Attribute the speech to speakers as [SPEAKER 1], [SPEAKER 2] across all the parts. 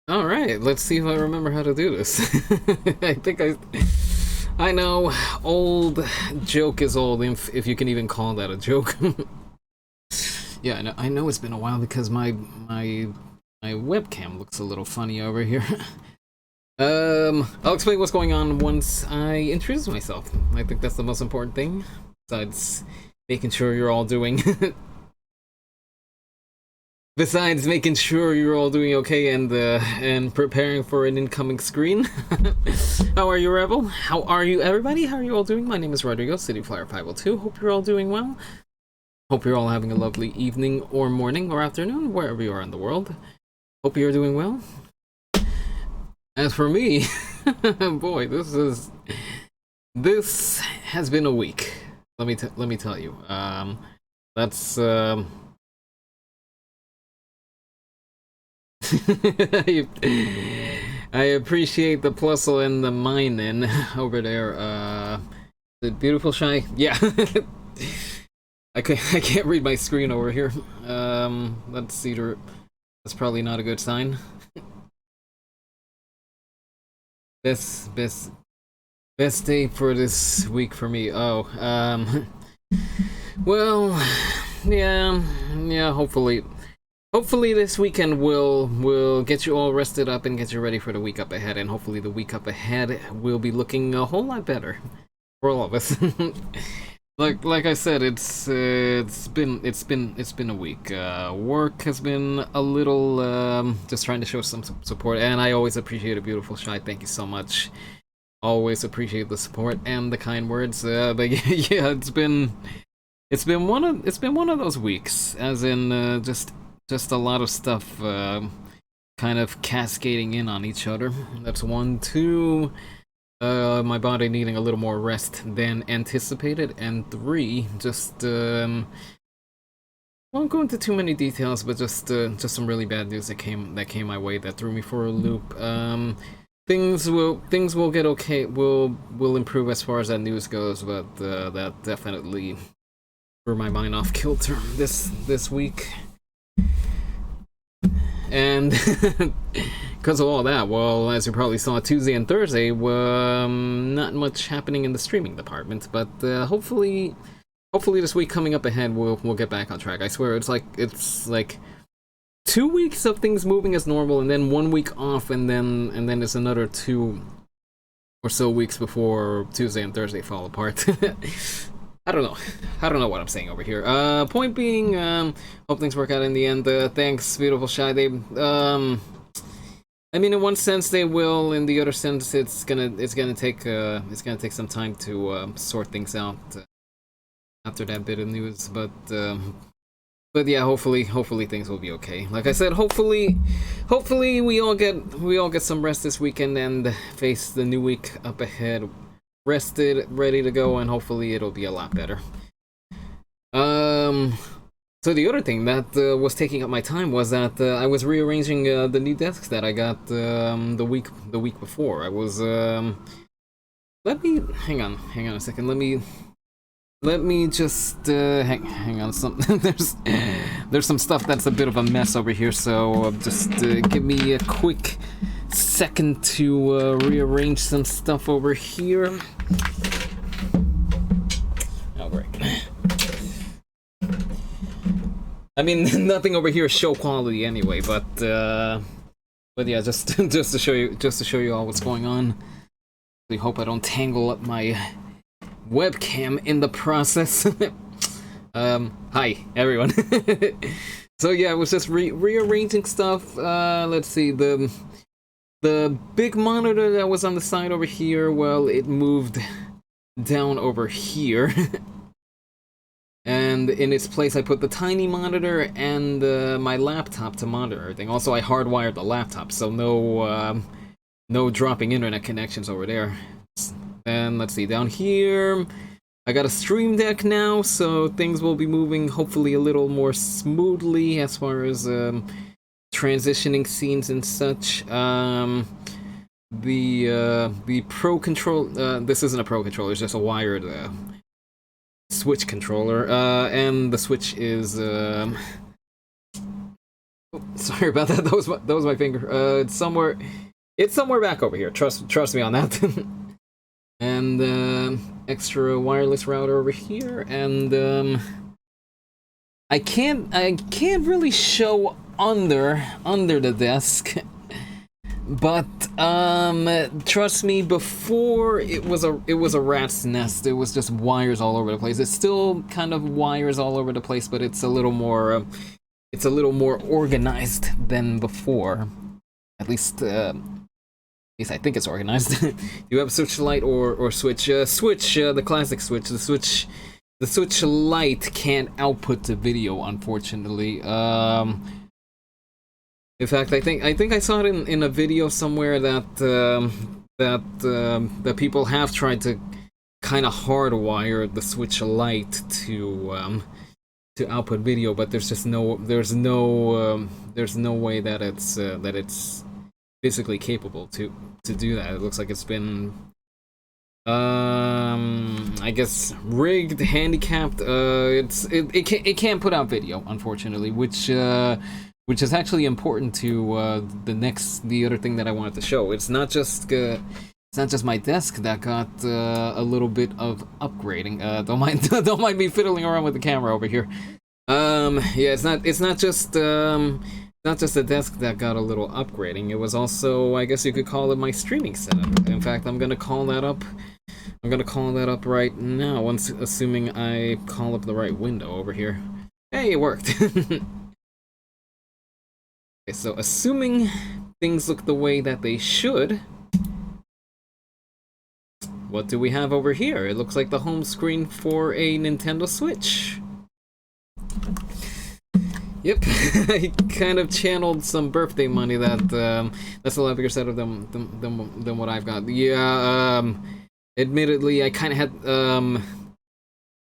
[SPEAKER 1] Alright, let's see if I remember how to do this. I think I know, old joke is old, if you can even call that a joke. Yeah, I know it's been a while because my webcam looks a little funny over here. I'll explain what's going on once I introduce myself. I think that's the most important thing, besides making sure you're all doing besides making sure you're all doing okay and preparing for an incoming screen. How are you, Rebel? How are you, everybody? How are you all doing? My name is Rodrigo, CityFlyer502. Hope you're all doing well. Hope you're all having a lovely evening or morning or afternoon, wherever you are in the world. Hope you're doing well. As for me, boy, this has been a week. Let me tell you. That's I appreciate the plusle and the minin over there. The beautiful shy. Yeah. I can't read my screen over here. Let's see. That's probably not a good sign. Best day for this week for me. Oh, well, yeah. Hopefully this weekend will get you all rested up and get you ready for the week up ahead, and hopefully the week up ahead will be looking a whole lot better for all of us. like I said, it's been a week. Work has been a little just trying to show some support, and I always appreciate a beautiful shy. Thank you so much. Always appreciate the support and the kind words. But yeah, it's been one of those weeks, as in just a lot of stuff kind of cascading in on each other. That's one. Two, my body needing a little more rest than anticipated, and three, just won't go into too many details, but just some really bad news that came my way that threw me for a loop. Things will get okay. Will improve as far as that news goes, but that definitely threw my mind off kilter this week. And because of all that, well, as you probably saw, Tuesday and Thursday, not much happening in the streaming department. But hopefully this week coming up ahead, we'll get back on track. I swear, it's like 2 weeks of things moving as normal, and then 1 week off, and then it's another 2 or so weeks before Tuesday and Thursday fall apart. I don't know what I'm saying over here. Point being, hope things work out in the end. Thanks, beautiful shy. I mean, in one sense they will. In the other sense, it's gonna take some time to sort things out after that bit of news. But yeah, hopefully things will be okay. Like I said, hopefully we all get some rest this weekend and face the new week up ahead rested, ready to go, and hopefully it'll be a lot better. So the other thing that was taking up my time was that I was rearranging the new desks that I got the week before. I was let me hang on a second. Let me just hang on. There's some stuff that's a bit of a mess over here, so just give me a quick second to rearrange some stuff over here. Oh, great. I mean, nothing over here is show quality anyway, but yeah, just to show you all what's going on. I hope I don't tangle up my webcam in the process. Hi everyone. So yeah, I was just rearranging stuff. Let's see, the big monitor that was on the side over here, well, it moved down over here. And in its place, I put the tiny monitor and my laptop to monitor everything. Also, I hardwired the laptop, so no dropping internet connections over there. And let's see, down here, I got a stream deck now, so things will be moving hopefully a little more smoothly as far as transitioning scenes and such. The Pro control, this isn't a Pro controller, it's just a wired Switch controller, and the Switch is Oh, sorry about that. That was my finger. It's somewhere back over here. Trust me on that. And extra wireless router over here, and I can't really show under the desk, but trust me, before it was a rat's nest. It was just wires all over the place. It's still kind of wires all over the place, but it's a little more organized than before. At least I think it's organized. Do you have a Switch Lite or Switch? Switch, the classic Switch. The Switch Lite can't output the video, unfortunately. In fact, I think I saw it in a video somewhere that people have tried to kind of hardwire the Switch Lite to output video, but there's no way that it's physically capable to do that. It looks like it's been I guess rigged, handicapped. It can't put out video, unfortunately, which is actually important to the other thing that I wanted to show. It's not just my desk that got a little bit of upgrading. Don't mind me fiddling around with the camera over here. Yeah, it's not just the desk that got a little upgrading. It was also, I guess you could call it, my streaming setup. In fact, I'm gonna call that up right now, assuming I call up the right window over here. Hey, it worked. Okay, so assuming things look the way that they should, what do we have over here? It looks like the home screen for a Nintendo Switch. Yep, I kind of channeled some birthday money that's a lot bigger setup than what I've got. Yeah, admittedly, I kind of had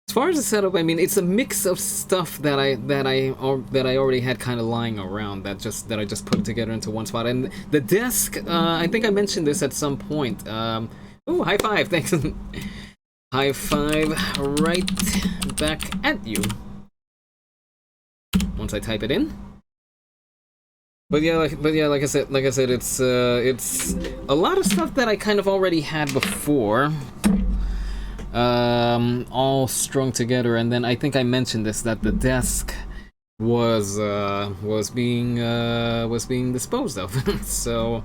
[SPEAKER 1] as far as the setup, I mean, it's a mix of stuff that I already had kind of lying around that I just put together into one spot. And the desk, I think I mentioned this at some point. Oh, high five! Thanks. High five right back at you. Once I type it in. But yeah, like I said, it's a lot of stuff that I kind of already had before, all strung together. And then I think I mentioned this, that the desk was being disposed of. so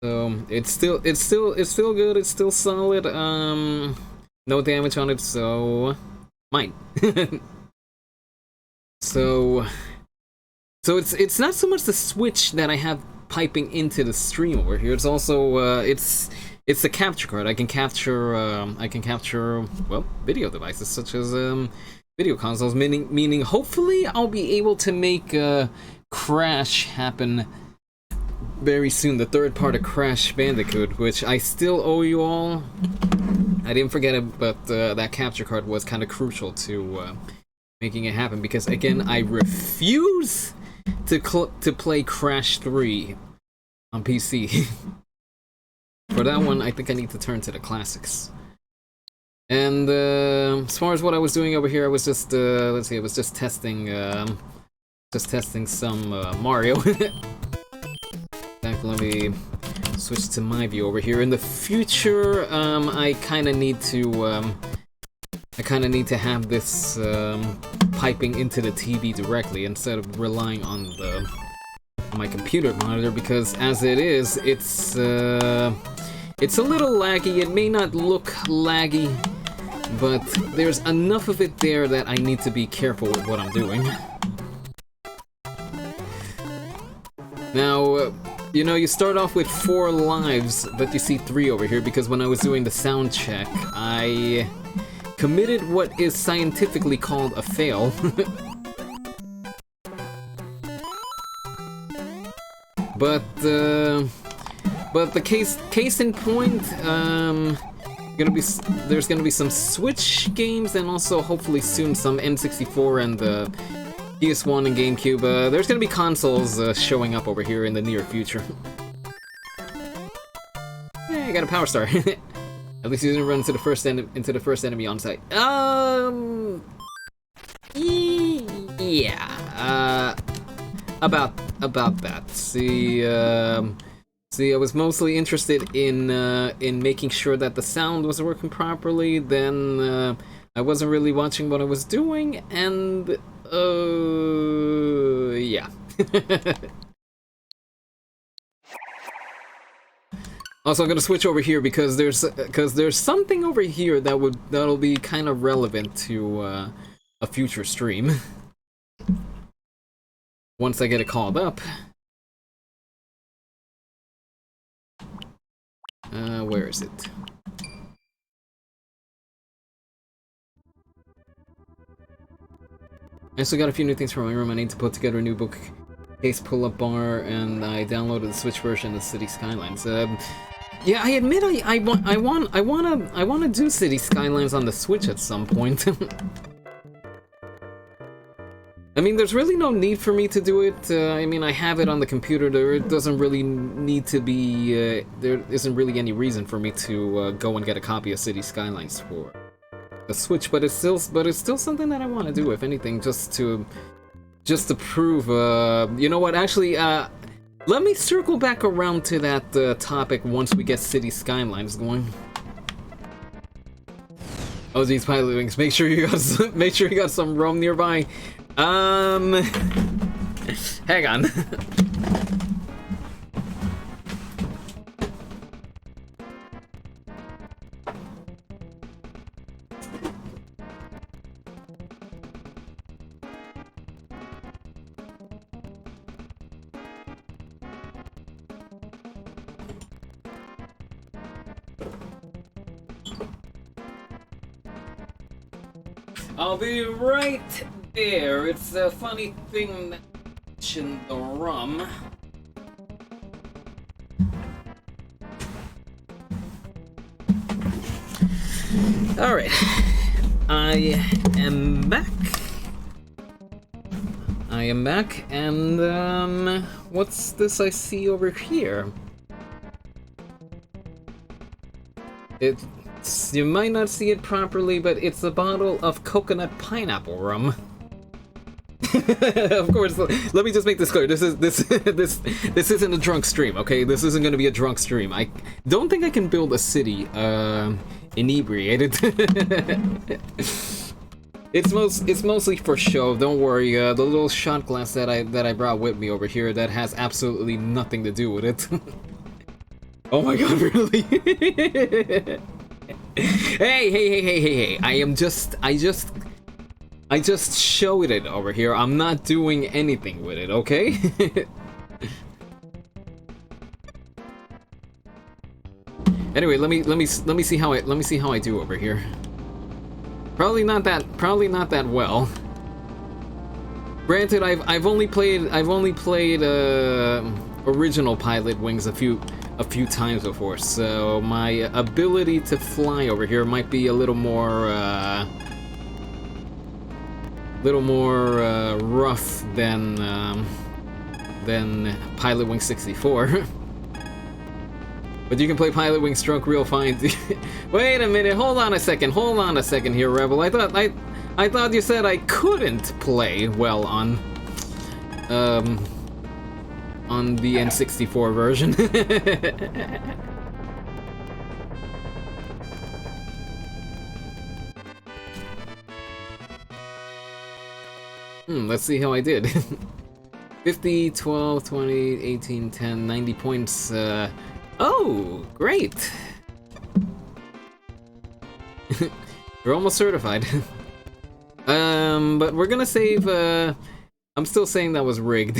[SPEAKER 1] it's still good. It's still solid. No damage on it. So mine. So it's not so much the Switch that I have piping into the stream over here. It's also it's the capture card. I can capture well, video devices such as video consoles. Meaning hopefully I'll be able to make Crash happen very soon. The third part of Crash Bandicoot, which I still owe you all. I didn't forget it, but that capture card was kind of crucial to making it happen, because again, I refuse to play Crash 3 on PC. For that one, I think I need to turn to the classics. And as far as what I was doing over here, I was just let's see, I was just testing some Mario. Let me switch to my view over here. In the future, I kind of need to have this piping into the TV directly instead of relying on my computer monitor, because as it is, it's a little laggy. It may not look laggy, but there's enough of it there that I need to be careful with what I'm doing. Now, you know, you start off with 4 lives, but you see 3 over here, because when I was doing the sound check, I committed what is scientifically called a fail. But the case in point, there's gonna be some Switch games, and also hopefully soon some N64 and PS1 and GameCube. There's gonna be consoles showing up over here in the near future. Hey, I got a power star. At least you didn't run into the first enemy on site. Yeah. about that. See, I was mostly interested in making sure that the sound was working properly. Then I wasn't really watching what I was doing, and yeah. Also, I'm gonna switch over here because there's something over here that'll be kind of relevant to a future stream. Once I get it called up. Where is it? I still got a few new things for my room. I need to put together a new bookcase pull-up bar, and I downloaded the Switch version of City Skylines. Yeah, I admit I wanna do City Skylines on the Switch at some point. I mean, there's really no need for me to do it. I mean, I have it on the computer. There doesn't really need to be. There isn't really any reason for me to go and get a copy of City Skylines for the Switch. But it's still something that I want to do, if anything, just to prove. You know what? Actually, let me circle back around to that topic once we get City Skylines going. Oh, these pilot wings. Make sure you got some room nearby. Hang on. I'll be right there. It's a funny thing that mentioned the rum. Alright. I am back. And what's this I see over here? You might not see it properly, but it's a bottle of coconut pineapple rum. Of course, let me just make this clear. This isn't a drunk stream, okay? This isn't going to be a drunk stream. I don't think I can build a city inebriated. It's mostly for show. Don't worry. The little shot glass that I brought with me over here, that has absolutely nothing to do with it. Oh my god, really? Hey! I just showed it over here. I'm not doing anything with it, okay? Anyway, let me see how I do over here. Probably not that well. Granted, I've only played original Pilot Wings a few times before, so my ability to fly over here might be a little more rough than Pilot Wing 64. But you can play Pilot Wings drunk real fine. Wait a minute, hold on a second here, Rebel. I thought you said I couldn't play well on the N64 version. Let's see how I did. 50, 12, 20, 18, 10, 90 points. Oh, great! You're almost certified. But we're gonna save, I'm still saying that was rigged.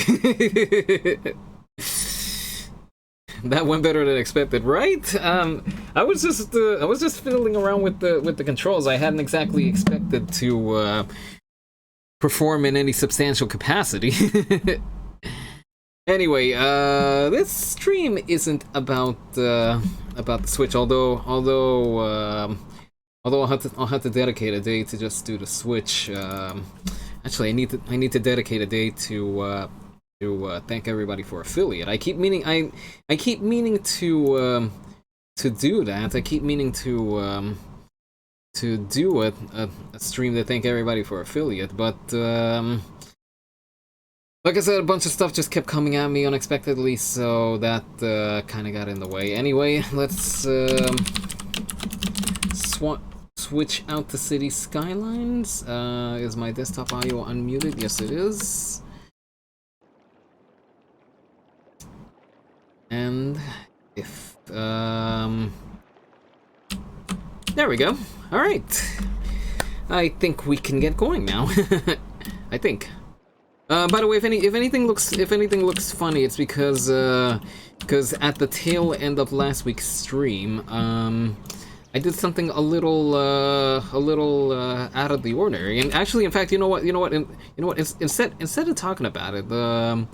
[SPEAKER 1] That went better than expected, right? I was just fiddling around with the controls. I hadn't exactly expected to perform in any substantial capacity. Anyway, this stream isn't about the Switch, although I'll have to dedicate a day to just do the Switch. Actually, I need to dedicate a day to thank everybody for affiliate. I keep meaning to do that. I keep meaning to do a stream to thank everybody for affiliate, but like I said, a bunch of stuff just kept coming at me unexpectedly, so that kind of got in the way. Anyway, let's switch out to City Skylines. Is my desktop audio unmuted? Yes, it is. And if there we go. All right. I think we can get going now. I think. By the way, if anything looks funny, it's because at the tail end of last week's stream, I did something a little out of the ordinary. And actually, in fact, you know what? Instead of talking about it, why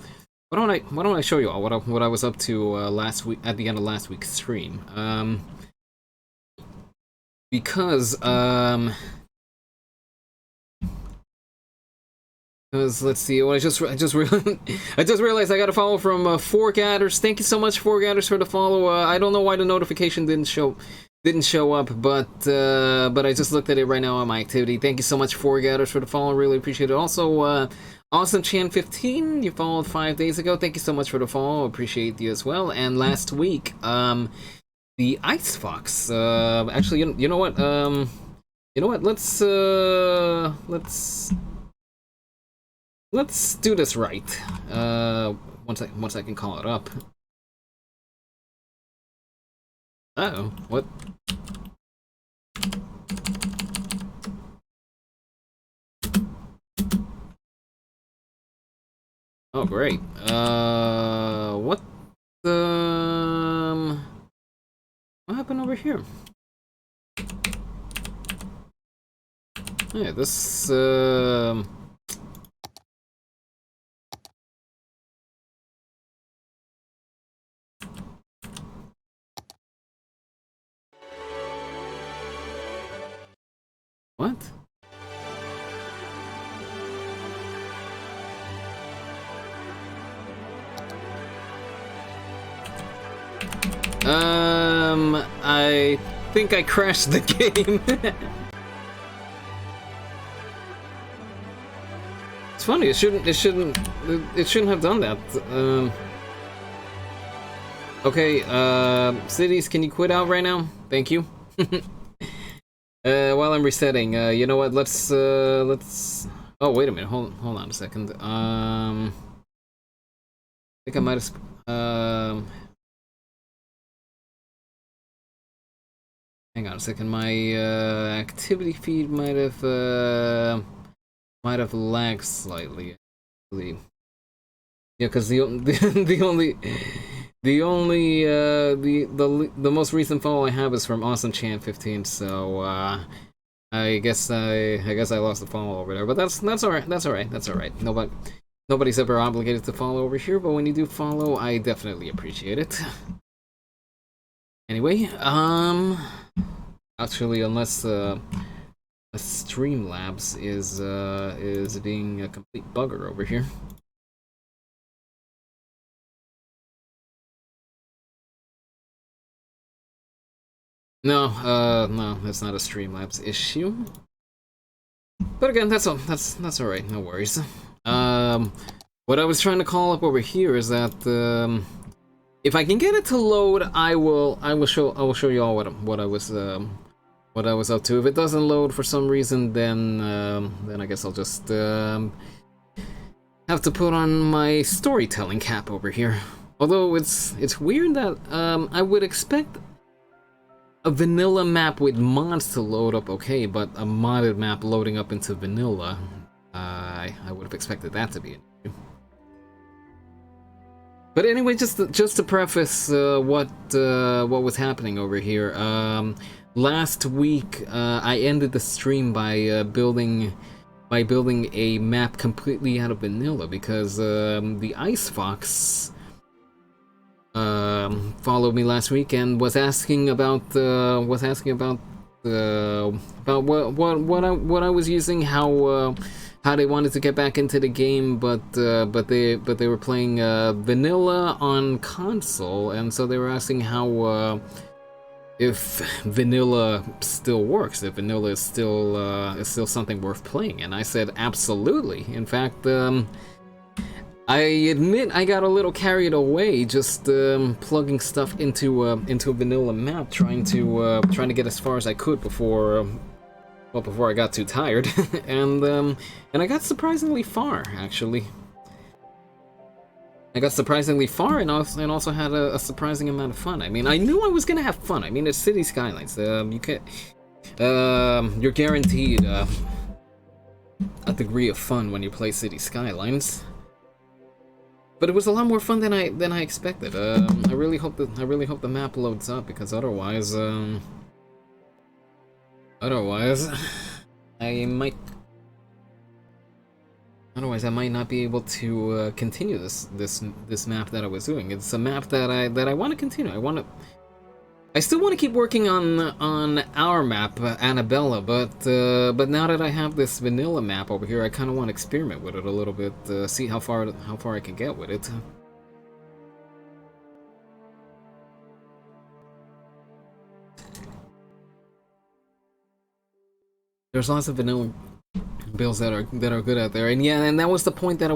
[SPEAKER 1] don't I show you all what I was up to last week at the end of last week's stream? Because let's see. Well, I just realized I got a follow from Fork Adders. Thank you so much, Fork Adders, for the follow. I don't know why the notification didn't show up, but I just looked at it right now on my activity. Thank you so much, Fork Adders, for the follow. Really appreciate it. Also, Awesome Chan 15, you followed 5 days ago. Thank you so much for the follow. Appreciate you as well. And last week, the Ice Fox. Actually, you know what? Let's do this right. Once I can call it up. Uh-oh, what? Oh, great. What the... What happened over here? Yeah, this, What? I think I crashed the game. It's funny. It shouldn't have done that. Okay. Cities, can you quit out right now? Thank you. While I'm resetting, you know what? Let's. Oh, wait a minute. Hold on a second. I think I might have. Hang on a second. My activity feed might have lagged slightly. Yeah, because the most recent follow I have is from Awesome Chan 15. So I guess I lost the follow over there. But that's all right. That's all right. Nobody's ever obligated to follow over here. But when you do follow, I definitely appreciate it. Anyway, actually, unless Streamlabs is being a complete bugger over here. No, that's not a Streamlabs issue. But again, that's all right. No worries. What I was trying to call up over here is that if I can get it to load, I will show you all what I was up to. If it doesn't load for some reason, then I guess I'll just have to put on my storytelling cap over here. Although it's weird that I would expect a vanilla map with mods to load up okay, but a modded map loading up into vanilla, I would have expected that to be an issue. But anyway, just to preface what was happening over here. Last week, I ended the stream by building a map completely out of vanilla because the Ice Fox followed me last week and was asking about what I was using, how they wanted to get back into the game, but they were playing vanilla on console, and so they were asking how if vanilla still works, if vanilla is still something worth playing, and I said absolutely. In fact, I admit I got a little carried away just plugging stuff into a vanilla map, trying to get as far as I could before well, before I got too tired, and I got surprisingly far actually. I got surprisingly far and also had a surprising amount of fun. I mean, I knew I was gonna have fun. I mean, it's City Skylines. You can you're guaranteed a degree of fun when you play City Skylines. But it was a lot more fun than I expected. I really hope the map loads up, because otherwise I might not be able to continue this map that I was doing. It's a map that I want to continue. I still want to keep working on our map, Annabella, but now that I have this vanilla map over here, I kind of want to experiment with it a little bit, see how far I can get with it. There's lots of vanilla builds that are good out there, and yeah, and that was the point that I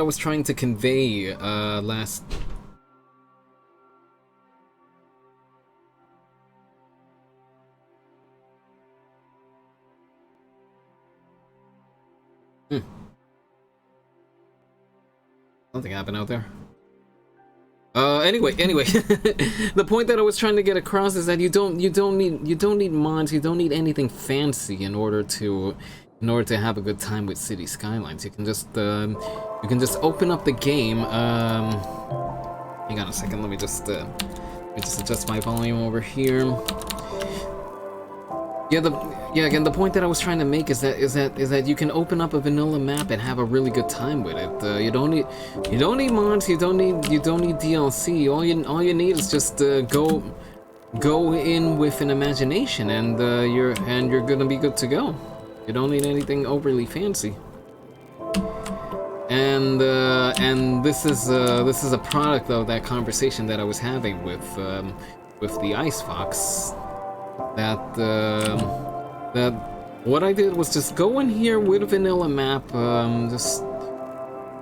[SPEAKER 1] was trying to convey last. Something happened out there. Anyway, the point that I was trying to get across is that you don't need mods, you don't need anything fancy in order to have a good time with City Skylines. You can just open up the game. Hang on a second. Let me just adjust my volume over here. Again, the point that I was trying to make is that you can open up a vanilla map and have a really good time with it. You don't need mods, you don't need DLC. All you need is just go in with an imagination, and you're gonna be good to go. You don't need anything overly fancy. And this is a product of that conversation that I was having with the Ice Fox. That what I did was just go in here with a vanilla map, just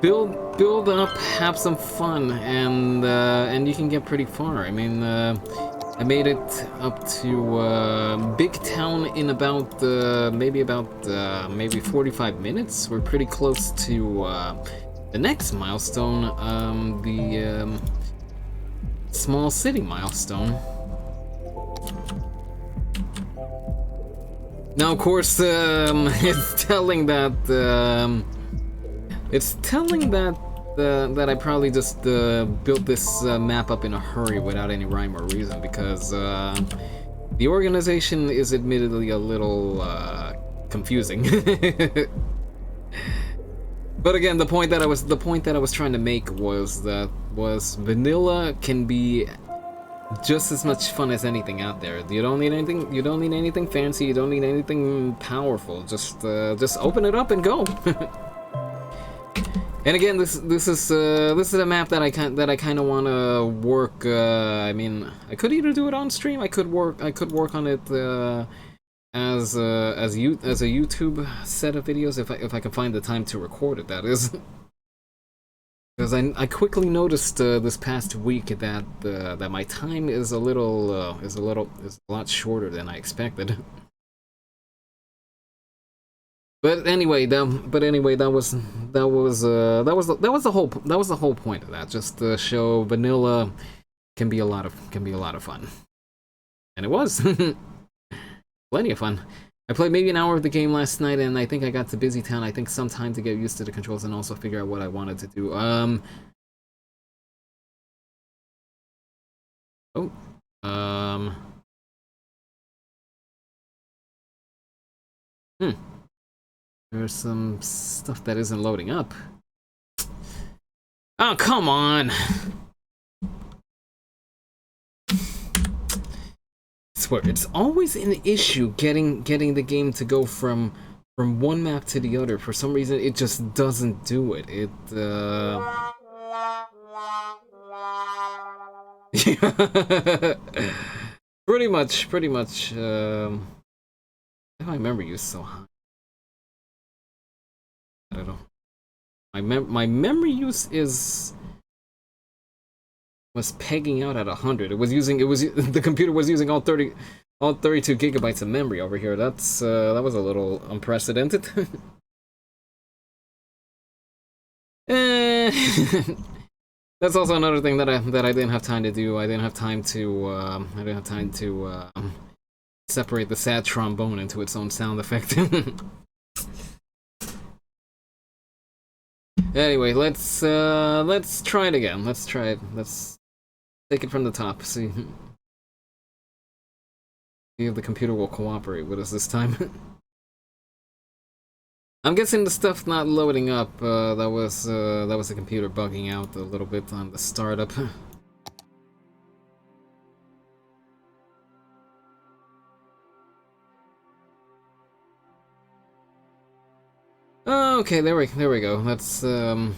[SPEAKER 1] build up, have some fun, and you can get pretty far. I mean, I made it up to Big Town in about maybe 45 minutes. We're pretty close to the next milestone, the small city milestone. Now, of course, it's telling that that I probably just built this map up in a hurry without any rhyme or reason, because the organization is admittedly a little confusing. But again, the point that I was trying to make was vanilla can be just as much fun as anything out there. You don't need anything fancy, you don't need anything powerful. Just open it up and go. And again, this is a map that I kind of want to work. I mean, I could either do it on stream, I could work on it as a YouTube set of videos if I can find the time to record it. That is. Because I quickly noticed this past week that my time is a lot shorter than I expected. But anyway, that was the whole point of that. Just to show vanilla can be a lot of fun, and it was plenty of fun. I played maybe an hour of the game last night, and I think I got to Busy Town. I think some time to get used to the controls and also figure out what I wanted to do. There's some stuff that isn't loading up. Oh, come on! I swear, it's always an issue getting the game to go from one map to the other. For some reason, it just doesn't do it. Pretty much. If I remember, you so high. I don't know. my memory use was pegging out at 100. The computer was using all 32 gigabytes of memory over here. That was a little unprecedented. That's also another thing that I didn't have time to do. I didn't have time to separate the sad trombone into its own sound effect. Anyway, let's try it again. Let's try it. Let's take it from the top. See if the computer will cooperate with us this time. I'm guessing the stuff not loading up. That was the computer bugging out a little bit on the startup. Okay, there we go. That's the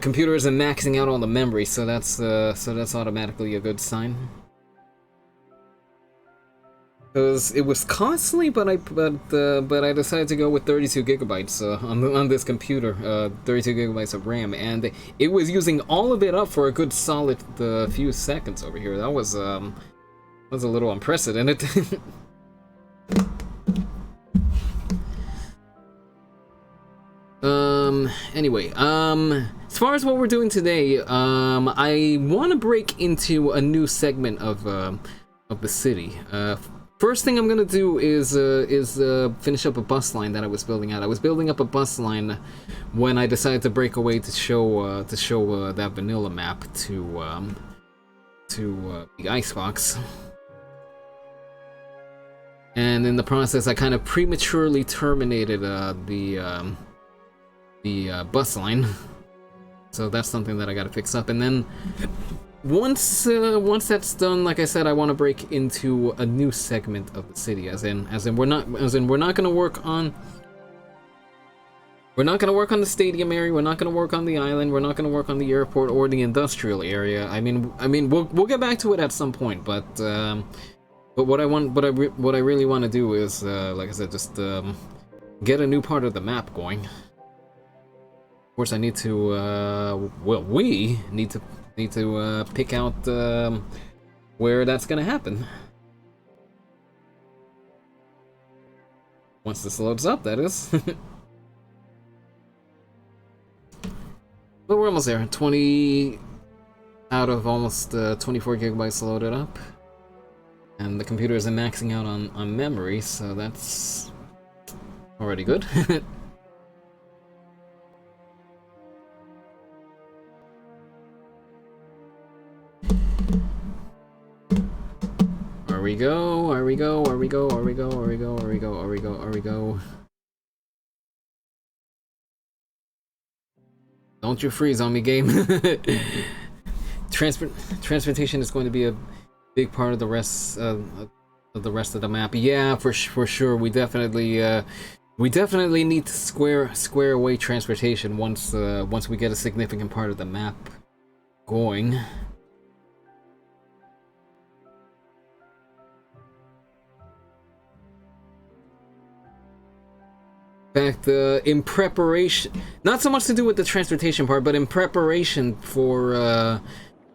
[SPEAKER 1] computer isn't maxing out on the memory, so that's automatically a good sign. Because it was costly, but I decided to go with 32 gigabytes on this computer, 32 gigabytes of RAM, and it was using all of it up for a good solid few seconds over here. That was a little unprecedented. Anyway, as far as what we're doing today, I want to break into a new segment of the city. First thing I'm gonna do is finish up a bus line that I was building out. I was building up a bus line when I decided to break away to show that vanilla map to the icebox. And in the process, I kind of prematurely terminated the bus line. So that's something that I gotta fix up. And then once that's done, like I said, I want to break into a new segment of the city. As in we're not gonna work on the stadium area. We're not gonna work on the island. We're not gonna work on the airport or the industrial area. I mean, we'll get back to it at some point. But what I really want to do is, like I said, just get a new part of the map going. Of course, I need to. We need to pick out where that's gonna happen. Once this loads up, that is. But we're almost there. 20 out of almost 24 gigabytes loaded up. And the computer isn't maxing out on memory, so that's already good. Are we go? Are we go? Are we go? Are we go? Are we go? Are we go? Are we go? Are we go? Don't you freeze on me, game. Transportation is going to be a big part of the rest of the map. Yeah, for sure. We definitely need to square away transportation once we get a significant part of the map going. In fact, in preparation, not so much to do with the transportation part, but in preparation for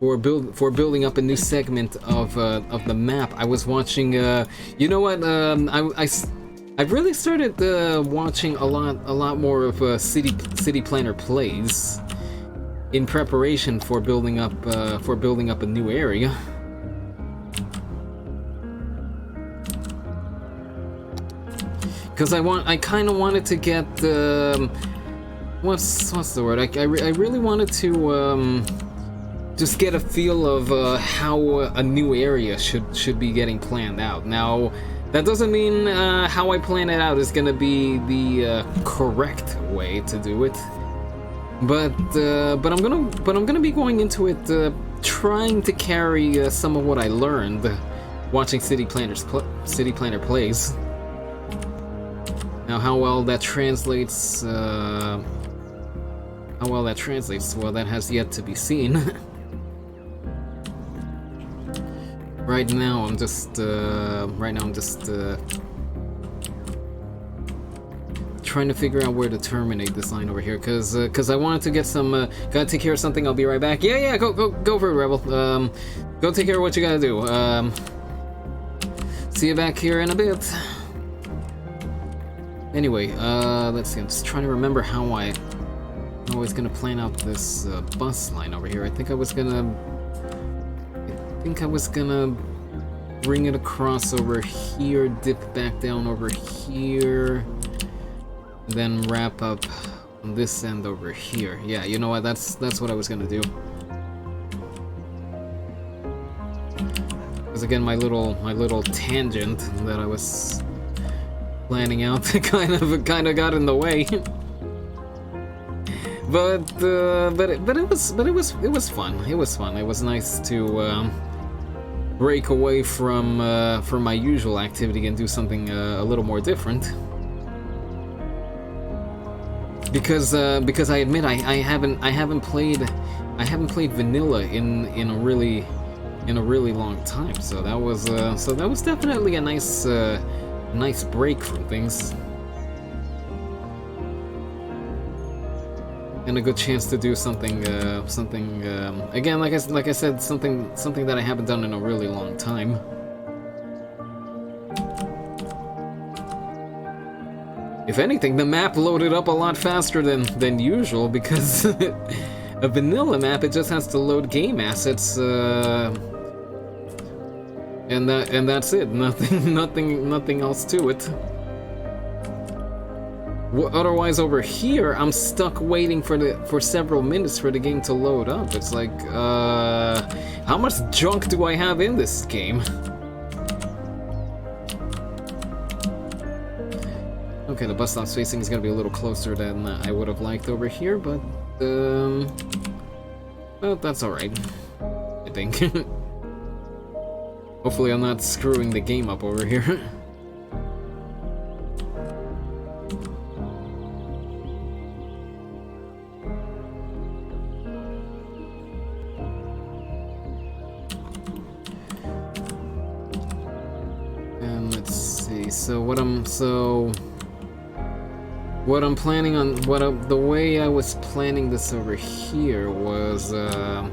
[SPEAKER 1] building up a new segment of the map, I was watching. You know what? I've really started watching a lot more of city planner plays in preparation for building up a new area. Because I kind of wanted to get what's the word? I really wanted to just get a feel of how a new area should be getting planned out. Now, that doesn't mean how I plan it out is gonna be the correct way to do it. But I'm gonna be going into it trying to carry some of what I learned watching City Planner plays. Now, how well that translates, well, that has yet to be seen. Right now, I'm trying to figure out where to terminate this line over here, cause I wanted to get some. Gotta take care of something. I'll be right back. Yeah, go for it, Rebel. Go take care of what you gotta do. See you back here in a bit. Anyway, let's see. I'm just trying to remember how I was gonna plan out this bus line over here. I think I was gonna bring it across over here, dip back down over here, then wrap up on this end over here. Yeah, you know what? That's what I was gonna do. Because again, my little tangent that I was planning out kind of got in the way. But it was fun. It was fun. It was nice to break away from my usual activity and do something a little more different. Because I admit I haven't played vanilla in a really long time. So that was definitely a nice break from things. And a good chance to do something again, like I said, something that I haven't done in a really long time. If anything, the map loaded up a lot faster than usual, because a vanilla map, it just has to load game assets, and that's it. Nothing else to it. Otherwise, over here, I'm stuck waiting for several minutes for the game to load up. It's like, how much junk do I have in this game? Okay, the bus stop spacing is gonna be a little closer than I would have liked over here, but well, that's all right, I think. Hopefully, I'm not screwing the game up over here. The way I was planning this over here was, I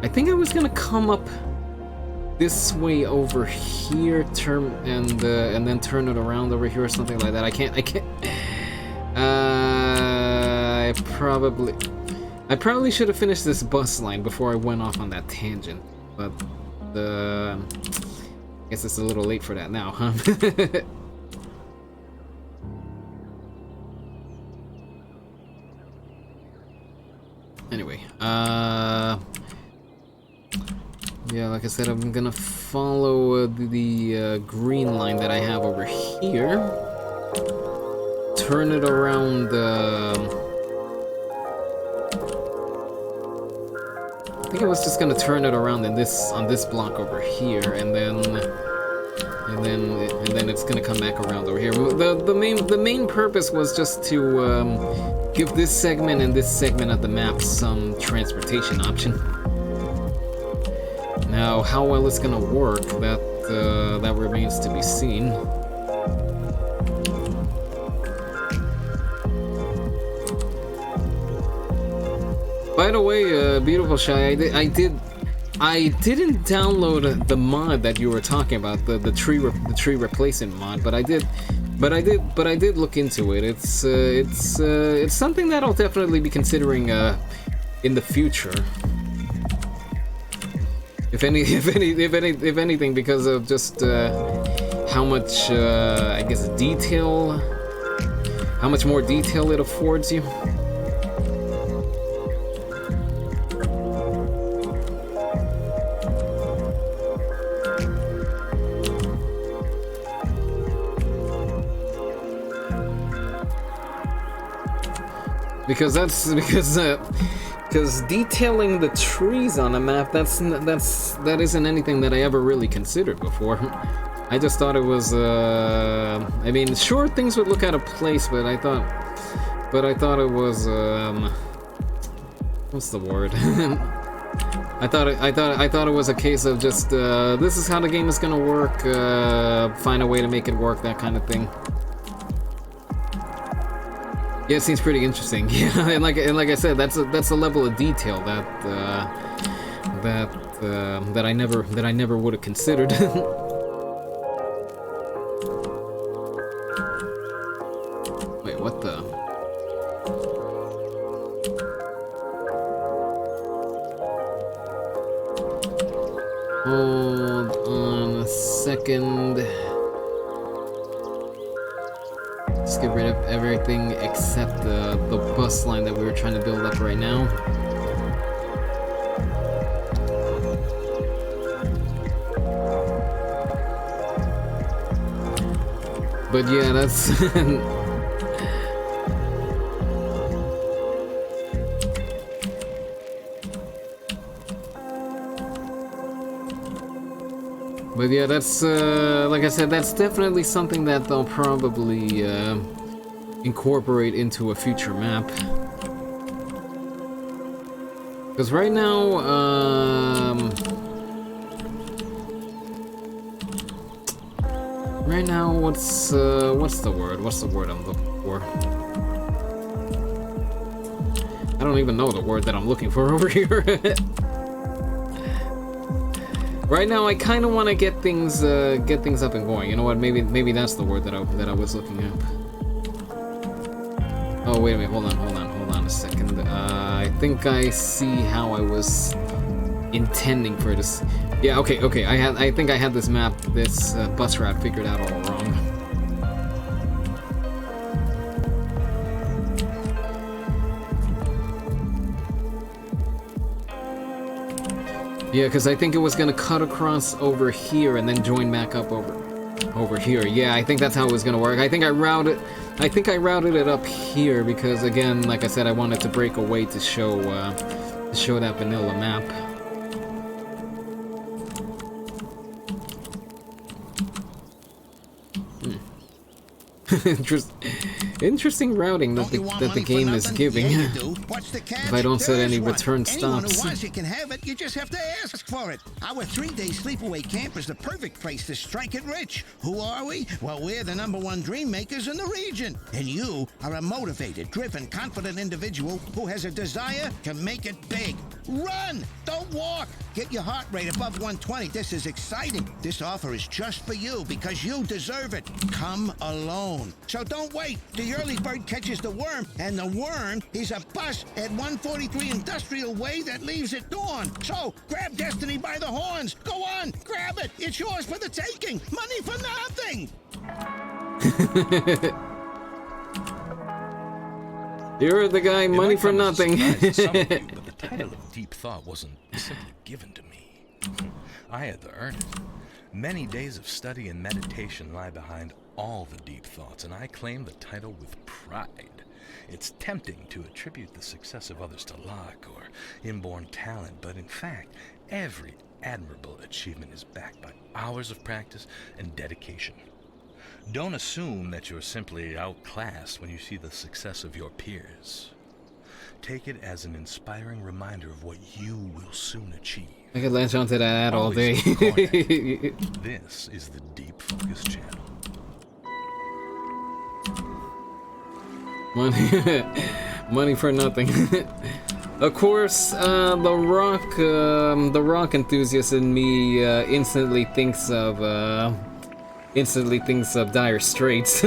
[SPEAKER 1] think I was gonna come up this way over here, and then turn it around over here or something like that. I can't. I probably should have finished this bus line before I went off on that tangent, but I guess it's a little late for that now, huh? Anyway, yeah, like I said, I'm gonna follow the green line that I have over here. Turn it around. I think I was just gonna turn it around on this block over here, and then it's gonna come back around over here. The main purpose was just to give this segment and this segment of the map some transportation option. Now, how well it's gonna work, that remains to be seen. By the way, Beautiful Shy, I didn't download the mod that you were talking about, the tree replacement mod, but I did look into it. It's something that I'll definitely be considering in the future. If anything, because of just how much I guess how much more detail it affords you. Because detailing the trees on a map, that isn't anything that I ever really considered before. I just thought it was I mean, sure, things would look out of place, but I thought it was what's the word? I thought it was a case of just this is how the game is gonna work. Find a way to make it work, that kind of thing. Yeah, it seems pretty interesting. Yeah, and like I said, that's a level of detail that I never would have considered. Wait, what the? Hold on a second. Let's get rid of everything except the bus line that we were trying to build up right now. But yeah, that's But yeah, that's, like I said, that's definitely something that they'll probably incorporate into a future map. Because right now, what's the word? What's the word I'm looking for? I don't even know the word that I'm looking for over here. Right now, I kind of want to get things up and going. You know what? Maybe that's the word that I was looking up. Oh wait a minute. Hold on a second. I think I see how I was intending for this. Yeah. Okay. I think I had this bus route figured out all wrong. Yeah, because I think it was gonna cut across over here and then join back up over here. Yeah, I think that's how it was gonna work. I think I routed it up here because, again, like I said, I wanted to break away to show that vanilla map. Interesting routing that the game is giving.
[SPEAKER 2] Yeah, if
[SPEAKER 1] I don't set any return stops.
[SPEAKER 2] Anyone who wants it can have it. You just have to ask for it. Our 3-day sleepaway camp is the perfect place to strike it rich. Who are we? Well, we're the #1 dream makers in the region. And you are a motivated, driven, confident individual who has a desire to make it big. Run! Don't walk! Get your heart rate above 120. This is exciting. This offer is just for you because you deserve it. Come alone. So don't wait. The early bird catches the worm, and the worm is a bus at 143 Industrial Way that leaves at dawn. So grab destiny by the horns. Go on, grab it. It's yours for the taking. Money for nothing.
[SPEAKER 1] You're the guy, money for nothing.
[SPEAKER 3] But the title of Deep Thought wasn't simply given to me. I had to earn it. Many days of study and meditation lie behind all the deep thoughts, and I claim the title with pride. It's tempting to attribute the success of others to luck or inborn talent, but in fact, every admirable achievement is backed by hours of practice and dedication. Don't assume that you're simply outclassed when you see the success of your peers. Take it as an inspiring reminder of what you will soon achieve.
[SPEAKER 1] I could latch onto that ad all day.
[SPEAKER 3] This is the Deep Focus channel.
[SPEAKER 1] Money for nothing. Of course, the rock enthusiast in me instantly thinks of Dire Straits.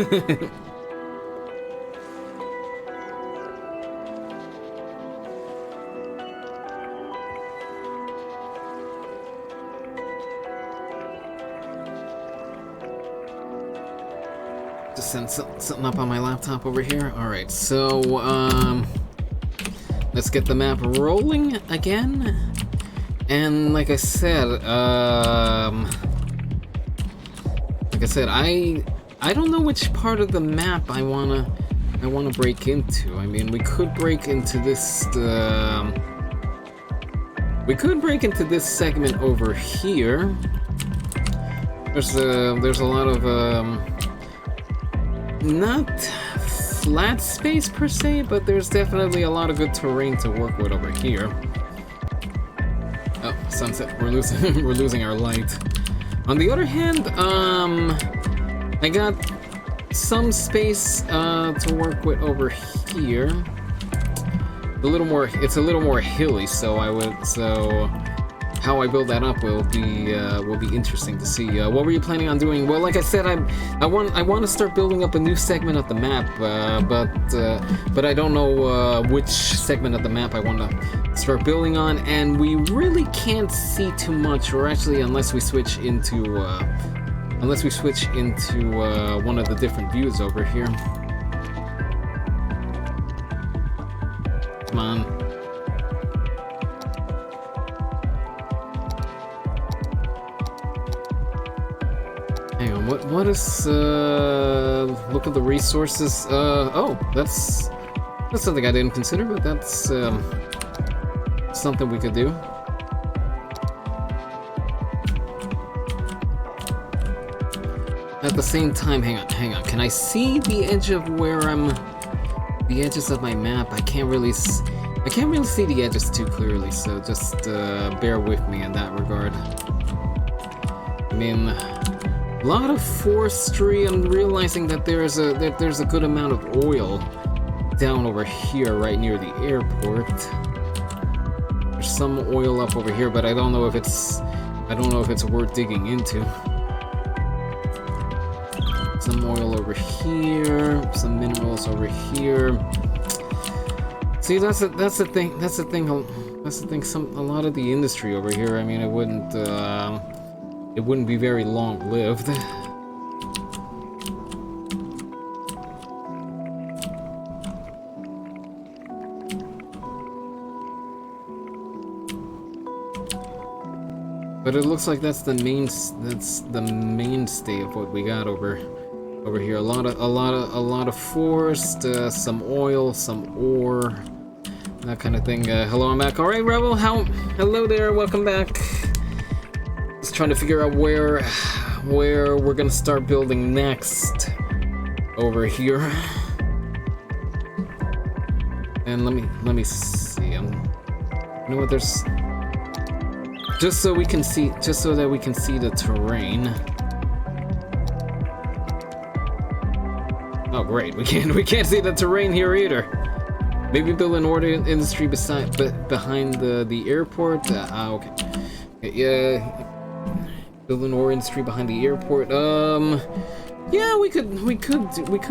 [SPEAKER 1] Just send something up on my laptop over here. All right, so let's get the map rolling again. And like I said, I don't know which part of the map I wanna break into. I mean, we could break into this. We could break into this segment over here. There's a lot of not flat space per se, but there's definitely a lot of good terrain to work with over here. sunset. We're losing we're losing our light. On the other hand, I got some space to work with over here. It's a little more hilly, so how I build that up will be interesting to see. What were you planning on doing? Well, like I said, I want to start building up a new segment of the map, but I don't know which segment of the map I want to start building on, and we really can't see too much, or actually, unless we switch into one of the different views over here. Come on. Hang on, what is, look at the resources, oh, that's something I didn't consider, but that's, something we could do. At the same time, hang on, can I see the edge of where the edges of my map? I can't really see the edges too clearly, so just, bear with me in that regard. I mean, a lot of forestry. I'm realizing that there's a good amount of oil down over here, right near the airport. There's some oil up over here, but I don't know if it's worth digging into. Some oil over here, some minerals over here. See, that's the thing. A lot of the industry over here. I mean, it wouldn't be very long-lived. But it looks like that's the mainstay of what we got over here. A lot of forest, some oil, some ore, that kind of thing. Hello, I'm back. All right, Rebel. Hello there. Welcome back. Just trying to figure out where we're gonna start building next over here. And let me see. You know what? There's just so that we can see the terrain. Oh great, we can't see the terrain here either. Maybe build an ore industry behind the airport. Okay. Yeah. Build an ore industry behind the airport. Yeah, we could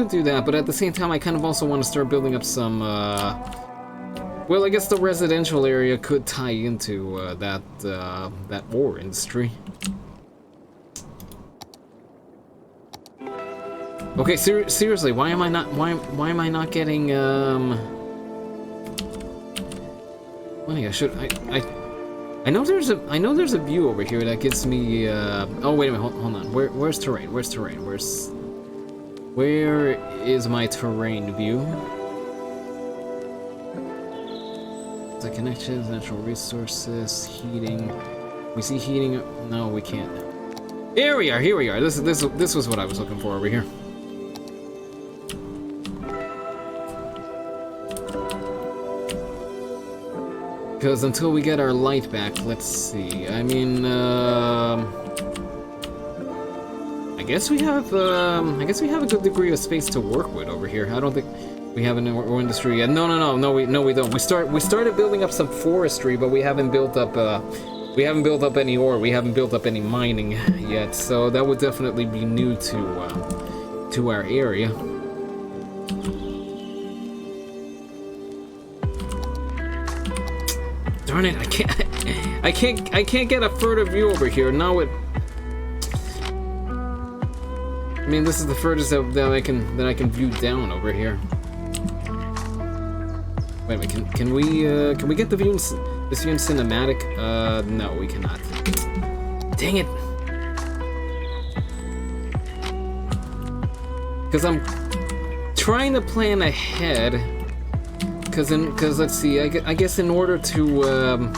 [SPEAKER 1] do that, but at the same time, I kind of also want to start building up some. Well, I guess the residential area could tie into that ore industry. Okay, seriously, why am I not getting Funny, I know there's a view over here that gives me oh wait a minute, hold on. Where's terrain? Where is my terrain view? The connections, natural resources, heating. We see heating. No, we can't. Here we are. This was what I was looking for over here. Because until we get our light back, let's see. I mean, I guess we have a good degree of space to work with over here. I don't think we have an ore industry yet. No, we don't. We started building up some forestry, but we haven't built up any ore. We haven't built up any mining yet. So that would definitely be new to our area. Darn it! I can't get a further view over here. Now it. I mean, this is the furthest that I can view down over here. Wait a minute. Can we get the view this view in cinematic? No, we cannot. Dang it! Because I'm trying to plan ahead. Because let's see, I guess in order to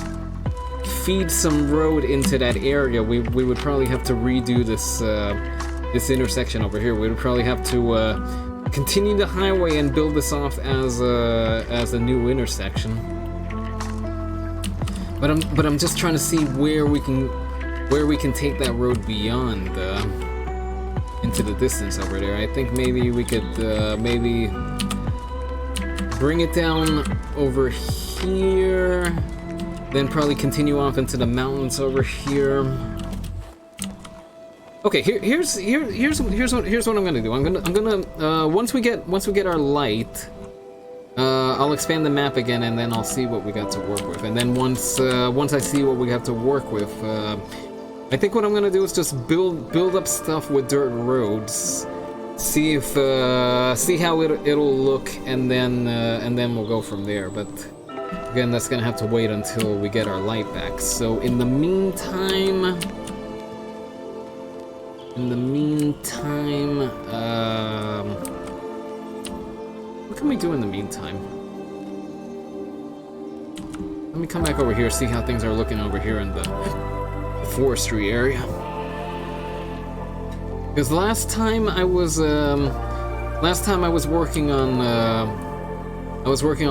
[SPEAKER 1] feed some road into that area, we would probably have to redo this intersection over here. We would probably have to continue the highway and build this off as a new intersection. But I'm just trying to see where we can take that road beyond into the distance over there. I think maybe we could maybe bring it down over here, then probably continue off into the mountains over here. Okay, here's what I'm gonna do. I'm gonna once we get our light, I'll expand the map again, and then I'll see what we got to work with. And then once I see what we have to work with, I think what I'm gonna do is just build up stuff with dirt roads, see if see how it'll look, and then we'll go from there. But again, that's gonna have to wait until we get our light back. So in the meantime, what can we do in the meantime? Let me come back over here, see how things are looking over here in the forestry area. Because last time I was working on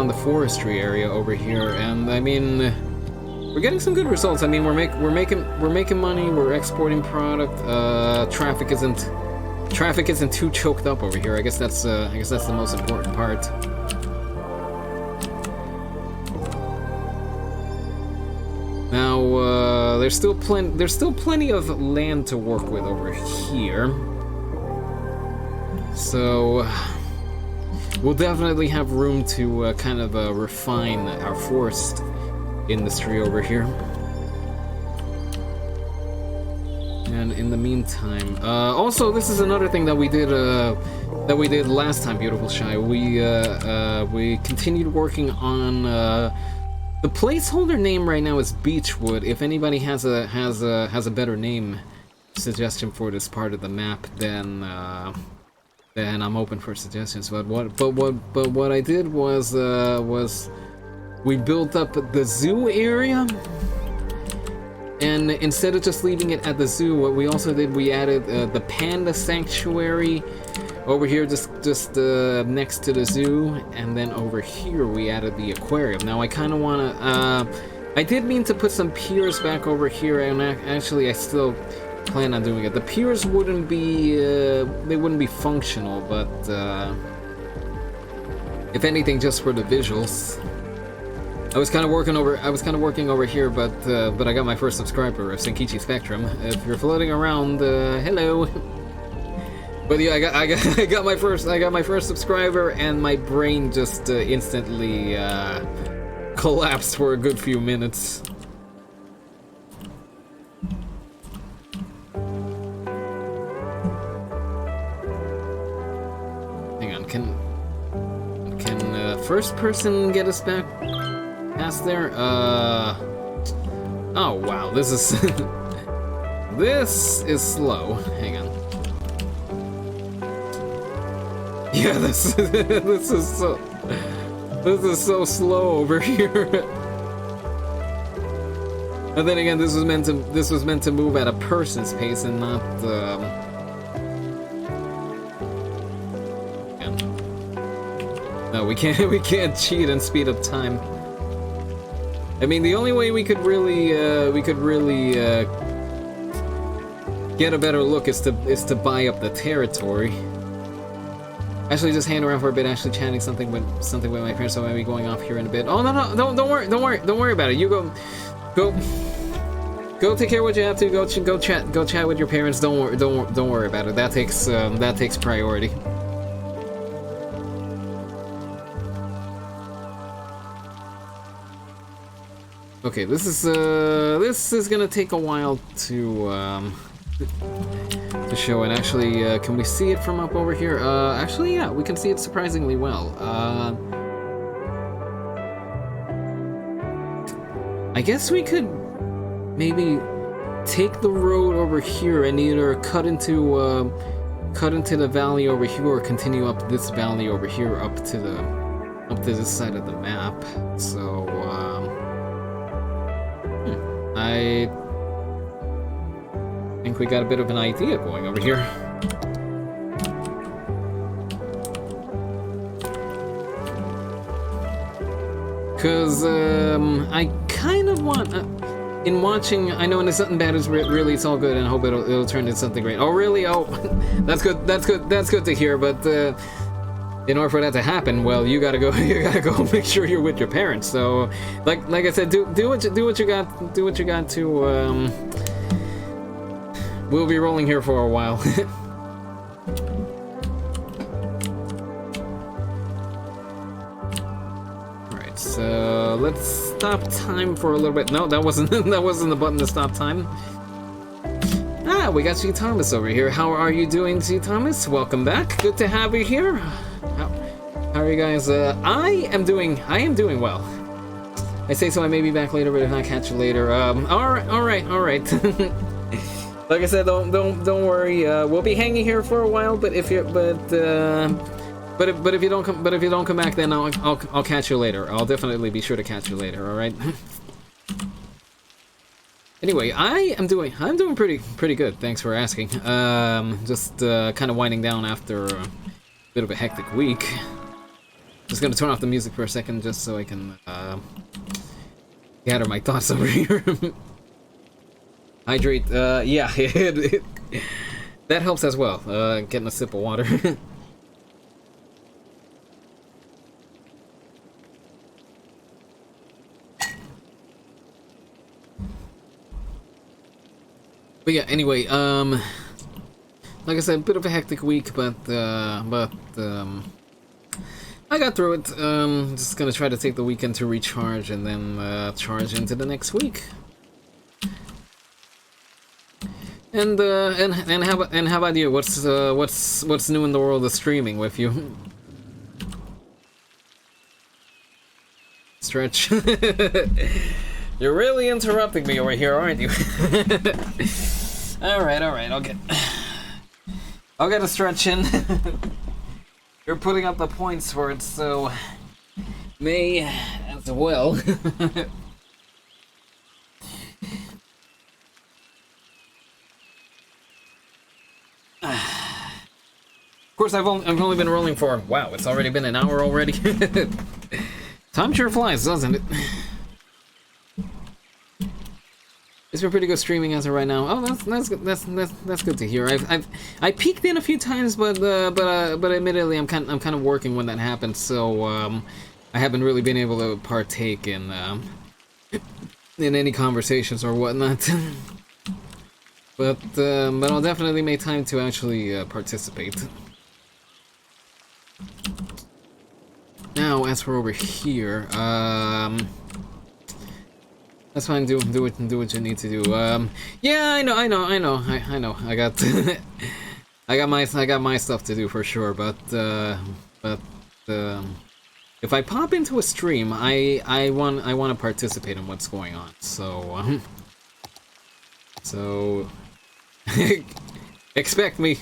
[SPEAKER 1] the forestry area over here, and I mean, we're getting some good results. I mean, we're making money. We're exporting product. Traffic isn't too choked up over here. I guess that's the most important part. Now, there's still plenty of land to work with over here. So we'll definitely have room to kind of refine our forest industry over here. And in the meantime, also this is another thing that we did last time, Beautiful Shy. We continued working on the placeholder name right now is Beechwood. If anybody has a better name suggestion for this part of the map, then I'm open for suggestions. But what I did was we built up the zoo area, and instead of just leaving it at the zoo, what we also did, we added the panda sanctuary over here, just next to the zoo, and then over here we added the aquarium. Now I kind of want to, I did mean to put some piers back over here, and actually I still plan on doing it. The piers wouldn't be, they wouldn't be functional, but if anything, just for the visuals. I was kind of working over here, but I got my first subscriber, Senkichi Spectrum. If you're floating around, hello. But yeah, I got my first subscriber, and my brain just instantly collapsed for a good few minutes. Hang on, can first person get us back past there? Oh wow, this is this is slow. Hang on. Yeah, this is so slow over here. And then again, this was meant to move at a person's pace and not No, we can't cheat and speed up time. I mean, the only way we could really get a better look is to buy up the territory. Actually, just hang around for a bit. Actually, chatting something with my parents. So I might be going off here in a bit. Oh no, don't worry about it. You go take care of what you have to. Go chat with your parents. Don't worry about it. That takes priority. Okay, this is gonna take a while to show it. Actually, can we see it from up over here? Actually, yeah, we can see it surprisingly well. I guess we could maybe take the road over here and either cut into the valley over here, or continue up this valley over here up to this side of the map. So I think we got a bit of an idea going over here. Cause I kind of want, in watching, I know when it's something bad, it's really, it's all good, and I hope it'll turn into something great. Oh, really? Oh, that's good to hear, but, in order for that to happen, well, you gotta go make sure you're with your parents, so, like I said, do what you got to, we'll be rolling here for a while. So let's stop time for a little bit. No, that wasn't the button to stop time. Ah, we got G Thomas over here. How are you doing, G Thomas? Welcome back. Good to have you here. How are you guys? I am doing well. I say so. I may be back later, but if not, catch you later. All right. Like I said, don't worry. We'll be hanging here for a while, but if you if you don't come back, then I'll catch you later. I'll definitely be sure to catch you later. All right. Anyway, I'm doing pretty good. Thanks for asking. Just kind of winding down after a bit of a hectic week. Just gonna turn off the music for a second, just so I can gather my thoughts over here. Hydrate. Yeah, that helps as well. Getting a sip of water. But yeah, anyway, like I said, a bit of a hectic week, but I got through it. Just gonna try to take the weekend to recharge and then charge into the next week. And how about you? What's new in the world of streaming with you? Stretch. You're really interrupting me over here, aren't you? All right. I'll get a stretch in. You're putting up the points for it, so may as well. Of course, I've only been rolling for, wow, it's already been an hour already. Time sure flies, doesn't it? It's been pretty good streaming as of right now. Oh, that's good to hear. I peeked in a few times, but admittedly, I'm kind of working when that happens, so I haven't really been able to partake in any conversations or whatnot. But I'll definitely make time to actually participate. Now, as for over here, that's fine. Do what you need to do. Yeah, I know. I got I got my stuff to do for sure. But if I pop into a stream, I want to participate in what's going on. So expect me.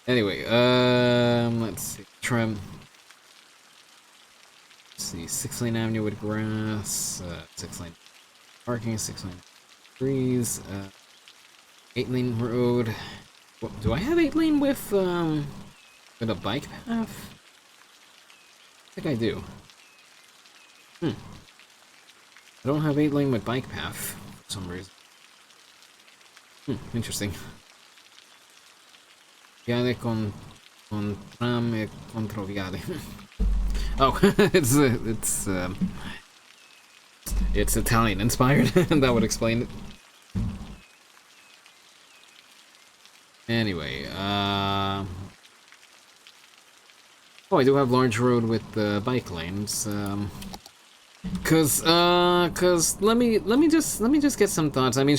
[SPEAKER 1] Anyway, let's see. Trim. Let's see. 6 lane avenue with grass. 6 lane parking. 6 lane trees. 8 lane road. What, do I have 8 lane with a bike path? I think I do. I don't have 8 lane with bike path for some reason. Interesting. Viale con trame controviale. Oh, it's Italian inspired. That would explain it. Anyway, oh, I do have large road with bike lanes. Cause let me just get some thoughts. I mean,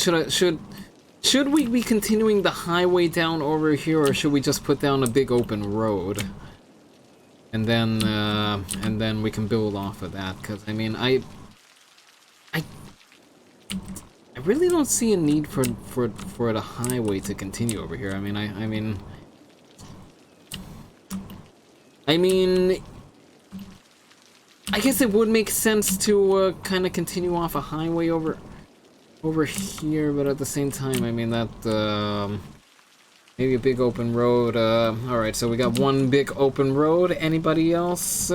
[SPEAKER 1] should we be continuing the highway down over here, or should we just put down a big open road, and then we can build off of that? Cause I mean, I really don't see a need for the highway to continue over here. I mean, I guess it would make sense to kind of continue off a highway over here, but at the same time, I mean that maybe a big open road. All right, so we got one big open road. Anybody else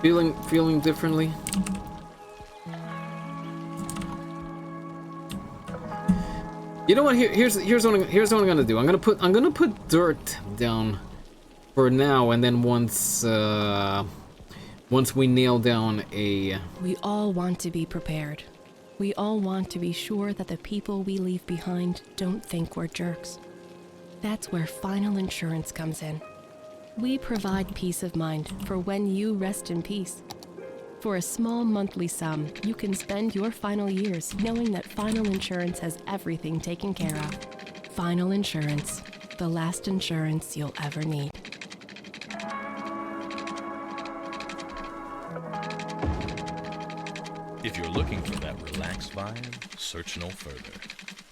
[SPEAKER 1] Feeling differently? You know what? Here's what I'm gonna do. I'm gonna put dirt down for now, and then once we nail down a.
[SPEAKER 4] We all want to be prepared. We all want to be sure that the people we leave behind don't think we're jerks. That's where final insurance comes in. We provide peace of mind for when you rest in peace. For a small monthly sum, you can spend your final years knowing that Final Insurance has everything taken care of. Final Insurance, the last insurance you'll ever need.
[SPEAKER 3] If you're looking for that relaxed vibe, search no further.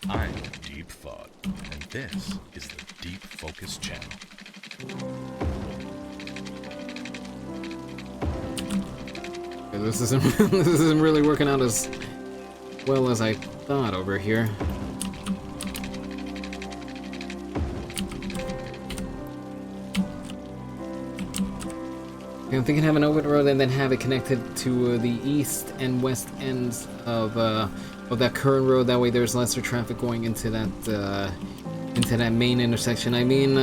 [SPEAKER 3] I'm Deep Thought, and this is the Deep Focus channel.
[SPEAKER 1] Okay, this isn't really working out as well as I thought over here. I'm thinking have an open road and then have it connected to the east and west ends of that current road. That way, there's lesser traffic going into that main intersection. I mean,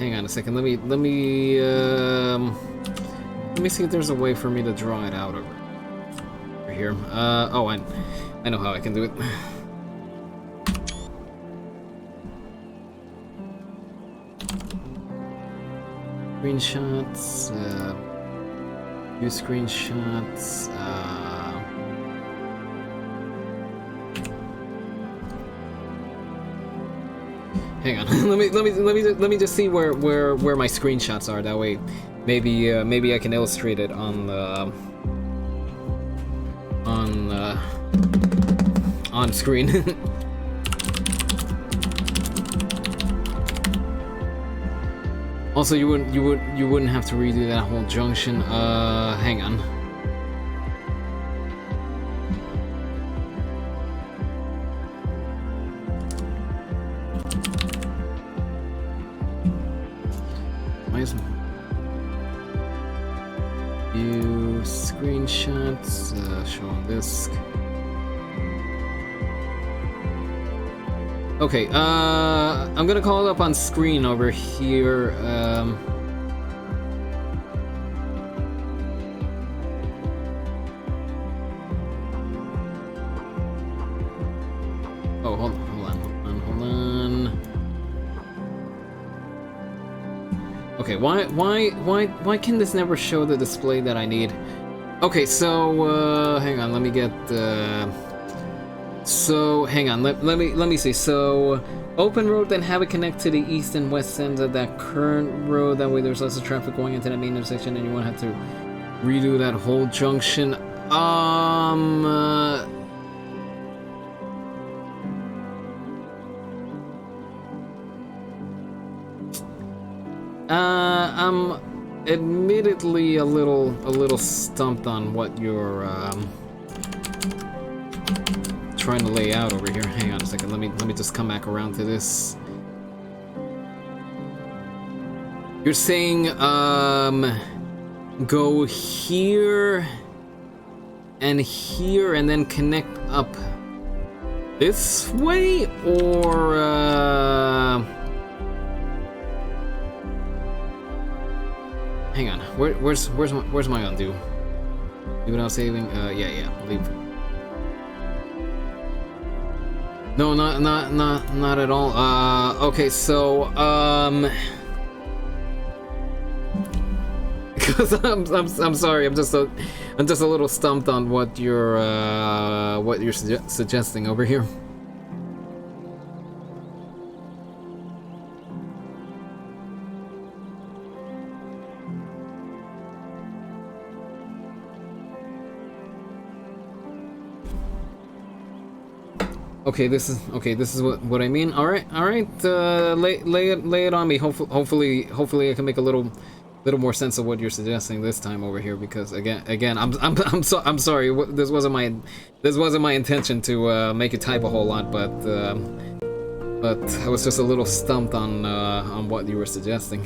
[SPEAKER 1] hang on a second. Let me see if there's a way for me to draw it out over here. Oh, I know how I can do it. Screenshots, view screenshots, hang on. let me just see where my screenshots are. That way, maybe I can illustrate it on screen. Also, you wouldn't have to redo that whole junction. Hang on. Why is view screenshots show on disk? Okay, I'm gonna call it up on screen over here. Oh, hold on. Okay, why can this never show the display that I need? Okay, so hang on, let me get So hang on, let me see. So open road, then have it connect to the east and west ends of that current road. That way there's less of traffic going into that main intersection, and you won't have to redo that whole junction. I'm admittedly a little stumped on what you're trying to lay out over here. Hang on a second. Let me just come back around to this. You're saying go here and then connect up this way, or hang on. Where's my undo? Do without saving. Yeah. Leave. No, not at all. Okay, so because I'm sorry, I'm just a little stumped on what you're suggesting over here. Okay, this is what I mean. All right. Lay it on me. Hopefully I can make a little more sense of what you're suggesting this time over here. Because again, I'm sorry. This wasn't my intention to make you type a whole lot, but But I was just a little stumped on what you were suggesting.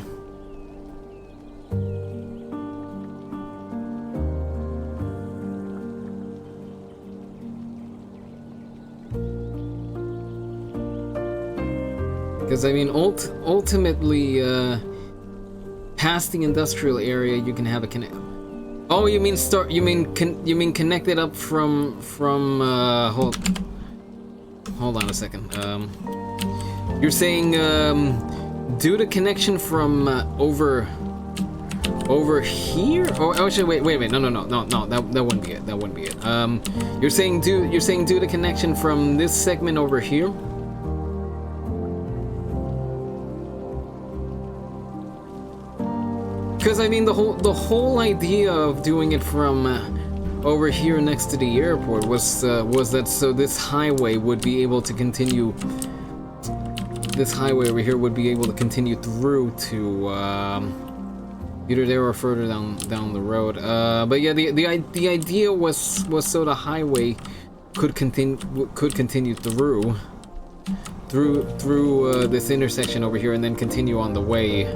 [SPEAKER 1] Because I mean, ultimately, past the industrial area, you can have a connect. Oh, you mean start? You mean connect it up from hold on a second. You're saying do the connection from over here? Oh, actually, wait. No. That wouldn't be it. That wouldn't be it. You're saying do the connection from this segment over here? Because I mean, the whole idea of doing it from over here next to the airport was that so this highway would be able to continue. This highway over here would be able to continue through to either there or further down the road. But yeah, the idea was so the highway could continue through this intersection over here and then continue on the way.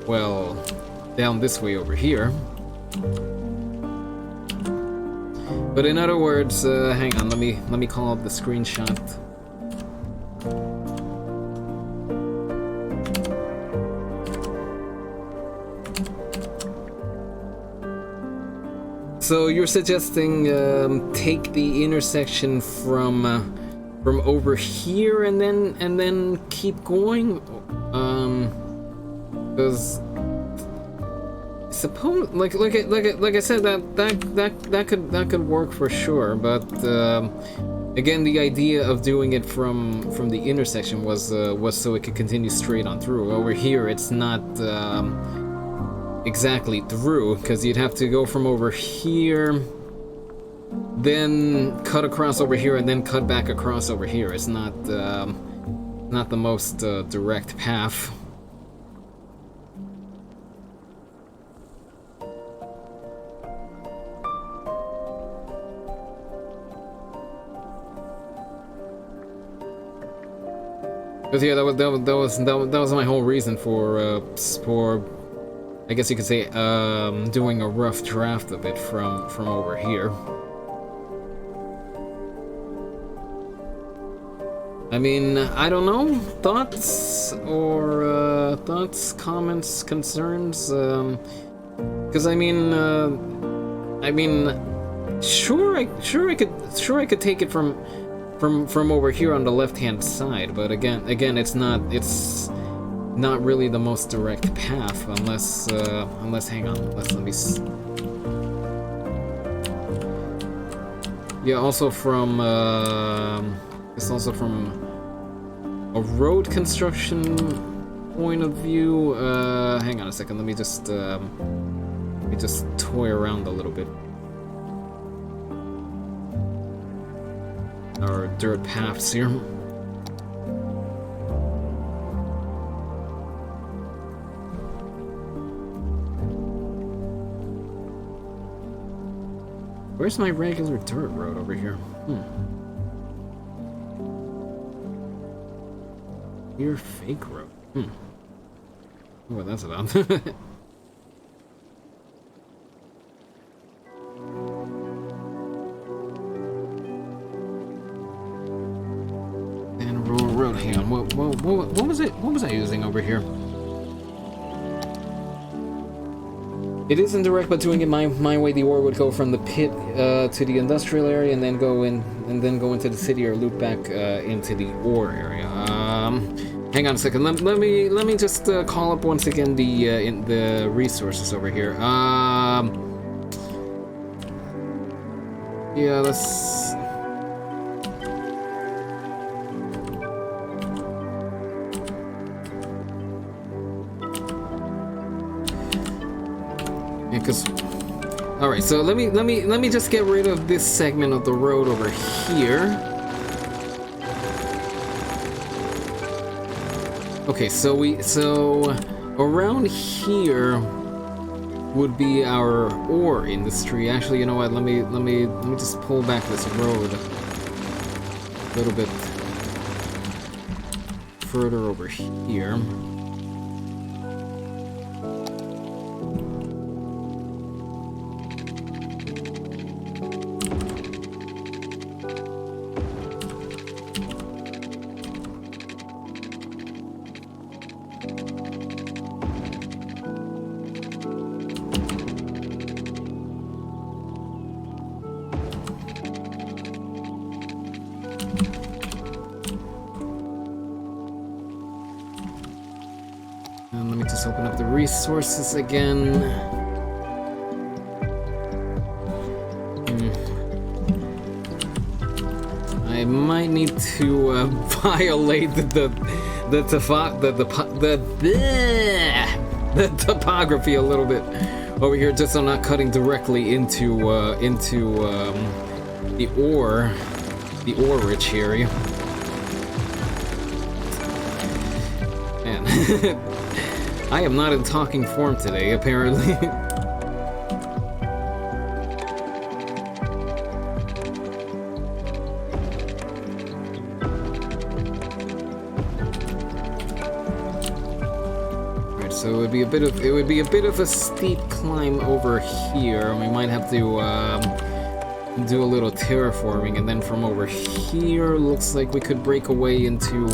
[SPEAKER 1] Well, down this way over here. But in other words, hang on, let me call up the screenshot. So you're suggesting take the intersection from over here and then keep going, because suppose like I said that could work for sure, but again, the idea of doing it from the intersection was so it could continue straight on through. Over here, it's not exactly through, because you'd have to go from over here, then cut across over here, and then cut back across over here. It's not the most direct path. But yeah, that was my whole reason for I guess you could say doing a rough draft of it from over here. I mean, I don't know, thoughts, comments, concerns, because I mean, sure I could take it from over here on the left-hand side, but again, it's not really the most direct path, unless hang on, let me yeah, also from it's also from a road construction point of view. Hang on a second, let me just toy around a little bit. Our dirt paths here. Where's my regular dirt road over here? Your fake road. What that's about. And road. Hang on. What was it? What was I using over here? It isn't direct, but doing it my way, the ore would go from the pit to the industrial area, and then go into the city, or loop back into the ore area. Hang on a second. Let me just call up once again the resources over here. Yeah, let's. Because, all right. So let me just get rid of this segment of the road over here. Okay, so around here would be our ore industry. Actually, you know what? Let me just pull back this road a little bit further over here. And let me just open up the resources again. I might need to violate the topography a little bit over here, just so I'm not cutting directly into the ore rich area. Man, I am not in talking form today, apparently. So it would be a bit of a steep climb over here. We might have to do a little terraforming, and then from over here, looks like we could break away into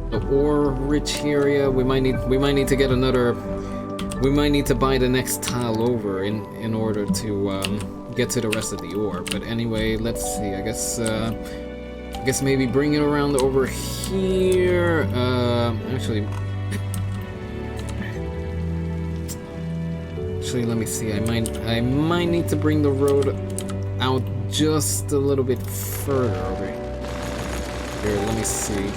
[SPEAKER 1] the ore-rich area. We might need to get another. We might need to buy the next tile over in order to get to the rest of the ore. But anyway, let's see. I guess maybe bring it around over here. Actually, let me see. I might need to bring the road out just a little bit further over here. Let me see.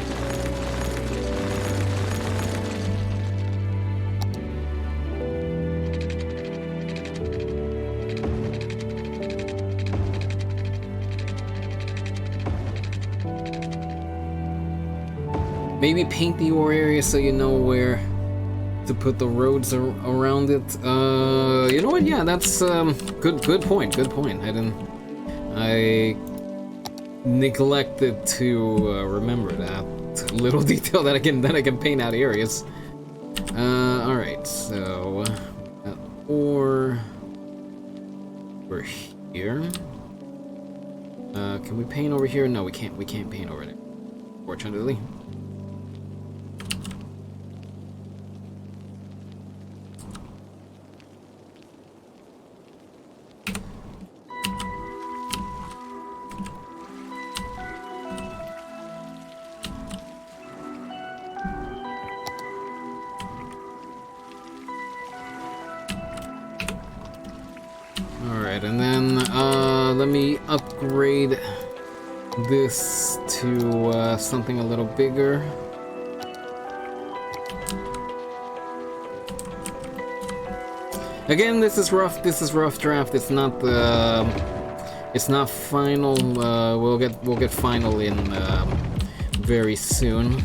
[SPEAKER 1] Maybe paint the ore area so you know where to put the roads around it. You know what? Yeah, that's good point. I neglected to remember that little detail that I can paint out areas. All right, so ore over here. Can we paint over here? No, we can't. We can't paint over there, fortunately. And then let me upgrade this to something a little bigger. Again, this is rough draft. It's not final. We'll get final in very soon.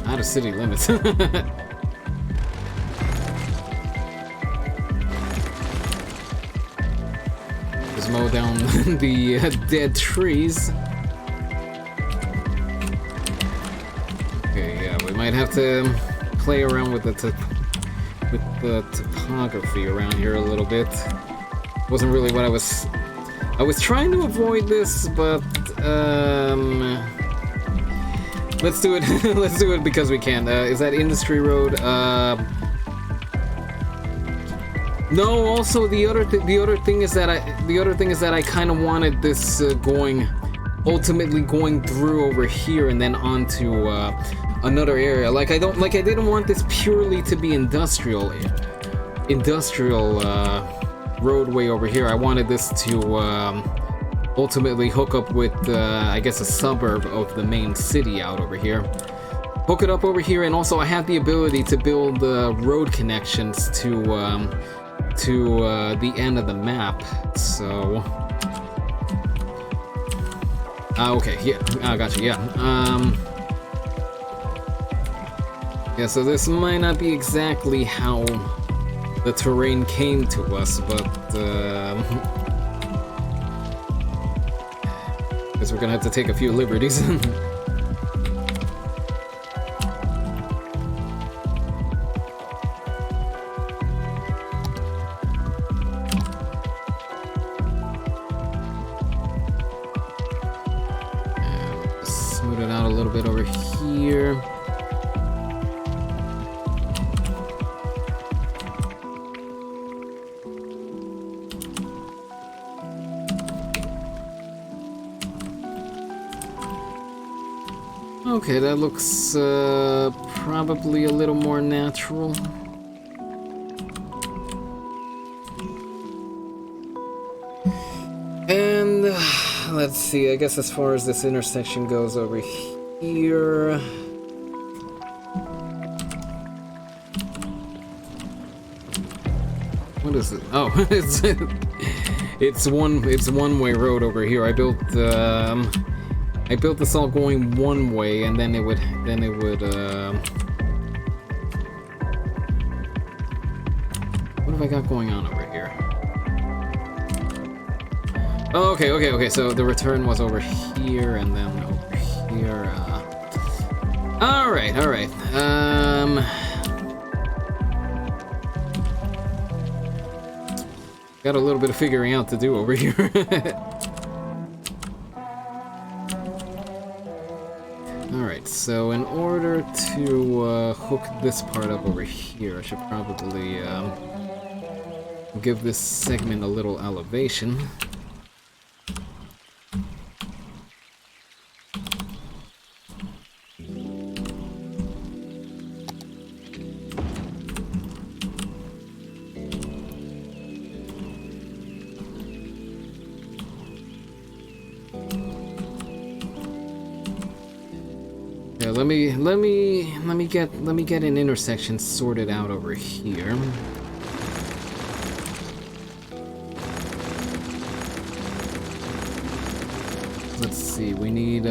[SPEAKER 1] Out of city limits. Just mow down the dead trees. Okay, yeah, we might have to play around with the topography around here a little bit. Wasn't really what I was trying to avoid this, but let's do it. Let's do it because we can. Is that Industry Road? No. Also, the other thing is that I kind of wanted this ultimately going through over here and then onto another area. I didn't want this purely to be industrial roadway over here. I wanted this to ultimately hook up with, I guess, a suburb of the main city out over here. hook it up over here, and also I have the ability to build road connections to the end of the map. So, okay, yeah, I got you. Yeah, yeah. So this might not be exactly how the terrain came to us, but guess we're gonna have to take a few liberties. Smooth it out a little bit over here. Okay, that looks probably a little more natural. And let's see, I guess as far as this intersection goes over here. What is it? Oh, it's one-way road over here. I built this all going one way, and then it would what have I got going on over here? Oh, okay, so the return was over here, and then over here, alright, got a little bit of figuring out to do over here. Alright, so in order to hook this part up over here, I should probably give this segment a little elevation. Yeah, let me get an intersection sorted out over here. Let's see, we need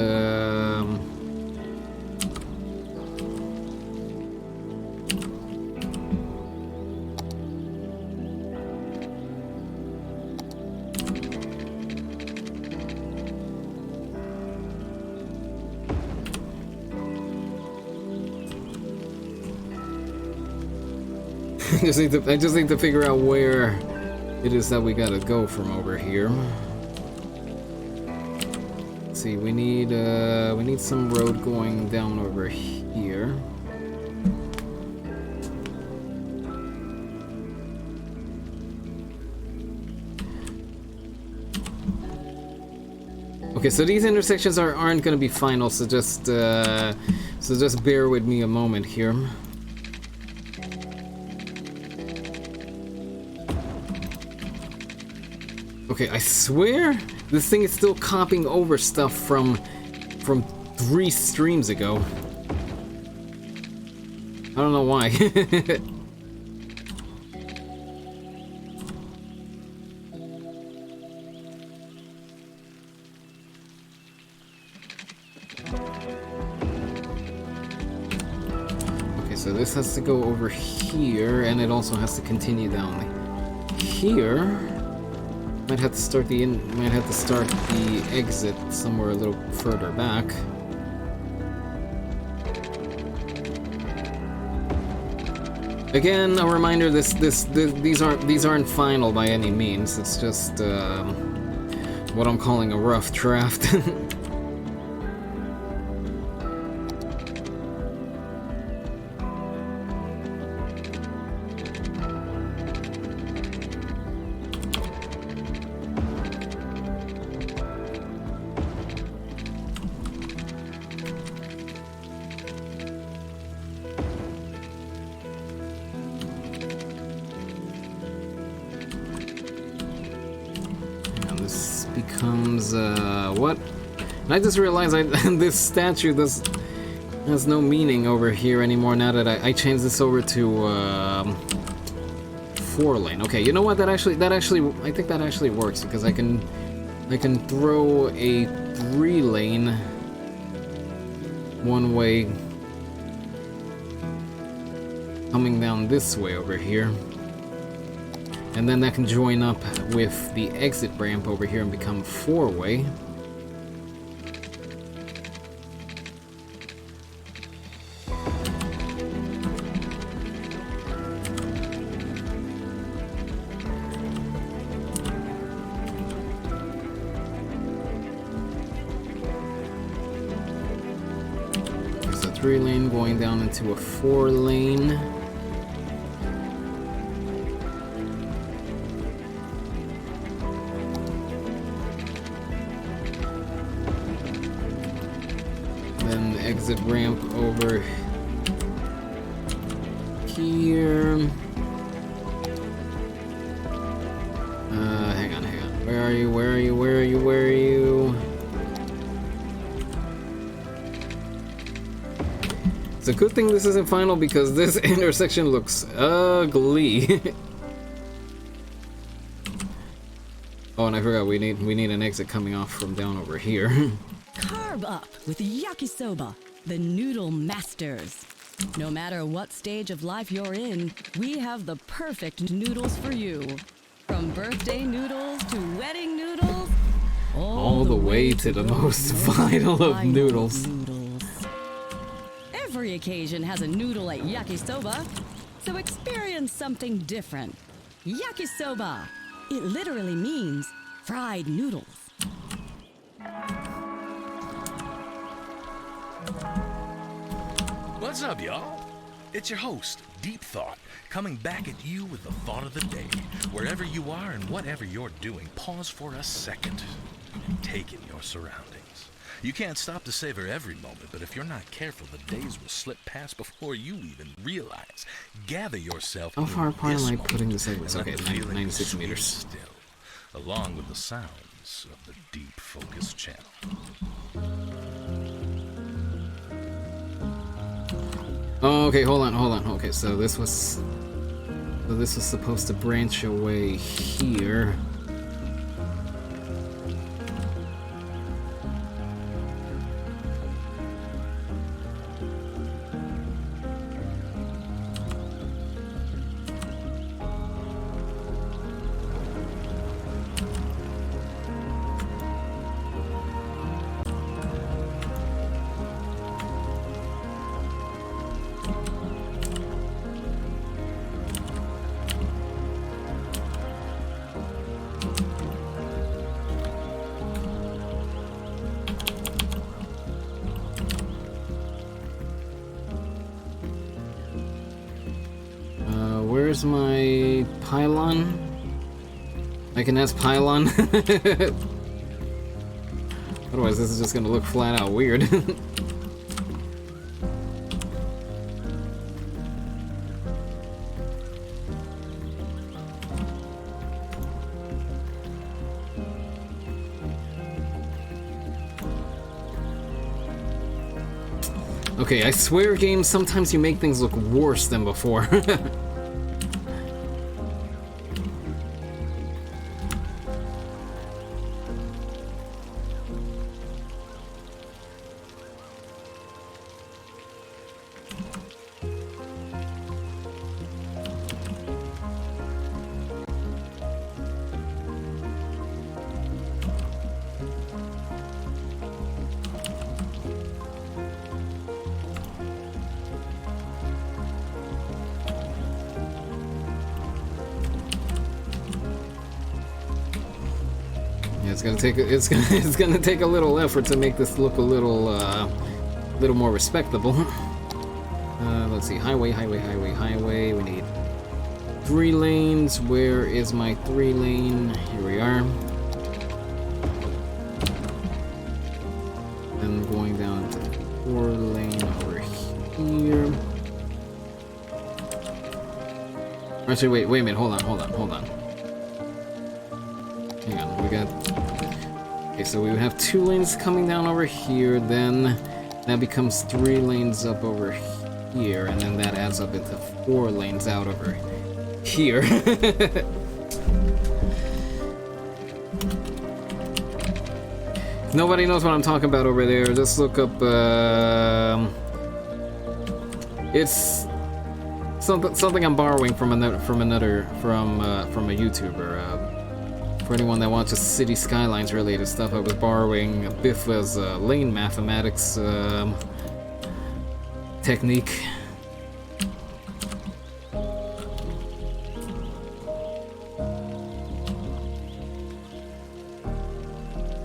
[SPEAKER 1] I just need to figure out where it is that we gotta go from over here. Let's see, we need some road going down over here. Okay, so these intersections aren't gonna be final, so just bear with me a moment here. Okay, I swear this thing is still copying over stuff from 3 streams ago. I don't know why. Okay, so this has to go over here, and it also has to continue down here. Might have to start the exit somewhere a little further back. Again, a reminder: these aren't final by any means. It's just what I'm calling a rough draft. becomes what? And I just realized this statue has no meaning over here anymore now that I changed this over to 4-lane. Okay, you know what? I think that actually works because I can throw a 3-lane one way coming down this way over here. And then that can join up with the exit ramp over here and become 4-way. There's a 3-lane going down into a 4-lane. Exit ramp over here. Hang on. Where are you? It's a good thing this isn't final because this intersection looks ugly. Oh, and I forgot we need an exit coming off from down over here.
[SPEAKER 5] Carb up with yakisoba, the noodle masters. No matter what stage of life you're in, we have the perfect noodles for you. From birthday noodles to wedding noodles,
[SPEAKER 1] all the way to the most vital of noodles.
[SPEAKER 5] Every occasion has a noodle at yakisoba, so experience something different. Yakisoba. It literally means fried noodles.
[SPEAKER 3] What's up, y'all? It's your host, Deep Thought, coming back at you with the thought of the day. Wherever you are and whatever you're doing, pause for a second and take in your surroundings. You can't stop to savor every moment, but if you're not careful, the days will slip past before you even realize. Gather yourself.
[SPEAKER 1] How far apart am I putting the segments?
[SPEAKER 3] and
[SPEAKER 1] Okay,
[SPEAKER 3] let the feeling
[SPEAKER 1] 96
[SPEAKER 3] be
[SPEAKER 1] meters.
[SPEAKER 3] Still, along with the sounds of the Deep Focus channel.
[SPEAKER 1] Oh, okay, hold on. Okay, so this was supposed to branch away here. Where's my pylon? I can ask pylon. Otherwise, this is just gonna look flat out weird. Okay, I swear, games, sometimes you make things look worse than before. It's gonna take a little effort to make this look a little more respectable. Let's see, highway. We need 3 lanes. Where is my 3-lane? Here we are. Then going down to 4-lane over here. Actually, wait a minute. Hold on. Hang on, we got... Okay, so we would have 2 lanes coming down over here, then That becomes 3 lanes up over here, and then that adds up into 4 lanes out over here. If nobody knows what I'm talking about over there, just look up, it's something I'm borrowing from a YouTuber. For anyone that watches City Skylines related stuff, I was borrowing Biffa's lane mathematics technique.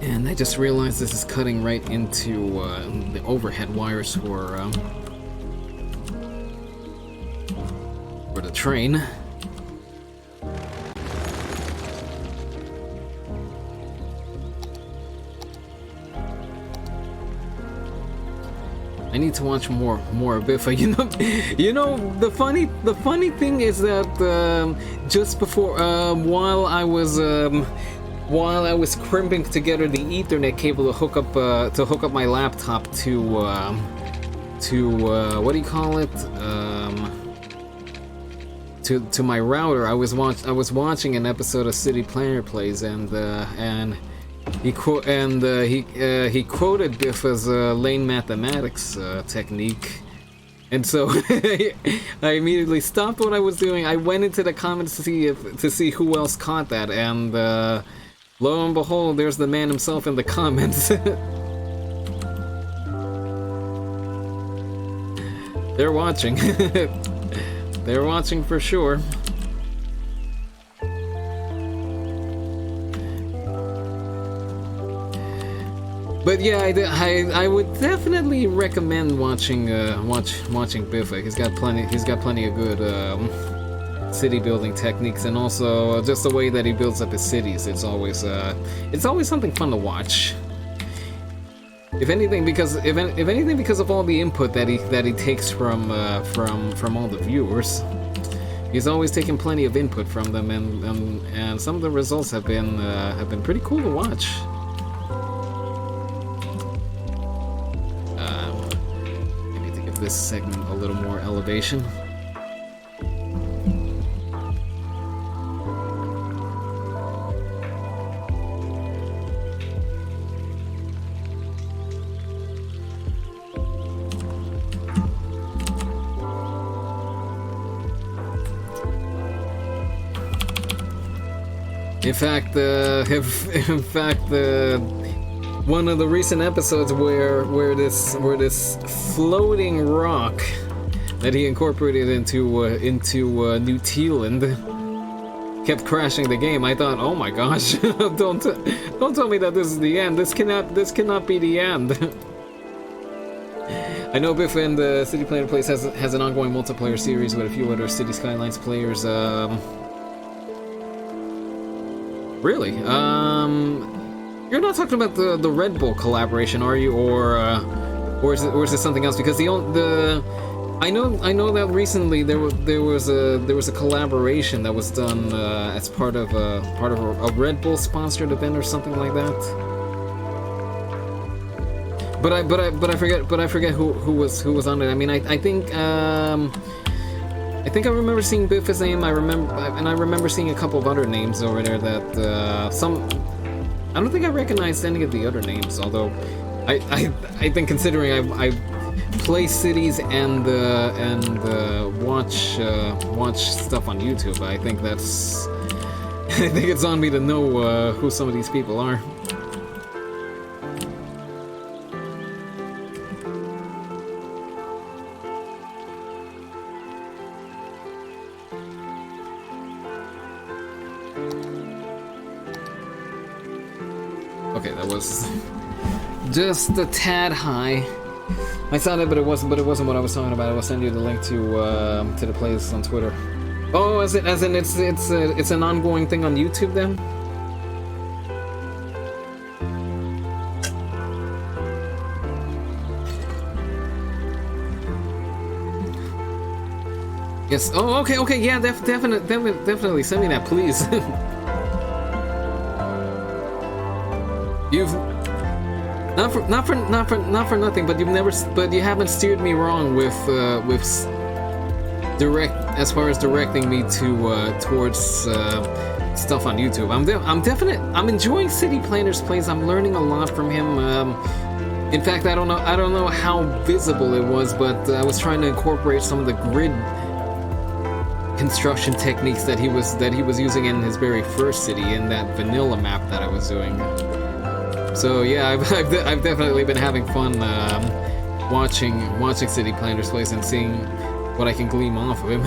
[SPEAKER 1] And I just realized this is cutting right into the overhead wires for the train. I need to watch more of Biffa. You know, the funny thing is that just before, while I was crimping together the Ethernet cable to hook up my laptop to what do you call it? To my router, I was watching an episode of City Planner Plays, and he quoted Biffa's lane mathematics technique, and so I immediately stopped what I was doing. I went into the comments to see who else caught that, and lo and behold, there's the man himself in the comments. They're watching. They're watching for sure. But yeah, I would definitely recommend watching Biffa. He's got plenty of good city building techniques, and also just the way that he builds up his cities. It's always something fun to watch. If anything, because of all the input that he takes from all the viewers, he's always taken plenty of input from them, and some of the results have been pretty cool to watch. I need to give this segment a little more elevation. In fact, one of the recent episodes where this floating rock that he incorporated into New Zealand kept crashing the game, I thought, oh my gosh, don't tell me that this is the end. This cannot be the end. I know Biffa and the City Planner Plays has an ongoing multiplayer series with a few other City Skylines players. Really? You're not talking about the Red Bull collaboration, are you? Or is it something else? Because I know that recently there was a collaboration that was done as part of a Red Bull sponsored event or something like that. But I forget who was on it. I mean, I think I remember seeing Biffa's name. I remember seeing a couple of other names over there that I don't think I recognized any of the other names. Although I think, considering I play cities and watch stuff on YouTube, I think it's on me to know who some of these people are. Okay, that was just a tad high. I saw it, but it wasn't what I was talking about. I will send you the link to the playlist on Twitter. Oh, as in it's an ongoing thing on YouTube then? Yes. Oh, okay. Yeah, definitely send me that, please. not for nothing, but you haven't steered me wrong with direct as far as directing me to towards stuff on YouTube. I'm enjoying City Planner's plays. I'm learning a lot from him. In fact, I don't know how visible it was, but I was trying to incorporate some of the grid construction techniques that he was using in his very first city in that vanilla map that I was doing. So yeah, I've definitely been having fun watching City Planner's plays and seeing what I can glean off of him.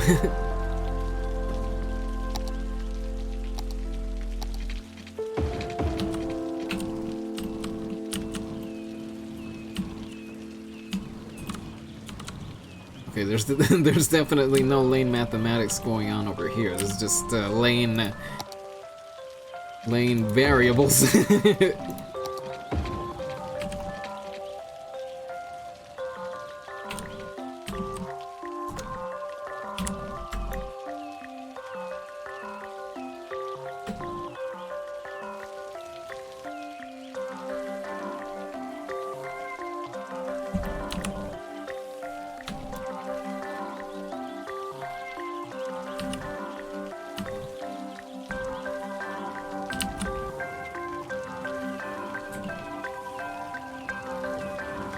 [SPEAKER 1] Okay, there's definitely no lane mathematics going on over here. This is just lane variables.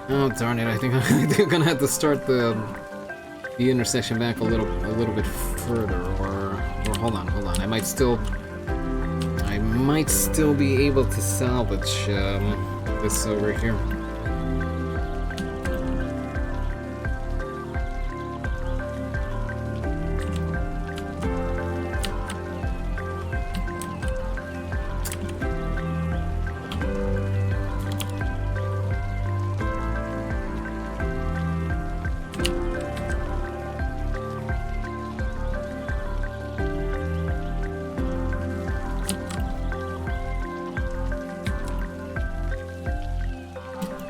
[SPEAKER 1] Oh darn it! I think I'm gonna have to start the intersection back a little bit further, or hold on. I might still be able to salvage this over here.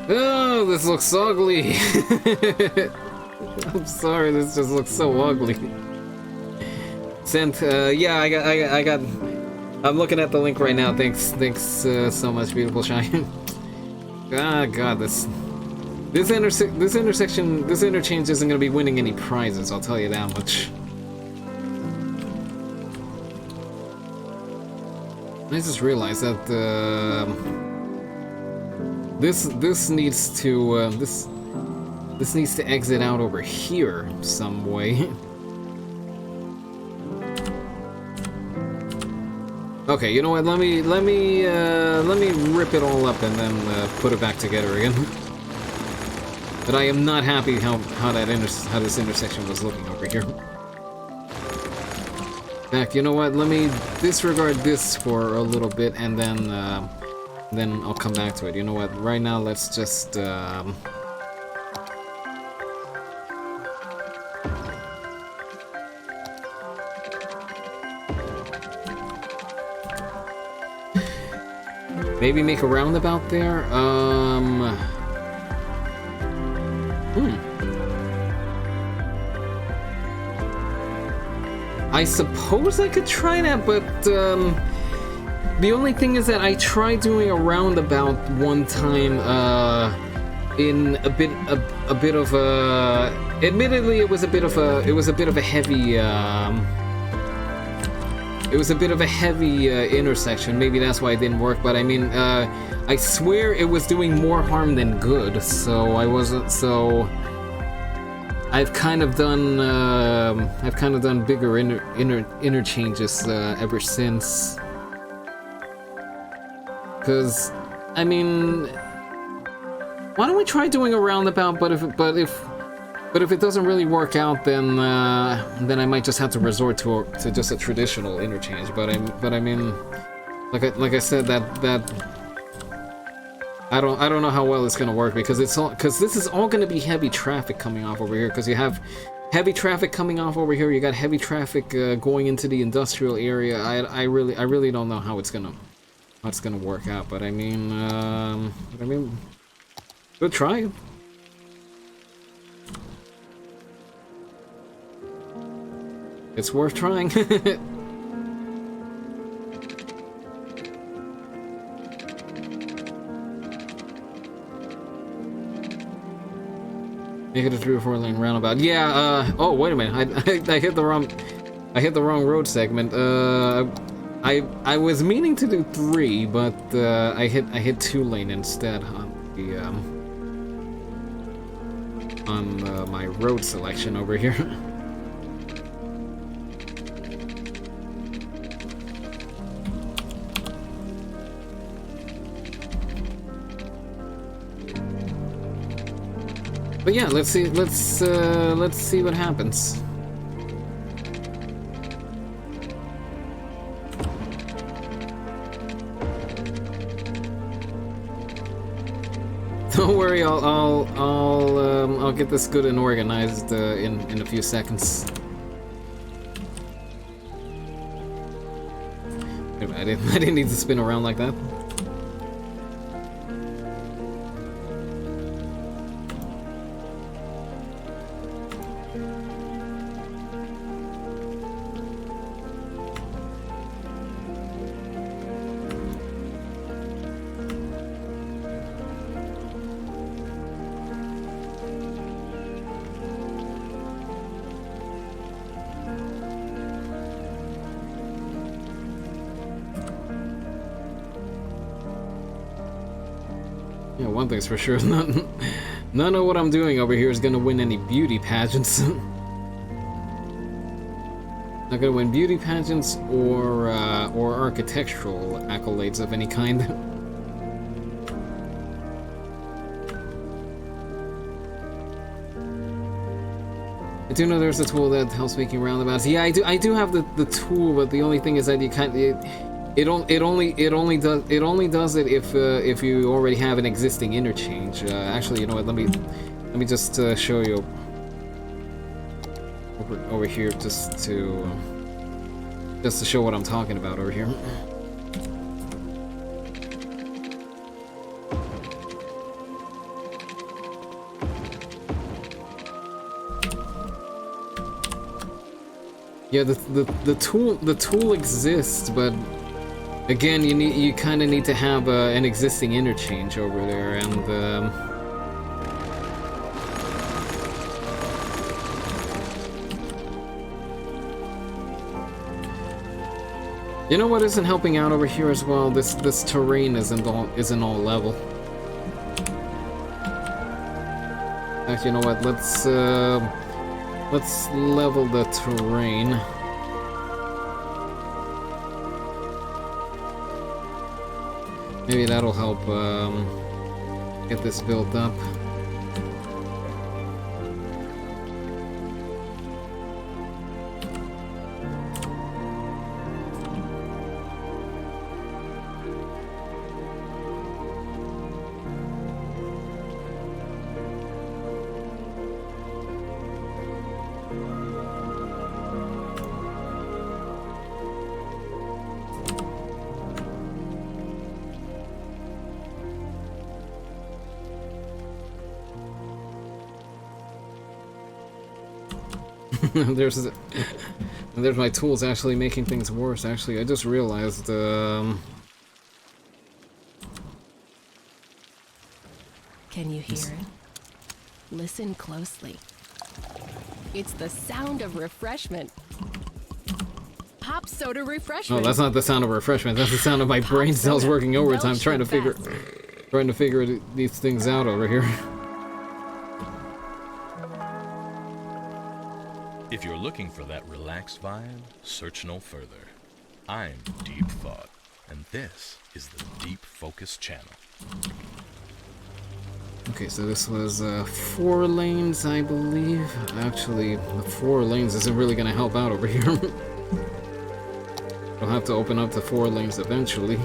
[SPEAKER 1] Oh, this looks ugly. I'm sorry, this just looks so ugly. Sent, yeah, I got. I'm looking at the link right now. Thanks so much, beautiful Shine. Ah, God, this interchange isn't gonna be winning any prizes. I'll tell you that much. I just realized that this needs to this needs to exit out over here some way. Okay, you know what? Let me rip it all up and then put it back together again. But I am not happy how this intersection was looking over here. Back, you know what? Let me disregard this for a little bit and then I'll come back to it. You know what? Right now, let's just maybe make a roundabout there. I suppose I could try that, but the only thing is that I tried doing a roundabout one time in a bit of a. Admittedly, it was a bit of a heavy. It was a bit of a heavy intersection. Maybe that's why it didn't work. But I mean, I swear it was doing more harm than good. So I wasn't so. I've kind of done bigger interchanges ever since. Because, I mean, why don't we try doing a roundabout? But if it doesn't really work out, then I might just have to resort to just a traditional interchange. But I mean, like I said, that I don't know how well it's gonna work because this is all gonna be heavy traffic coming off over here. Because you have heavy traffic coming off over here. You got heavy traffic going into the industrial area. I really don't know how it's gonna work out. But I mean, good try. It's worth trying. Make it a 3 or 4 lane roundabout. Yeah, oh, wait a minute. I hit the wrong road segment. I was meaning to do 3, but I hit 2 lane instead on the my road selection over here. But yeah, let's see what happens. Don't worry, I'll get this good and organized in a few seconds. I didn't need to spin around like that. Yeah, one thing's for sure, none of what I'm doing over here is gonna win any beauty pageants. Not gonna win beauty pageants or architectural accolades of any kind. I do know there's a tool that helps making roundabouts. Yeah, I do have the tool, but the only thing is that you can't. It only does it if you already have an existing interchange. Actually, you know what? Let me just show you over here just to show what I'm talking about over here. Yeah, the tool exists, but again, you kind of need to have an existing interchange over there, and you know what isn't helping out over here as well? This terrain isn't all level. Actually, you know what? Let's level the terrain. Maybe that'll help get this built up. There's my tools actually making things worse. Actually, I just realized.
[SPEAKER 4] Can you hear it? Listen closely. It's the sound of refreshment. Pop soda refreshment.
[SPEAKER 1] Oh, that's not the sound of refreshment. That's the sound of my brain cells working overtime, trying to figure these things out over here.
[SPEAKER 3] If you're looking for that relaxed vibe, search no further. I'm Deep Thought, and this is the Deep Focus channel.
[SPEAKER 1] Okay, so this was 4 lanes, I believe. Actually, the 4 lanes isn't really going to help out over here. I'll have to open up the 4 lanes eventually.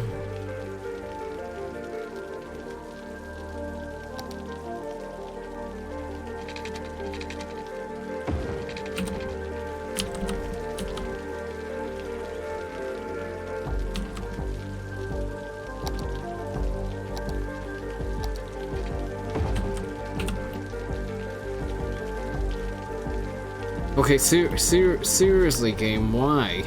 [SPEAKER 1] Okay, seriously, game, why?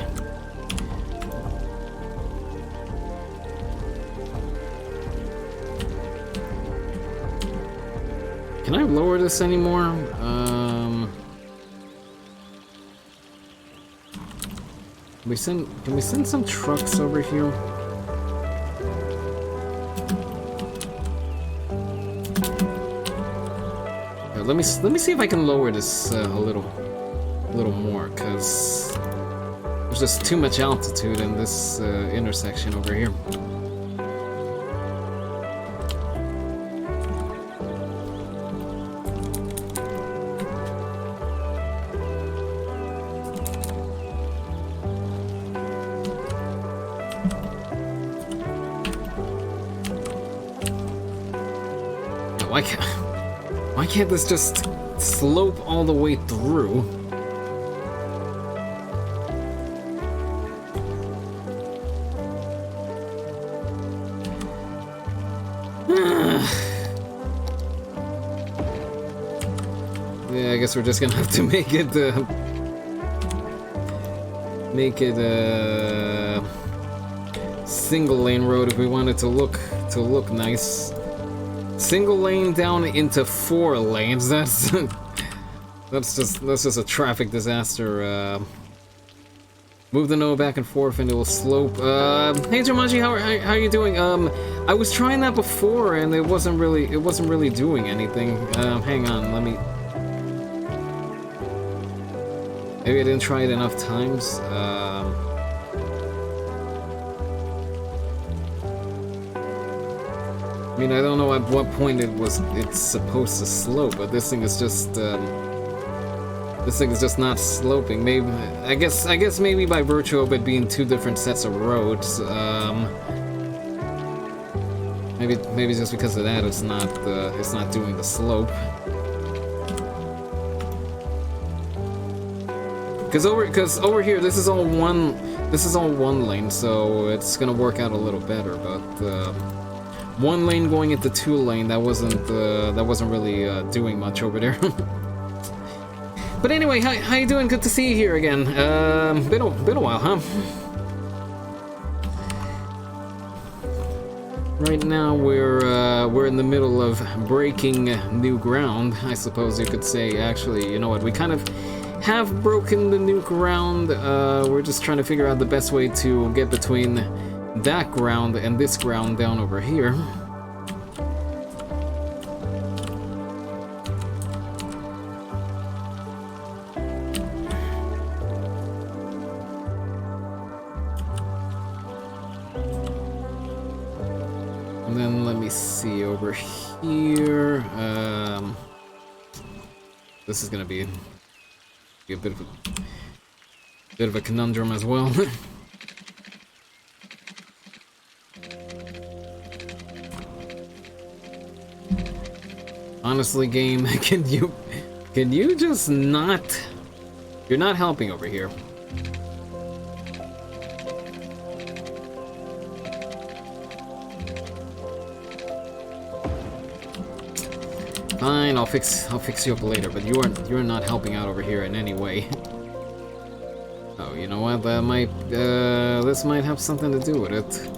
[SPEAKER 1] Can I lower this anymore? Can we send some trucks over here? Let me see if I can lower this a little more, cause there's just too much altitude in this intersection over here. Why can't this just slope all the way through? Yeah, I guess we're just gonna have to make it single lane road if we want it to look nice. Single lane down into 4 lanes. That's just a traffic disaster. Move the node back and forth and it will slope. Hey Jumanji, how are you doing? I was trying that before and it wasn't really doing anything. Hang on, let me. Maybe I didn't try it enough times. I mean, I don't know at what point it's supposed to slope, but this thing is just not sloping. Maybe I guess maybe by virtue of it being 2 different sets of roads. Maybe just because of that it's not doing the slope. Because over here this is all one lane, so it's gonna work out a little better. But 1 lane going into 2 lane, that wasn't really doing much over there. But anyway, how you doing? Good to see you here again. Been a while, huh? Right now we're in the middle of breaking new ground, I suppose you could say. Actually, you know what? We kind of have broken the new ground. We're just trying to figure out the best way to get between that ground and this ground down over here. And then let me see over here. This is gonna be a bit of a conundrum as well. Honestly, game, can you just not? You're not helping over here. Fine, I'll fix you up later, but you're not helping out over here in any way. Oh, you know what? That might this might have something to do with it.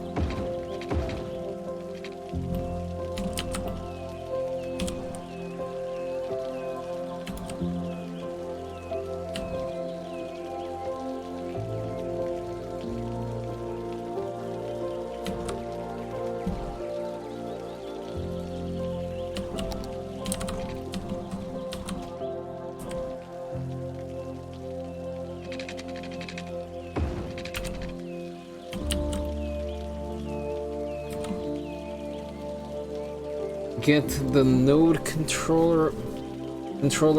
[SPEAKER 1] Get the node controller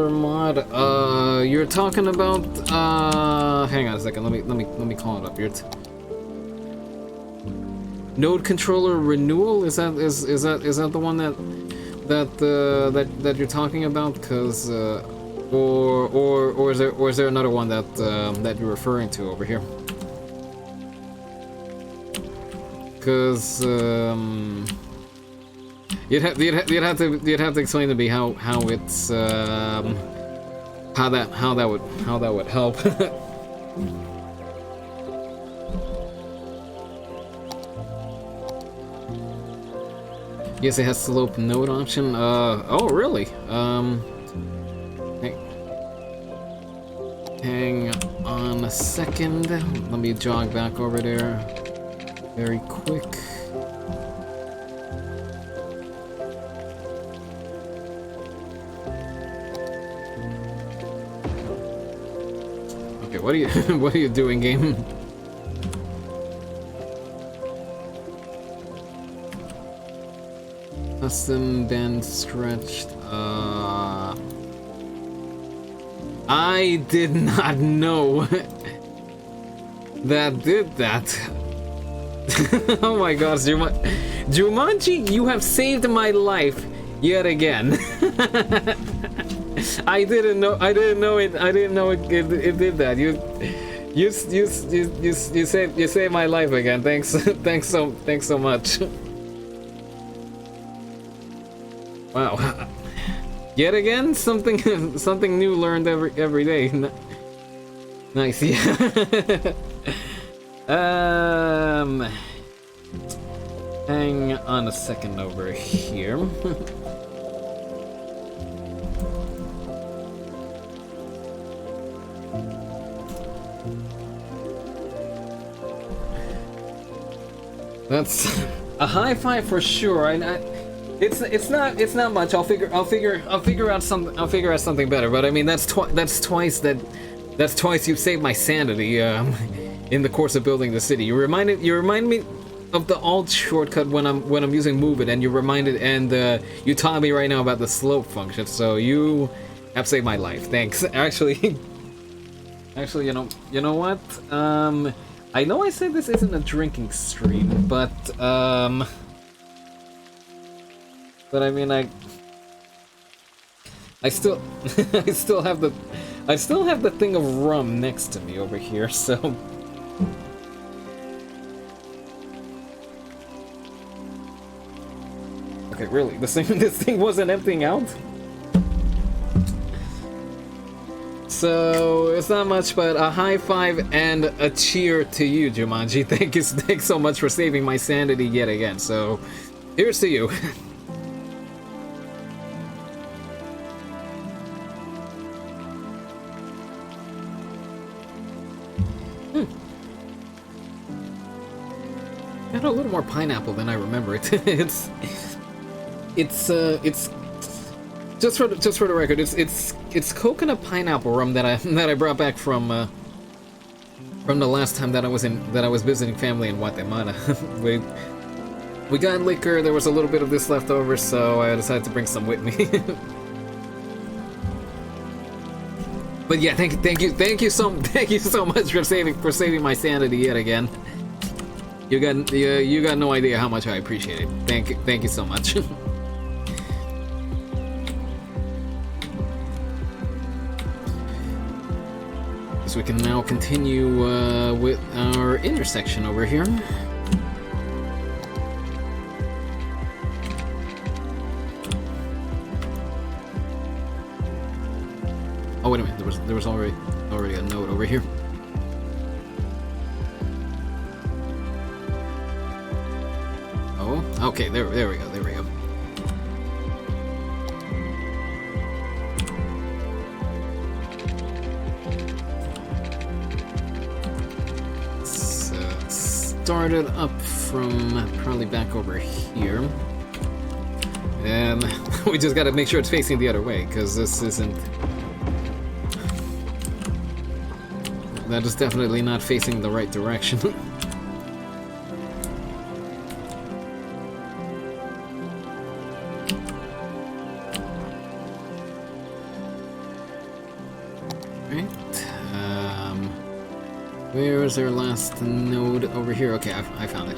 [SPEAKER 1] mod. You're talking about. Hang on a second. Let me call it up. Node controller renewal. Is that the one that you're talking about? Because or is there another one that you're referring to over here? Because You'd have to explain to me how it's how that would help. Yes, it has slope node option. Oh, really? Hang on a second. Let me jog back over there very quick. Okay, what are you what are you doing, game? Custom bend stretched. I did not know that did that. Oh my gosh, Jumanji, you have saved my life yet again. I didn't know it did that. You saved my life again. Thanks so much. Wow. Yet again, something new learned every day. Nice, yeah. Hang on a second over here. That's a high five for sure. It's not much. I'll figure out something better. But I mean, that's twice you've saved my sanity in the course of building the city. You remind me of the alt shortcut when I'm using Move It, and you taught me right now about the slope function. So you have saved my life. Thanks. Actually, you know what? I know I said this isn't a drinking stream, but I mean, I still have the thing of rum next to me over here, so. Okay, really, this thing wasn't emptying out? So it's not much, but a high five and a cheer to you, Jumanji. Thanks so much for saving my sanity yet again. So here's to you. Got a little more pineapple than I remember it. It's just for the record, it's coconut pineapple rum that I brought back from the last time that I was visiting family in Guatemala. we got liquor. There was a little bit of this left over, so I decided to bring some with me. But yeah, thank you so much for saving my sanity yet again. You got no idea how much I appreciate it. Thank you so much. So we can now continue with our intersection over here. Oh wait a minute, there was already a note over here. Oh, okay, there we go. Started up from probably back over here, and we just gotta make sure it's facing the other way, because this isn't. That is definitely not facing the right direction. Where is our last node over here? Okay, I found it.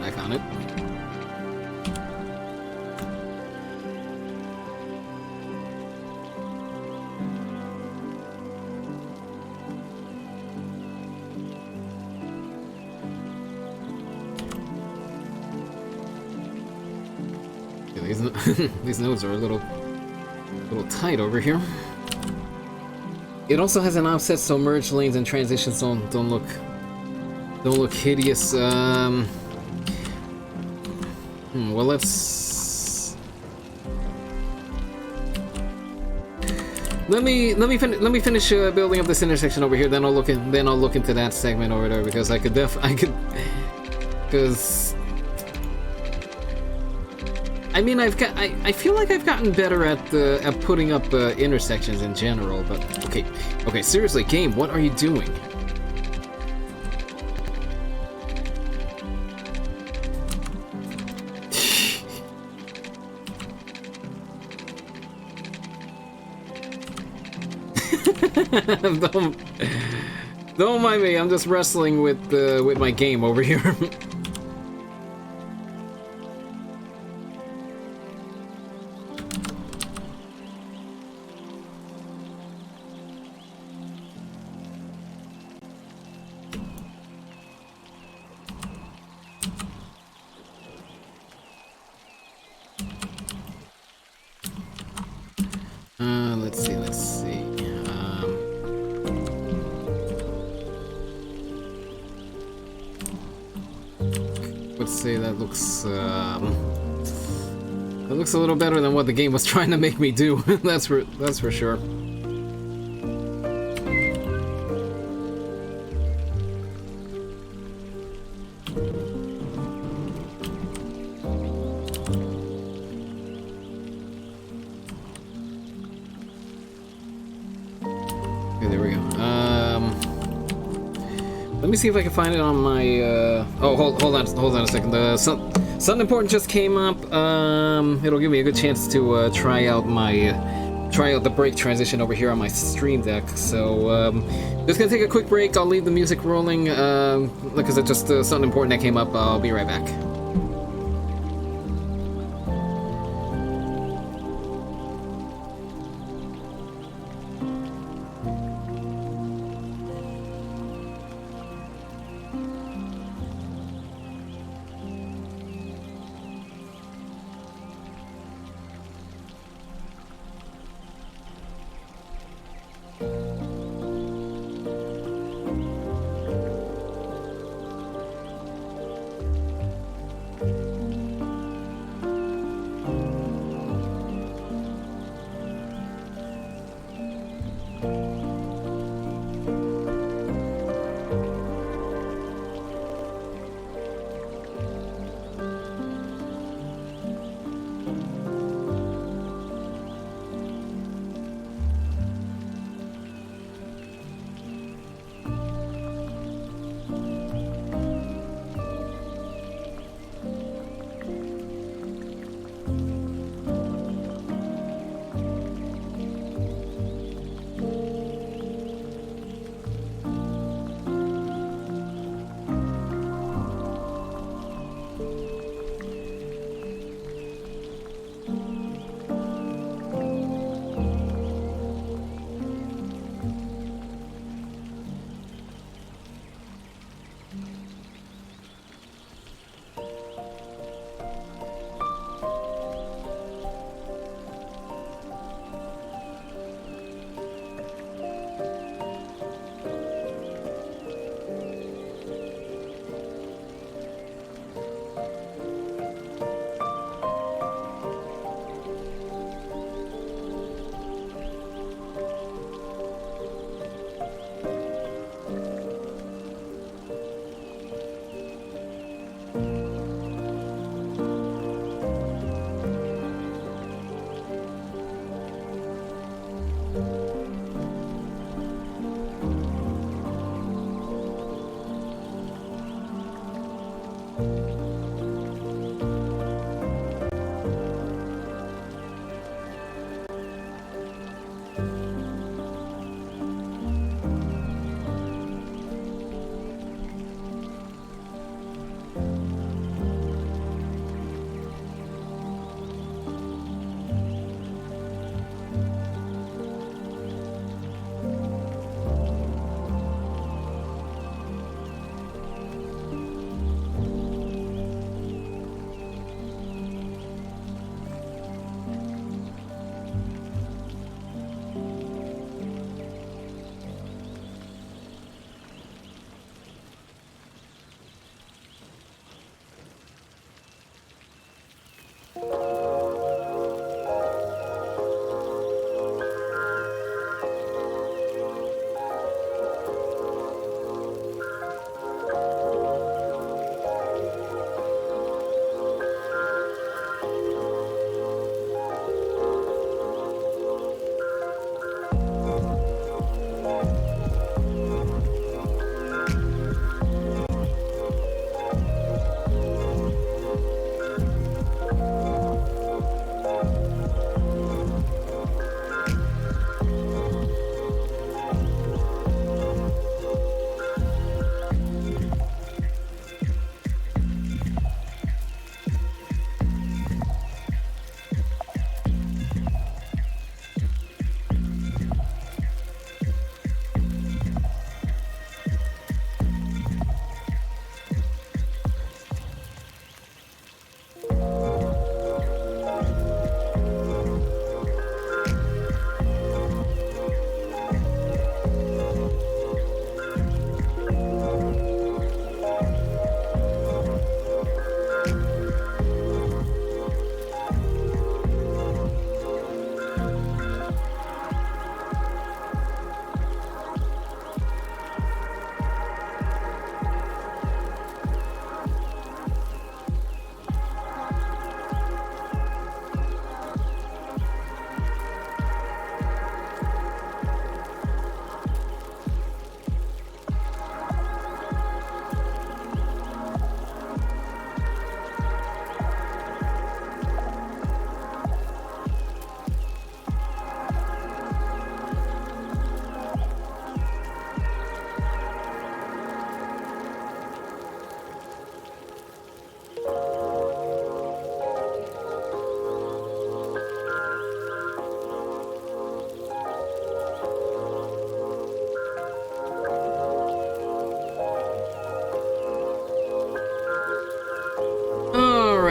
[SPEAKER 1] Yeah, these nodes are a little tight over here. It also has an offset, so merge lanes and transitions don't look hideous. Well, let's let me finish building up this intersection over here. Then I'll look into that segment over there because because I mean I feel like I've gotten better at putting up intersections in general. But okay, seriously, game, what are you doing? Don't mind me. I'm just wrestling with my game over here. Let's see. Let's say that looks a little better than what the game was trying to make me do. That's for sure. Okay, there we go. Let me see if I can find it on my. Oh, hold on a second. Something important just came up. It'll give me a good chance to try out the break transition over here on my stream deck. So just gonna take a quick break. I'll leave the music rolling because it's just something important that came up. I'll be right back.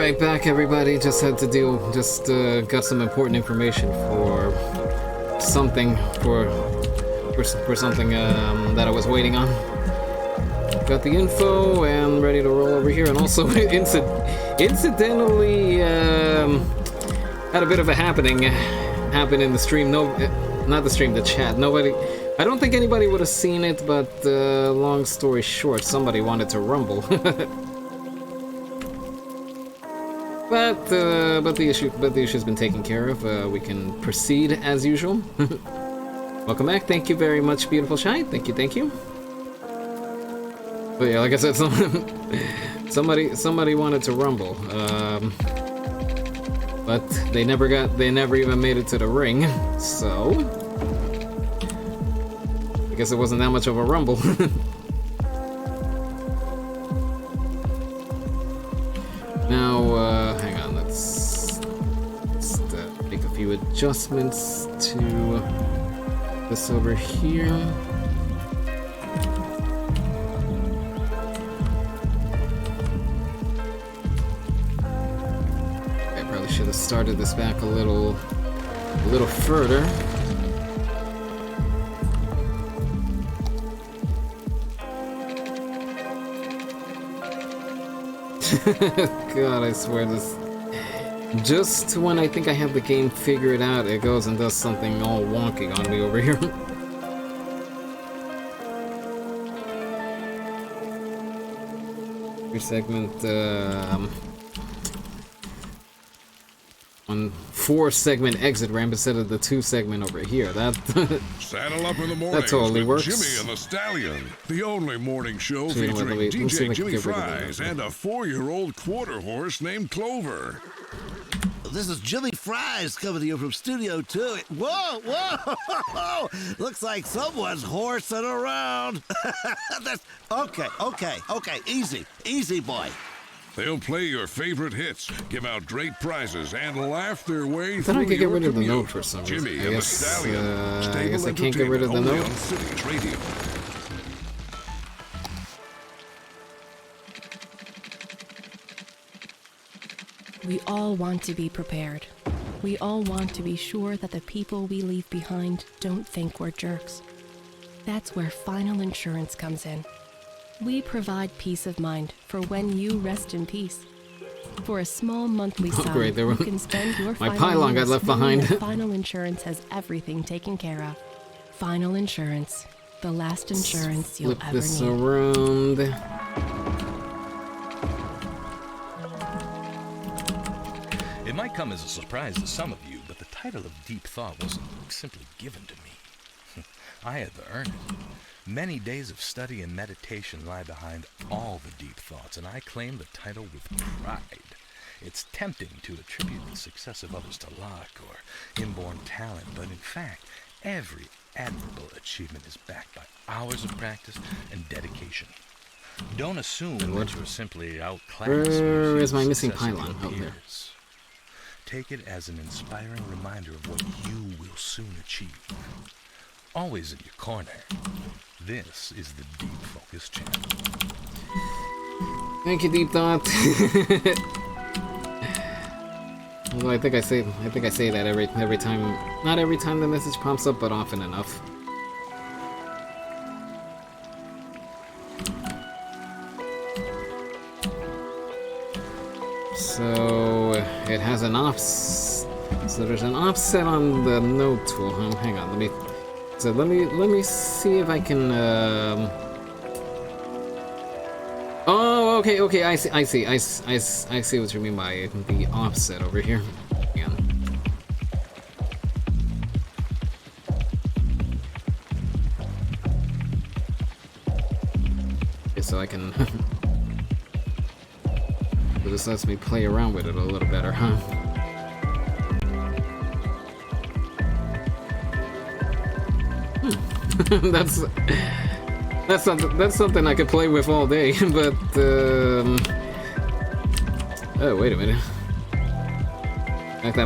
[SPEAKER 1] Alright, back everybody. Just had to deal, got some important information for something, for something that I was waiting on. Got the info and ready to roll over here, and also incidentally had a bit of a happen in the stream. No, not the stream, the chat. Nobody, I don't think anybody would have seen it, but long story short, somebody wanted to rumble. But the issue's been taken care of. We can proceed as usual. Welcome back. Thank you very much, beautiful Shy. Thank you. But yeah, like I said, somebody wanted to rumble, but they never even made it to the ring. So I guess it wasn't that much of a rumble. Now, hang on, let's make a few adjustments to this over here. I probably should have started this back a little further. God, I swear this... Just when I think I have the game figured out, it goes and does something all wonky on me over here. Your segment, on 4-segment exit ramp instead of the 2-segment over here. That
[SPEAKER 6] Saddle up in the morning.
[SPEAKER 1] that totally
[SPEAKER 6] with
[SPEAKER 1] works.
[SPEAKER 6] Jimmy and the Stallion, the only morning show
[SPEAKER 1] So, you know what,
[SPEAKER 6] featuring
[SPEAKER 1] let me see if
[SPEAKER 6] DJ
[SPEAKER 1] I can
[SPEAKER 6] Jimmy
[SPEAKER 1] get rid of
[SPEAKER 6] Fries
[SPEAKER 1] that.
[SPEAKER 6] and a 4-year-old quarter horse named Clover.
[SPEAKER 7] This is Jimmy Fries coming to you from Studio 2. Whoa! Looks like someone's horsing around. That's okay. Easy, boy.
[SPEAKER 6] They'll play your favorite hits, give out great prizes, and laugh their way
[SPEAKER 1] thought
[SPEAKER 6] through
[SPEAKER 1] I could get
[SPEAKER 6] your
[SPEAKER 1] rid of the
[SPEAKER 6] commute.
[SPEAKER 1] note for some reason.
[SPEAKER 6] Jimmy
[SPEAKER 1] I
[SPEAKER 6] and
[SPEAKER 1] guess,
[SPEAKER 6] the Stallion.
[SPEAKER 1] I
[SPEAKER 6] Stable
[SPEAKER 1] guess I can't get rid of the
[SPEAKER 6] entertainment
[SPEAKER 1] note.
[SPEAKER 6] only on Cities Radio.
[SPEAKER 4] We all want to be prepared. We all want to be sure that the people we leave behind don't think we're jerks. That's where Final Insurance comes in. We provide peace of mind for when you rest in peace. For a small monthly sum,
[SPEAKER 1] great, there
[SPEAKER 4] you
[SPEAKER 1] were-
[SPEAKER 4] can spend your
[SPEAKER 1] my
[SPEAKER 4] final
[SPEAKER 1] pylon got
[SPEAKER 4] years
[SPEAKER 1] left
[SPEAKER 4] knowing
[SPEAKER 1] behind.
[SPEAKER 4] that Final Insurance has everything taken care of. Final Insurance, the last insurance you'll
[SPEAKER 1] Flip
[SPEAKER 4] ever
[SPEAKER 1] this
[SPEAKER 4] need.
[SPEAKER 1] around.
[SPEAKER 3] It might come as a surprise to some of you, but the title of Deep Thought wasn't simply given to me. I had to earn it. Many days of study and meditation lie behind all the deep thoughts, and I claim the title with pride. It's tempting to attribute the success of others to luck or inborn talent, but in fact, every admirable achievement is backed by hours of practice and dedication. Don't assume that you're simply outclassed.
[SPEAKER 1] Where is my missing
[SPEAKER 3] success of
[SPEAKER 1] pylon?
[SPEAKER 3] your
[SPEAKER 1] Oh, there.
[SPEAKER 3] peers. Take it as an inspiring reminder of what you will soon achieve. Always in your corner. This is the Deep Focus channel.
[SPEAKER 1] Thank you, Deep Thought. Although I think I say that every time. Not every time the message pops up, but often enough. So it has an so there's an offset on the node tool. Hang on, let me see if I can. Oh, okay. I see what you mean by the offset over here. Hang on. Okay, so I can. So this lets me play around with it a little better, huh? That's something I could play with all day, but oh, wait a minute. In fact, I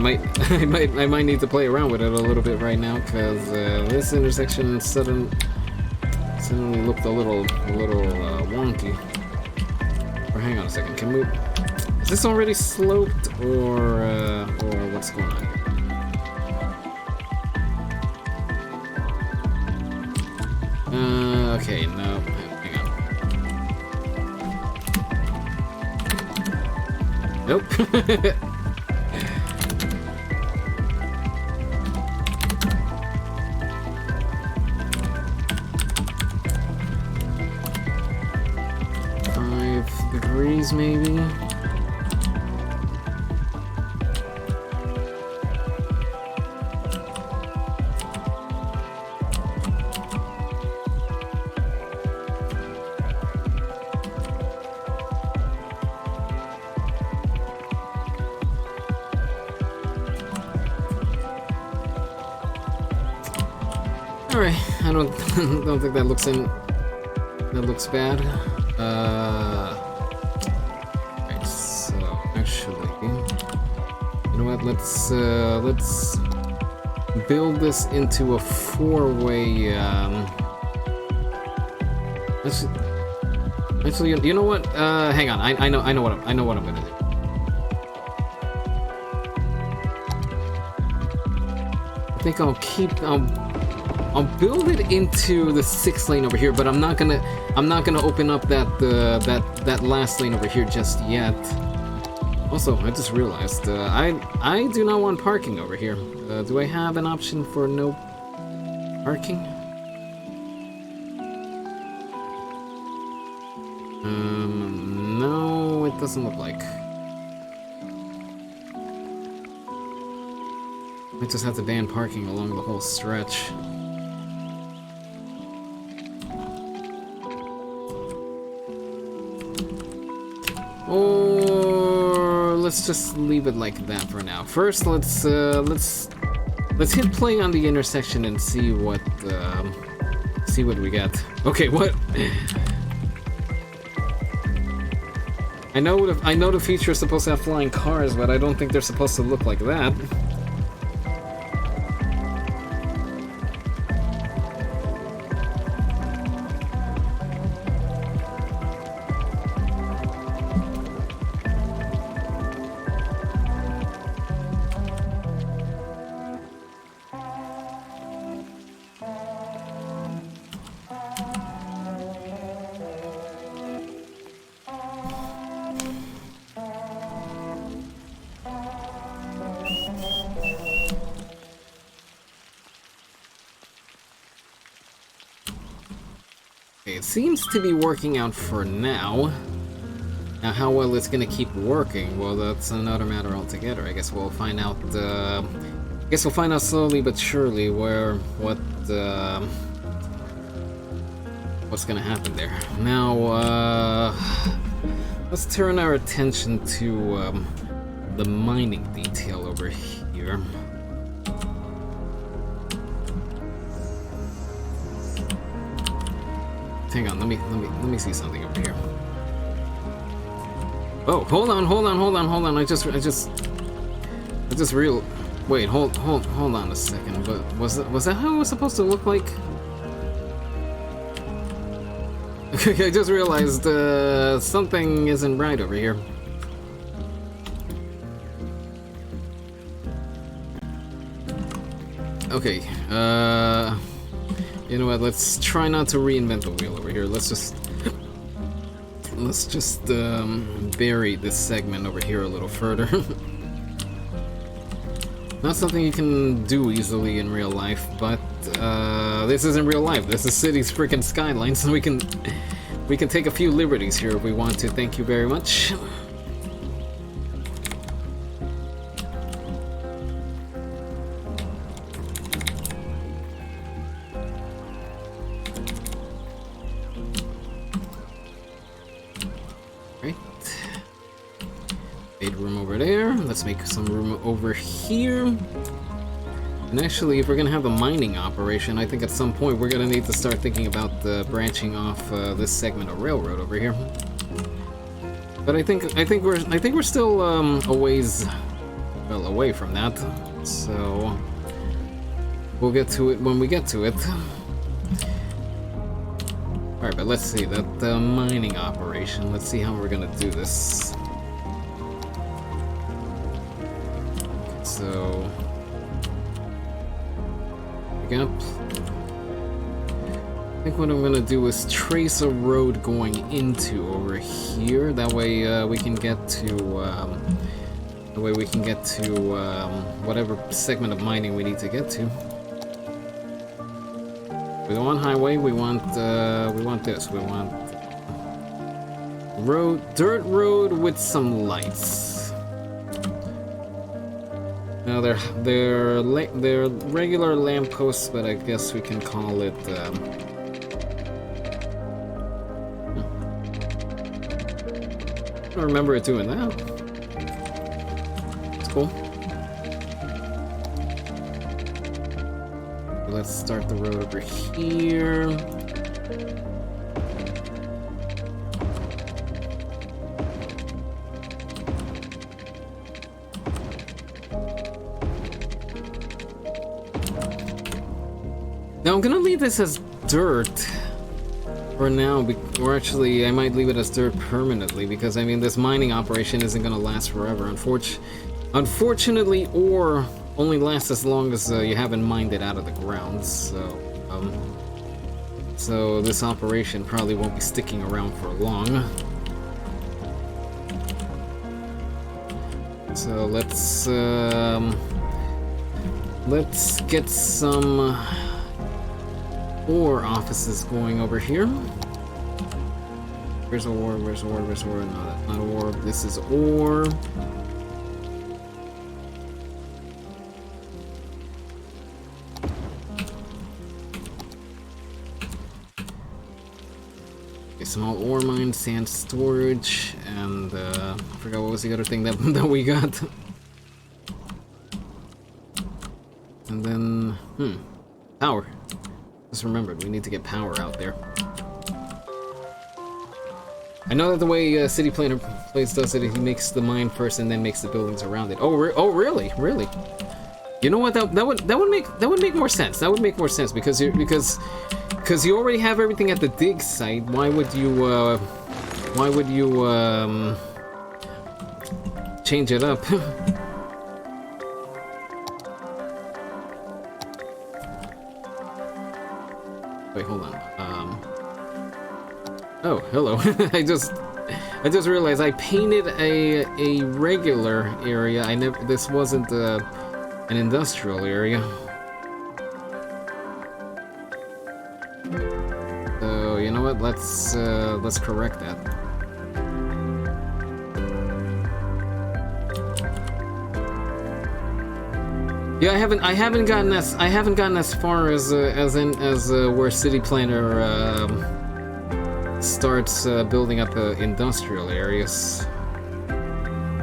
[SPEAKER 1] might need to play around with it a little bit right now, because this intersection suddenly looked a little wonky. Or hang on a second, can we... Is this already sloped, or what's going on? Okay, no, hang on. Nope. Degrees, maybe? Alright, I don't think that looks bad. You know what? Let's build this into a four-way. Actually, you know what? Hang on. I know what I'm gonna do. I think I'll build it into the 6 lane over here, but I'm not gonna open up that last lane over here just yet. Also, I just realized, I do not want parking over here. Do I have an option for no parking? No, it doesn't look like. I just have to ban parking along the whole stretch. Or let's just leave it like that for now. First, let's hit play on the intersection and see what we get. Okay, what? I know the feature is supposed to have flying cars, but I don't think they're supposed to look like that. It seems to be working out for now. Now, how well it's gonna keep working, well, that's another matter altogether. I guess we'll find out. Slowly but surely what's gonna happen there. Now, let's turn our attention to the mining detail over here. Hang on, let me see something over here. Oh, hold on. I just real. Wait, hold on a second. But was that how it was supposed to look like? Okay, I just realized something isn't right over here. Okay, you know what, let's try not to reinvent the wheel over here. Let's just bury this segment over here a little further. Not something you can do easily in real life, but this isn't real life. This is city's freaking Skylines, so we can take a few liberties here if we want to. Thank you very much. Let's make some room over here. And actually, if we're gonna have a mining operation, I think at some point we're gonna need to start thinking about branching off this segment of railroad over here. But I think we're still a ways away from that. So we'll get to it when we get to it. Alright, but let's see, the mining operation, let's see how we're gonna do this. Okay, so... I think what I'm gonna do is trace a road going into over here. That way we can get to whatever segment of mining we need to get to. We don't want highway. We want this. We want dirt road with some lights. Now they're regular lampposts, but I guess we can call it. I don't remember it doing that. It's cool. Let's start the road over here. Now I'm gonna leave this as dirt for now, or actually I might leave it as dirt permanently, because I mean this mining operation isn't gonna last forever. Unfortunately, ore only lasts as long as you haven't mined it out of the ground, so this operation probably won't be sticking around for long. So let's get some ore offices going over here. Where's ore? Where's ore? Where's ore? No, that's not ore. This is ore. Small ore mine, sand storage, and I forgot what was the other thing that we got. And then, power. Just remembered, we need to get power out there. I know that the way City Planner Place does it, he makes the mine first and then makes the buildings around it. Oh, really? Really? You know what? That would make more sense. That would make more sense because you already have everything at the dig site. Why would you change it up? Wait, hold on. Oh, hello. I just realized I painted a regular area. This wasn't an industrial area. So you know what? Let's correct that. Yeah, I haven't gotten as far as where City Planner starts building up industrial areas.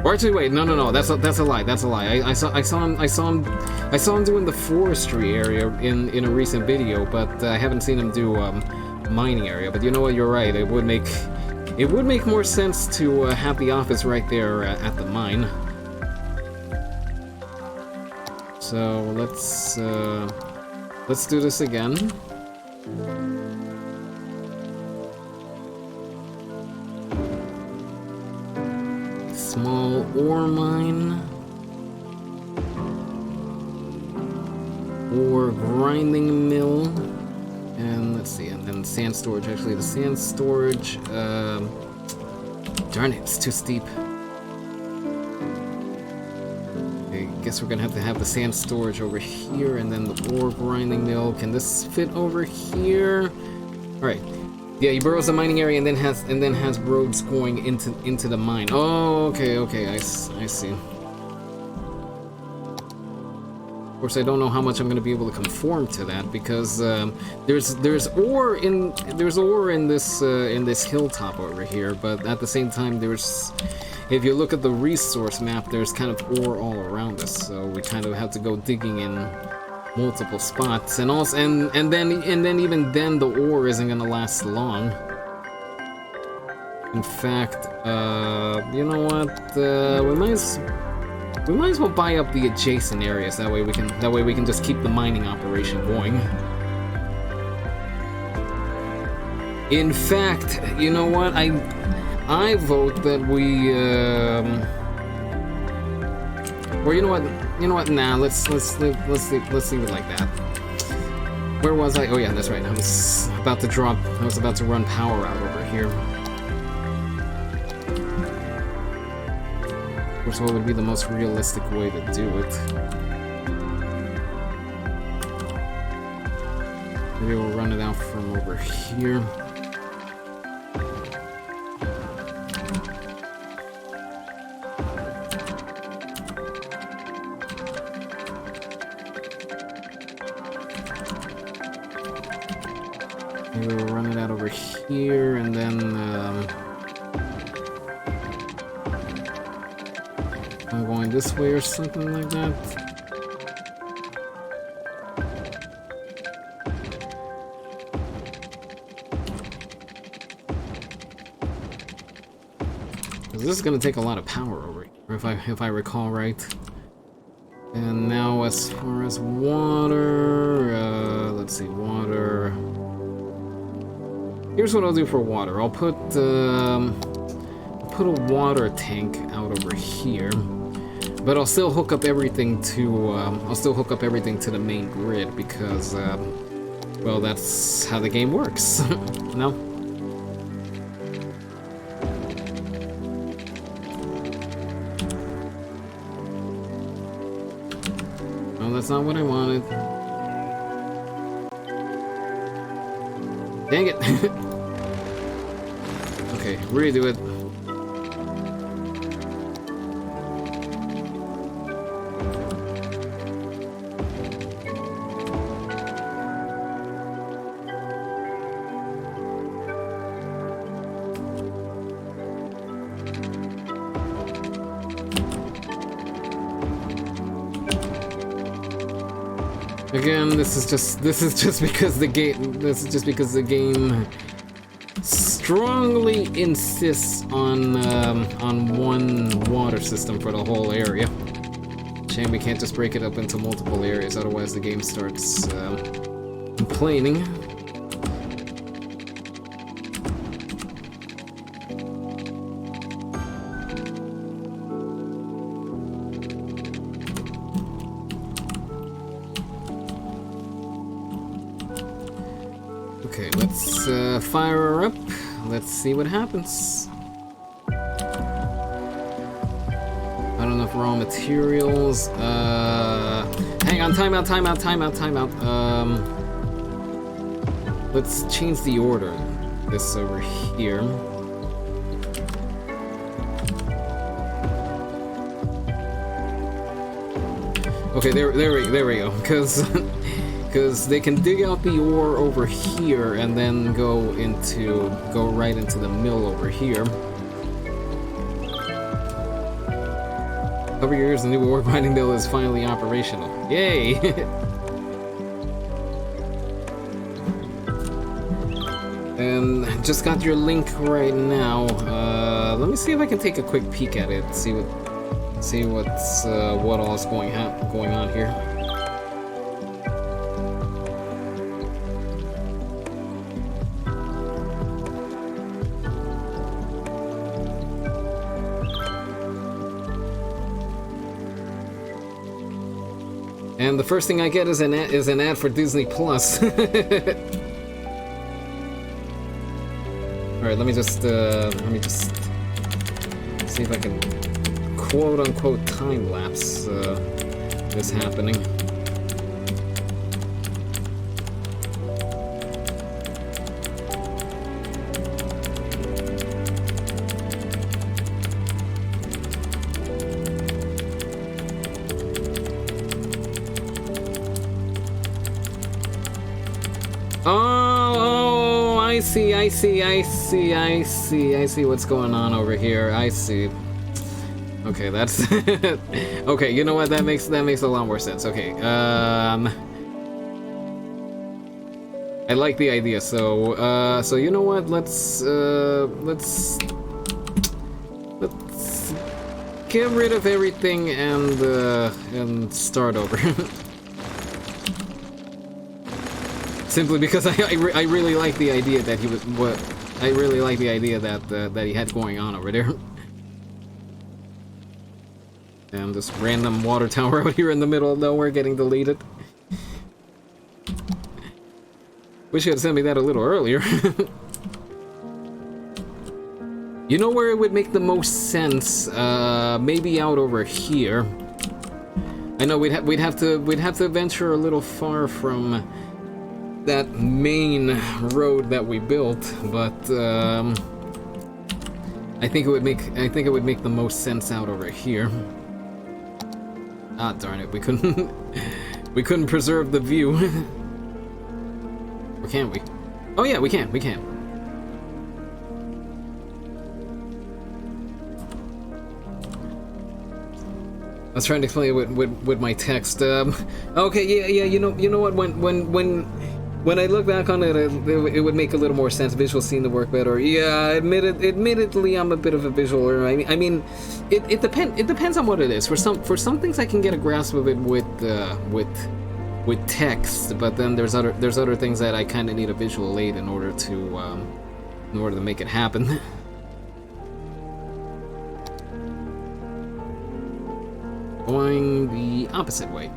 [SPEAKER 1] Or actually, wait, no, that's a lie. That's a lie. I saw him doing the forestry area in a recent video, but I haven't seen him do mining area. But you know what? You're right. It would make more sense to have the office right there at the mine. So let's do this again. Small ore mine. Ore grinding mill. And let's see, and then sand storage. Actually, the sand storage, darn it, it's too steep. I guess we're gonna have to have the sand storage over here, and then the ore grinding mill. Can this fit over here? All right. Yeah, he burrows the mining area and then has roads going into the mine. Oh, okay, I see. Of course, I don't know how much I'm going to be able to conform to that because there's ore in this hilltop over here, but at the same time if you look at the resource map, there's kind of ore all around us, so we kind of have to go digging in multiple spots, and also and then even then the ore isn't gonna last long. In fact, you know what? We might as well buy up the adjacent areas. That way we can just keep the mining operation going. In fact, you know what? I vote that we or you know what? Nah, let's leave it like that. Where was I? Oh yeah, that's right. I was about to run power out over here. Of course, what would be the most realistic way to do it? Maybe we'll run it out from over here. Maybe we'll run it out over here, and then I'm going this way or something like that. This is gonna take a lot of power over here, if I recall right. And now as far as water, let's see, water. Here's what I'll do for water. I'll put a water tank out over here, but I'll still hook up everything to the main grid because well, that's how the game works. No. No, that's not what I wanted. Dang it. Okay, redo it. Again, this is just because the game strongly insists on one water system for the whole area. Shame we can't just break it up into multiple areas, otherwise the game starts complaining. Okay, let's fire her up. Let's see what happens. Not enough raw materials. Hang on, timeout. Let's change the order. This over here. Okay, there we go. Because they can dig out the ore over here and then go right into the mill over here. Over years, the new ore grinding mill is finally operational. Yay! And just got your link right now. Let me see if I can take a quick peek at it. See what all is going on here. And the first thing I get is an ad for Disney Plus. All right, let me just see if I can quote unquote time lapse this happening. Oh, I see what's going on over here. I see. Okay, that's okay, you know what? That makes a lot more sense. Okay. I like the idea. So you know what? Let's get rid of everything and start over. simply because I really like the idea that he was I really like the idea that that he had going on over there. And this random water tower out here in the middle of nowhere getting deleted. Wish you had sent me that a little earlier. You know where it would make the most sense? Maybe out over here. I know we'd have to venture a little far from that main road that we built, but I think it would make the most sense out over here. Ah, darn it, we couldn't preserve the view. Or can we? Oh yeah, we can. I was trying to explain it with my text. Okay, yeah, you know what? When I look back on it, it would make a little more sense. Visual seem to work better. Yeah, admittedly, I'm a bit of a visual learner. I mean, it depends on what it is. For some things, I can get a grasp of it with text, but then there's other things that I kind of need a visual aid in order to make it happen. Going the opposite way.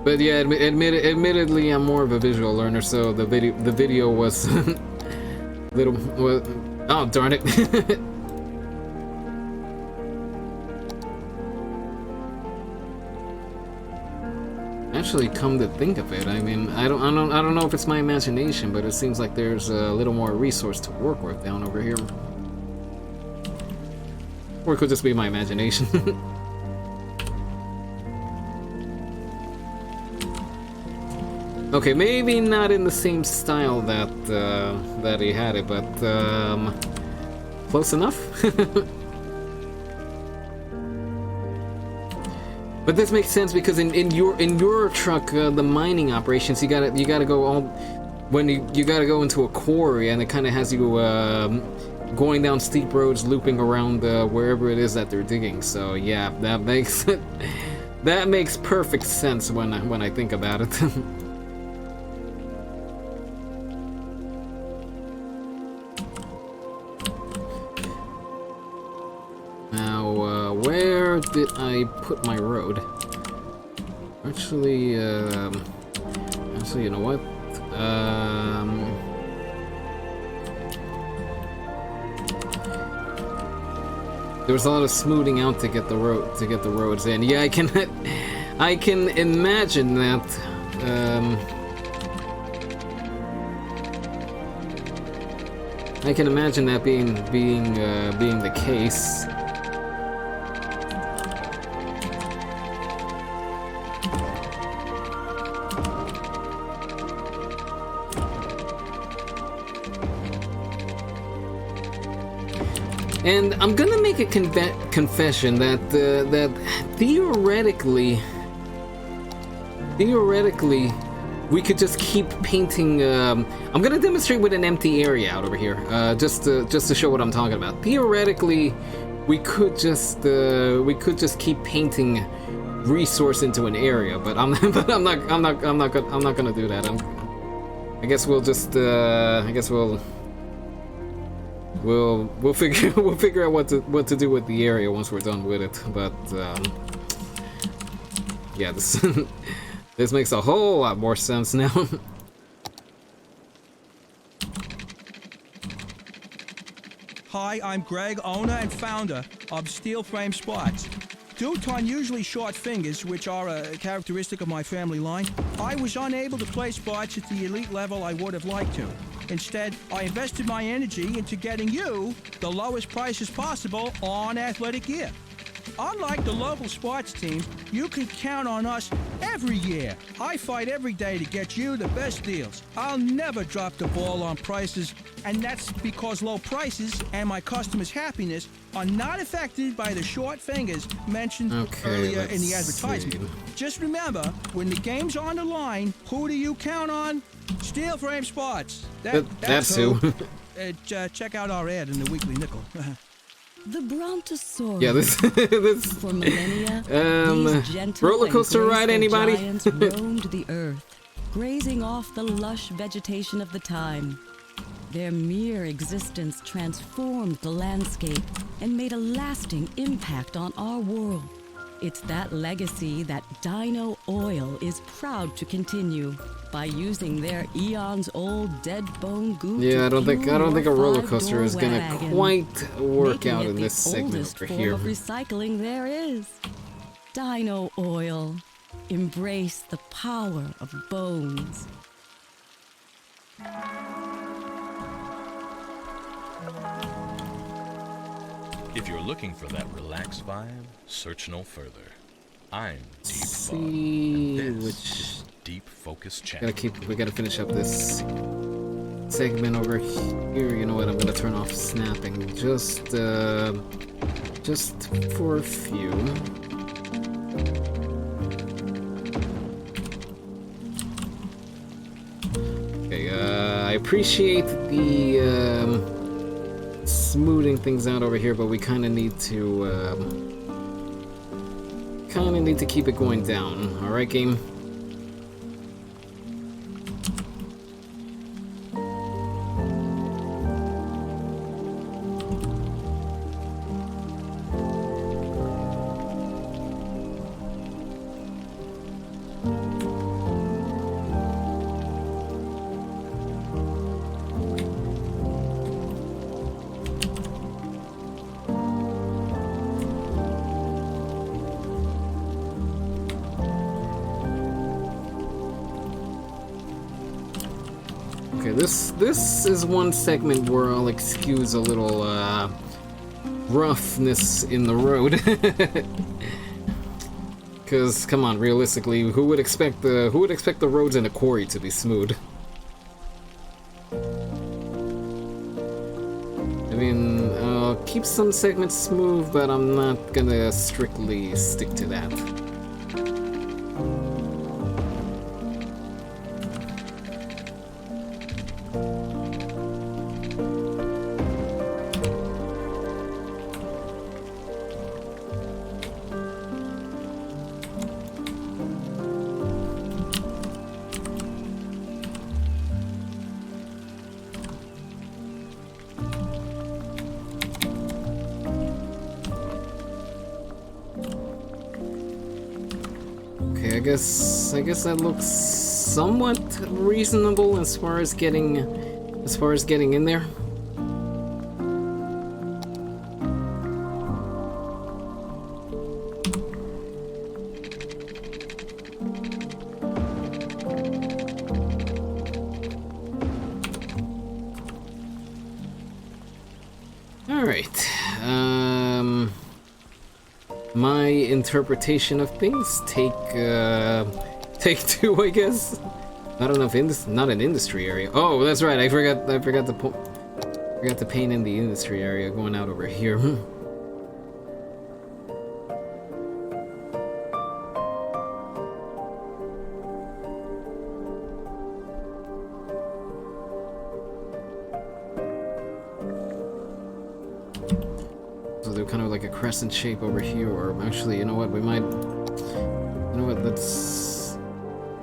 [SPEAKER 1] But yeah, admittedly, I'm more of a visual learner, so the video was oh darn it. Actually, come to think of it, I mean, I don't know if it's my imagination, but it seems like there's a little more resource to work with down over here. Or it could just be my imagination. Okay, maybe not in the same style that he had it, but close enough. But this makes sense because in your truck, the mining operations, you gotta go all when you gotta go into a quarry, and it kind of has you going down steep roads, looping around wherever it is that they're digging. So yeah, that makes that makes perfect sense when I think about it. Now, where did I put my road? Actually, you know what? There was a lot of smoothing out to get the roads in. Yeah, I can imagine that. I can imagine that being the case. And I'm gonna make a confession that that theoretically, we could just keep painting. I'm gonna demonstrate with an empty area out over here, just to show what I'm talking about. Theoretically, we could just keep painting resource into an area, but I'm not gonna do that. I guess we'll just We'll figure out what to do with the area once we're done with it. But yeah, this this makes a whole lot more sense now.
[SPEAKER 8] Hi, I'm Greg, owner and founder of Steel Frame Spots. Due to unusually short fingers, which are a characteristic of my family line, I was unable to play spots at the elite level I would have liked to. Instead, I invested my energy into getting you the lowest prices possible on athletic gear. Unlike the local sports teams, you can count on us every year. I fight every day to get you the best deals. I'll never drop the ball on prices, and that's because low prices and my customers' happiness are not affected by the short fingers mentioned earlier in the advertisement. Just remember, when the game's on the line, who do you count on? Steel Frame Spots. That's who. Check out our ad in the Weekly Nickel.
[SPEAKER 5] The Brontosaurus.
[SPEAKER 1] Yeah, this
[SPEAKER 5] For millennia, these gentle
[SPEAKER 1] roller coaster
[SPEAKER 5] and
[SPEAKER 1] ride,
[SPEAKER 5] graceful
[SPEAKER 1] anybody?
[SPEAKER 5] giants roamed the earth, grazing off the lush vegetation of the time. Their mere existence transformed the landscape and made a lasting impact on our world. It's that legacy that Dino Oil is proud to continue by using their eons-old dead bone goo.
[SPEAKER 1] Yeah, I don't think a roller
[SPEAKER 5] five-door
[SPEAKER 1] coaster is gonna
[SPEAKER 5] wagon,
[SPEAKER 1] quite work
[SPEAKER 5] making
[SPEAKER 1] out
[SPEAKER 5] it
[SPEAKER 1] in
[SPEAKER 5] the
[SPEAKER 1] this segment
[SPEAKER 5] oldest
[SPEAKER 1] over
[SPEAKER 5] form
[SPEAKER 1] here.
[SPEAKER 5] of recycling there is. Dino Oil. Embrace the power of bones.
[SPEAKER 3] If you're looking for that relaxed vibe, search no further. I'm Deep Thought,
[SPEAKER 1] See
[SPEAKER 3] and this
[SPEAKER 1] which
[SPEAKER 3] is Deep Focus Channel.
[SPEAKER 1] we gotta finish up this segment over here. You know what? I'm gonna turn off snapping just for a few. Okay, I appreciate the smoothing things out over here, but we kind of need to keep it going down. All right, game. Okay, this is one segment where I'll excuse a little roughness in the road. Cause come on, realistically, who would expect the roads in a quarry to be smooth? I mean, I'll keep some segments smooth, but I'm not gonna strictly stick to that. I guess that looks somewhat reasonable as far as getting in there. All right. My interpretation of things, take two, I guess. I don't know if not an industry area. Oh, that's right. I forgot to paint in the industry area going out over here. So they're kind of like a crescent shape over here, or actually, you know what? Let's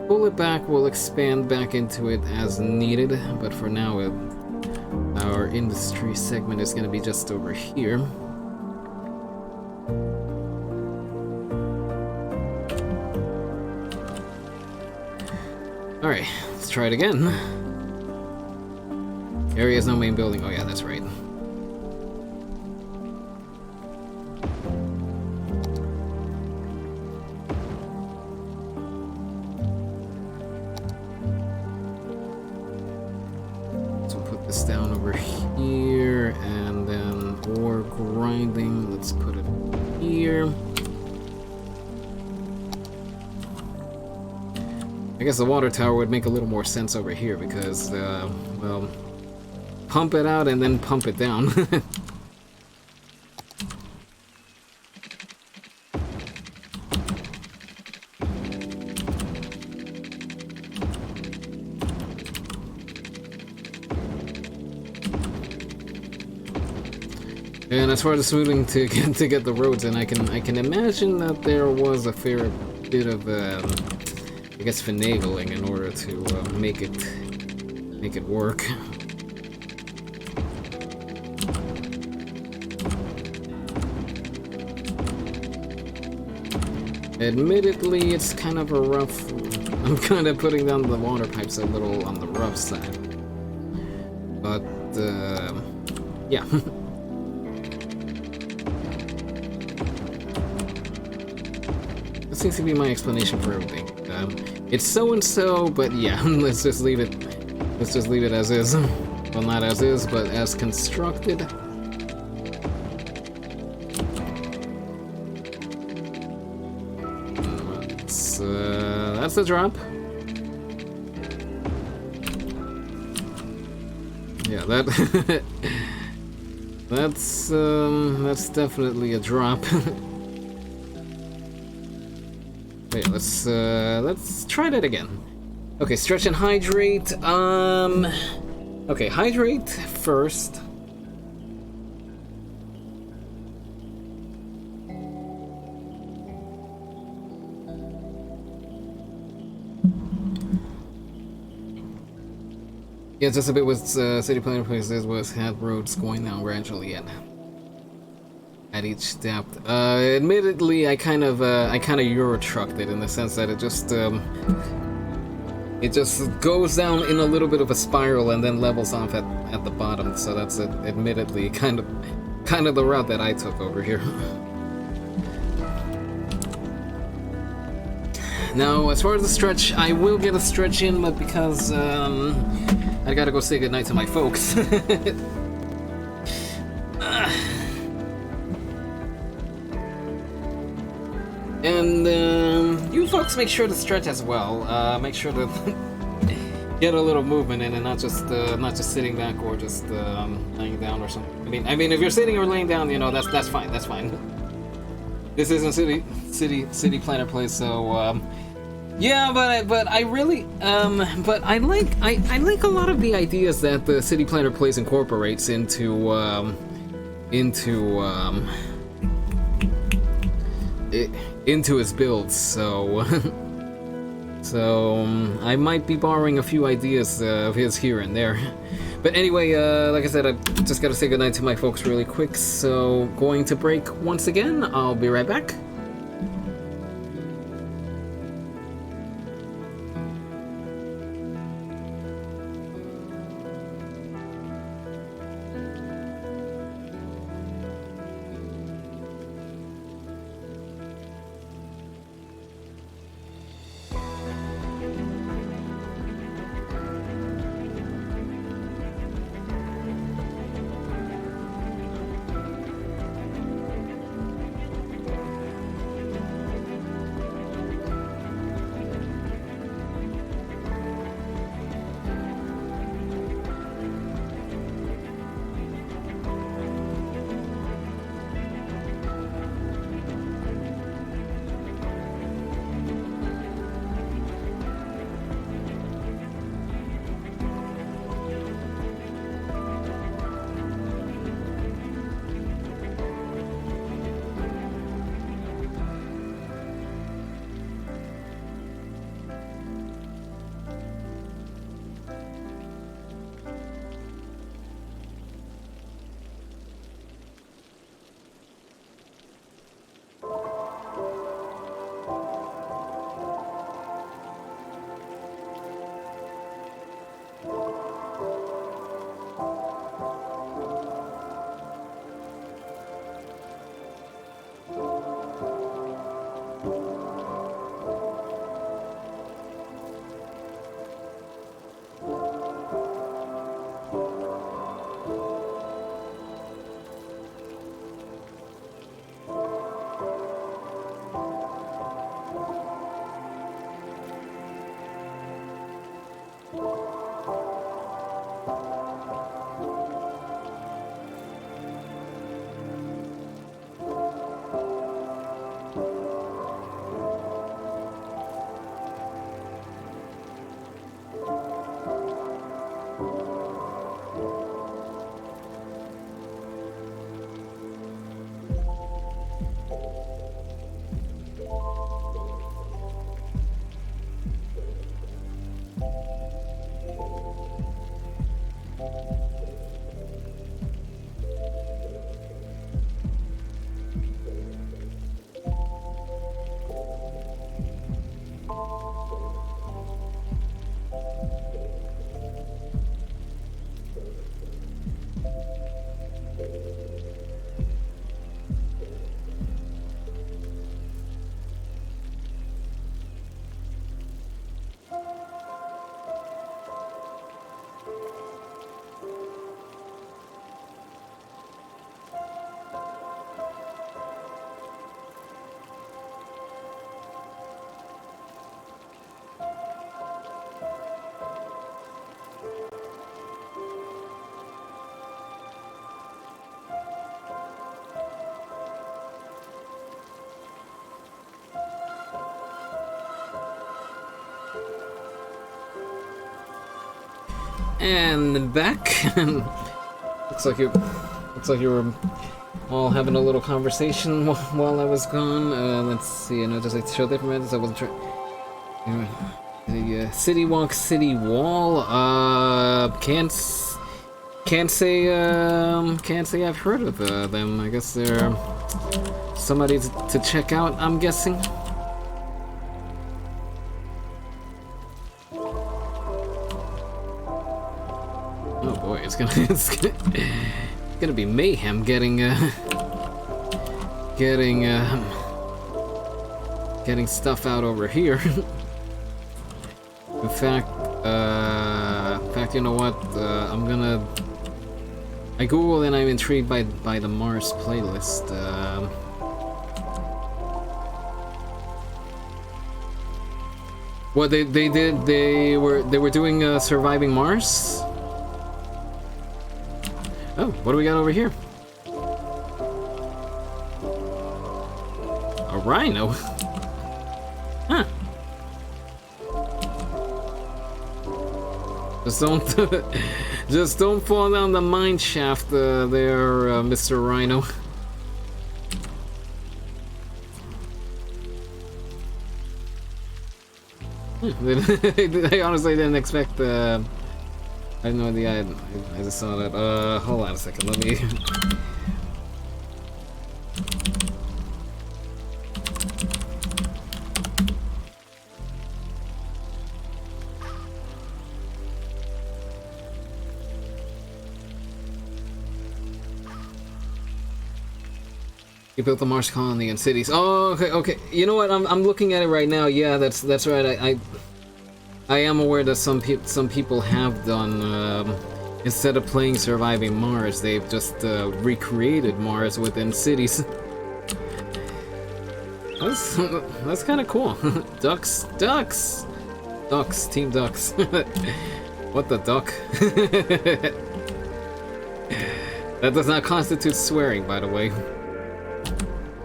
[SPEAKER 1] pull it back. We'll expand back into it as needed, but for now, our industry segment is going to be just over here. Alright, let's try it again. Area is no main building. Oh yeah, that's right. So put this down over here, and then ore grinding, let's put it here. I guess the water tower would make a little more sense over here because, well, pump it out and then pump it down. And as far as smoothing to get the roads in, I can imagine that there was a fair bit of I guess finagling in order to make it work. Admittedly, it's kind of a rough. I'm kind of putting down the water pipes a little on the rough side, but yeah. That seems to be my explanation for everything. It's so and so, but yeah, let's just leave it. Let's just leave it as is. Well, not as is, but as constructed. That's the drop. Yeah, that that's definitely a drop. Wait, let's try that again. Okay, stretch and hydrate. Okay, hydrate first. Yeah, just a bit with city planning places was had roads going down gradually at each depth. Admittedly, I kind of Euro trucked it in the sense that it just goes down in a little bit of a spiral and then levels off at the bottom. So that's admittedly kind of the route that I took over here. Now, as far as the stretch, I will get a stretch in, but because I gotta go say goodnight to my folks. And you folks make sure to stretch as well. Make sure to get a little movement in, and not just sitting back or just laying down or something. I mean, if you're sitting or laying down, you know, that's fine. That's fine. This isn't city planner place, so yeah, but I really but I like a lot of the ideas that the city planner place incorporates into his builds, so I might be borrowing a few ideas of his here and there. But anyway, like I said, I just gotta say goodnight to my folks really quick, so going to break once again. I'll be right back. And back. looks like you were all having a little conversation while I was gone. Let's see. I know just like to show different methods. I wasn't trying. The city walk, city wall. Can't say I've heard of them. I guess they're somebody to check out, I'm guessing. Oh boy, it's gonna be mayhem getting stuff out over here. In fact, you know what? I googled and I'm intrigued by the Mars playlist. What they did? They were doing Surviving Mars. Oh, what do we got over here? A rhino? Huh. Just don't fall down the mine shaft there, Mr. Rhino. I honestly didn't expect I had no idea. I just saw that. Hold on a second. Let me. You built the Mars colony and cities. Oh, okay. You know what? I'm looking at it right now. Yeah, that's right. I am aware that some people have done instead of playing Surviving Mars, they've just recreated Mars within cities. That's kind of cool. Ducks, Team Ducks. What the duck? That does not constitute swearing, by the way.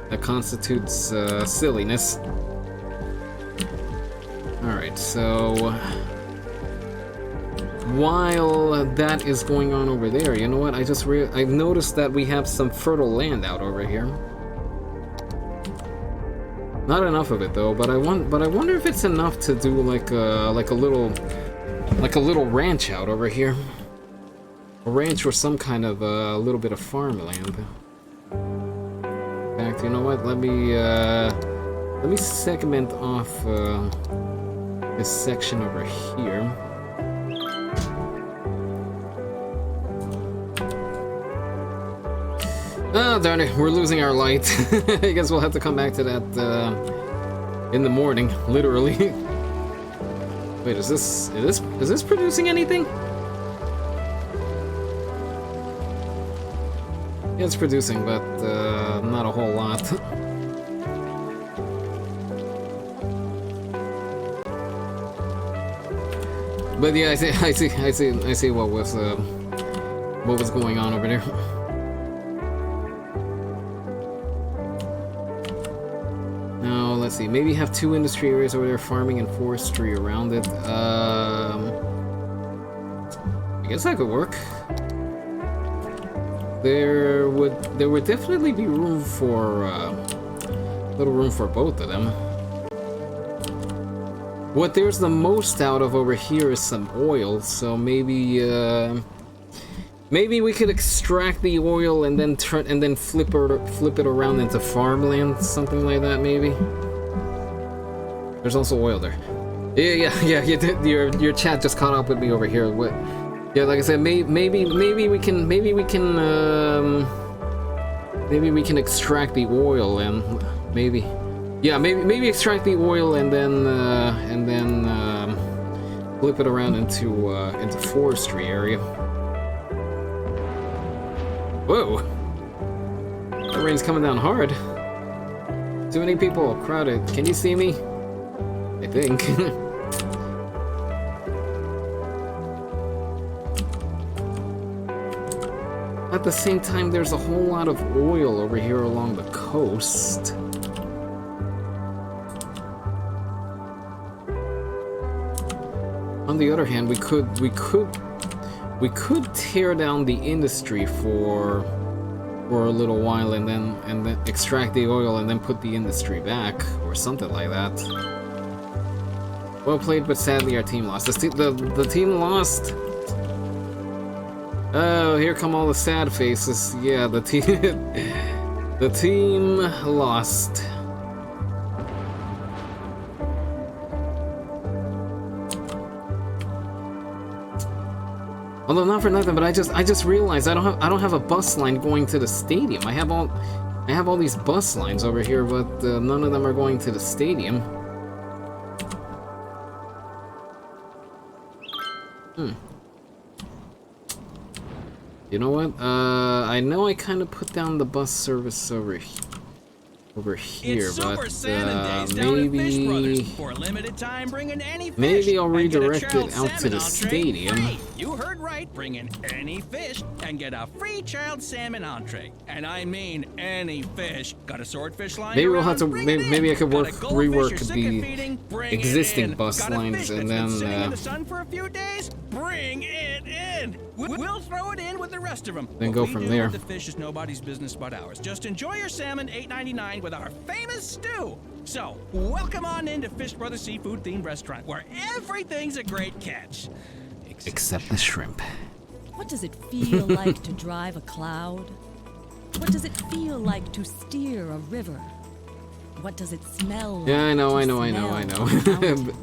[SPEAKER 1] That constitutes silliness. Alright, so while that is going on over there, you know what? I noticed that we have some fertile land out over here. Not enough of it though, but I wonder if it's enough to do like a little ranch out over here. A ranch or some kind of a little bit of farmland. In fact, you know what? Let me segment off this section over here. Oh, darn it, we're losing our light. I guess we'll have to come back to that in the morning, literally. Wait, is this producing anything? Yeah, it's producing, but not a whole lot. But yeah, I see what was going on over there. Now let's see, maybe have 2 industry areas over there, farming and forestry around it. I guess that could work. There would definitely be room for little room for both of them. What there's the most out of over here is some oil, so maybe we could extract the oil and then flip it around into farmland, something like that. Maybe. There's also oil there. Yeah. Your chat just caught up with me over here. What? Yeah, like I said, maybe we can extract the oil and maybe extract the oil and then flip it around into forestry area. Whoa, that rain's coming down hard. Too many people, crowded. Can you see me? I think. At the same time, there's a whole lot of oil over here along the coast. On the other hand, we could We could tear down the industry for a little while and then extract the oil and then put the industry back or something like that. Well played, but sadly our team lost. The team lost. Oh, here come all the sad faces. Yeah, the team the team lost. Although not for nothing, but I just realized I don't have a bus line going to the stadium. I have all these bus lines over here, but none of them are going to the stadium. You know what? I know I kind of put down the bus service over here, but maybe
[SPEAKER 8] for a limited time, bringing any fish
[SPEAKER 1] maybe I'll
[SPEAKER 8] and get a
[SPEAKER 1] redirect
[SPEAKER 8] child
[SPEAKER 1] it out to
[SPEAKER 8] salmon
[SPEAKER 1] the
[SPEAKER 8] entree
[SPEAKER 1] stadium.
[SPEAKER 8] free. You heard right, bring in any fish and get a free child salmon entree. And I mean any fish. Got a swordfish line?
[SPEAKER 1] Maybe we'll have to.
[SPEAKER 8] Bring it in.
[SPEAKER 1] Maybe I could
[SPEAKER 8] Got a goldfish you're
[SPEAKER 1] rework
[SPEAKER 8] sick of
[SPEAKER 1] the
[SPEAKER 8] feeding? Bring
[SPEAKER 1] existing
[SPEAKER 8] it in.
[SPEAKER 1] bus
[SPEAKER 8] Got a
[SPEAKER 1] lines
[SPEAKER 8] fish
[SPEAKER 1] and
[SPEAKER 8] that's been
[SPEAKER 1] then.
[SPEAKER 8] sitting in the sun for a few days? Bring it in. We'll throw it in with the rest of them.
[SPEAKER 1] Then
[SPEAKER 8] What
[SPEAKER 1] go
[SPEAKER 8] we
[SPEAKER 1] from
[SPEAKER 8] do
[SPEAKER 1] there.
[SPEAKER 8] with the fish is nobody's business but ours. Just enjoy your salmon, $8.99 with our famous stew. So, welcome on into Fish Brothers Seafood Themed Restaurant, where everything's a great catch.
[SPEAKER 1] Except the shrimp.
[SPEAKER 5] What does it feel like to drive a cloud? What does it feel like to steer a river? What does it smell like?
[SPEAKER 1] Yeah, I know.
[SPEAKER 5] to smell a mountain?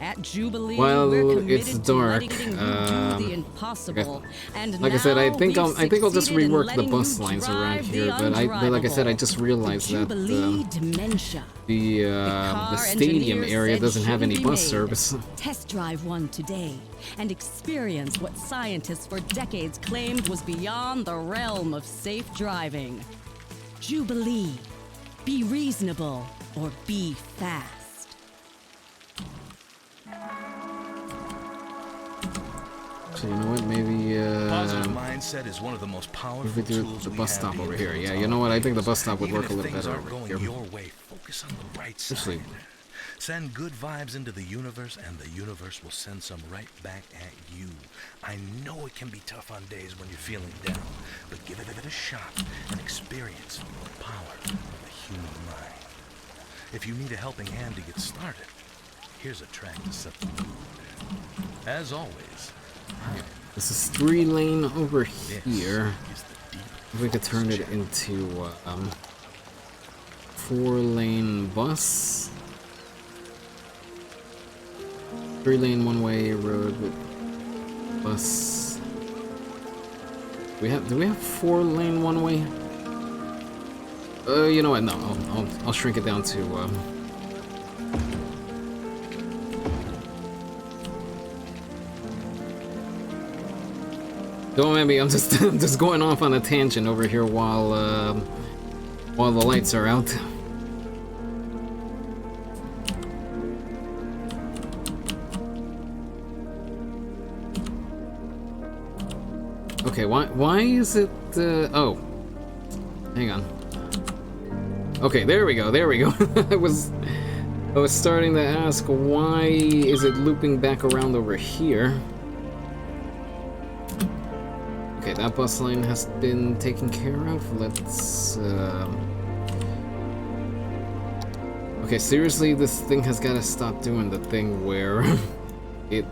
[SPEAKER 5] At Jubilee,
[SPEAKER 1] While
[SPEAKER 5] we're committed
[SPEAKER 1] it's
[SPEAKER 5] to
[SPEAKER 1] dark,
[SPEAKER 5] letting you do the impossible. And
[SPEAKER 1] like I said, I
[SPEAKER 5] now
[SPEAKER 1] think I'll just
[SPEAKER 5] succeeded in
[SPEAKER 1] rework the
[SPEAKER 5] letting
[SPEAKER 1] bus
[SPEAKER 5] you
[SPEAKER 1] lines around
[SPEAKER 5] drive
[SPEAKER 1] here.
[SPEAKER 5] the
[SPEAKER 1] But like I said, I
[SPEAKER 5] undrivable.
[SPEAKER 1] just realized that
[SPEAKER 5] Jubilee Dementia.
[SPEAKER 1] the
[SPEAKER 5] car
[SPEAKER 1] stadium
[SPEAKER 5] engineer
[SPEAKER 1] area
[SPEAKER 5] said
[SPEAKER 1] doesn't have
[SPEAKER 5] shouldn't
[SPEAKER 1] any
[SPEAKER 5] be
[SPEAKER 1] bus
[SPEAKER 5] made.
[SPEAKER 1] service.
[SPEAKER 5] Test drive one today and experience what scientists for decades claimed was beyond the realm of safe driving. Jubilee. Be reasonable or be fast.
[SPEAKER 1] So you know what? Maybe
[SPEAKER 3] Positive mindset is one of the most powerful
[SPEAKER 1] if we do
[SPEAKER 3] tools
[SPEAKER 1] the
[SPEAKER 3] we
[SPEAKER 1] bus
[SPEAKER 3] have
[SPEAKER 1] stop
[SPEAKER 3] to
[SPEAKER 1] over here.
[SPEAKER 3] influence
[SPEAKER 1] Yeah, you
[SPEAKER 3] our
[SPEAKER 1] know what? I think the
[SPEAKER 3] lives.
[SPEAKER 1] bus stop would
[SPEAKER 3] Even
[SPEAKER 1] work a
[SPEAKER 3] if
[SPEAKER 1] little
[SPEAKER 3] things
[SPEAKER 1] better
[SPEAKER 3] aren't
[SPEAKER 1] over
[SPEAKER 3] going
[SPEAKER 1] here.
[SPEAKER 3] your way, focus on the right side.
[SPEAKER 1] Actually,
[SPEAKER 3] Send good vibes into the universe, and the universe will send some right back at you. I know it can be tough on days when you're feeling down, but give it a shot and experience the power of the human mind. If you need a helping hand to get started, here's a track to set the mood. As always,
[SPEAKER 1] this is 3-lane over
[SPEAKER 3] this
[SPEAKER 1] here.
[SPEAKER 3] is the deep
[SPEAKER 1] If we could turn it into 4-lane bus. 3-lane one-way road with bus. Do we have 4-lane one-way? You know what? No, I'll shrink it down to don't mind me. I'm just I'm just going off on a tangent over here while the lights are out. Okay, why is it, oh. Hang on. Okay, there we go. I was starting to ask, why is it looping back around over here? Okay, that bus line has been taken care of. Let's, okay, seriously, this thing has got to stop doing the thing where it,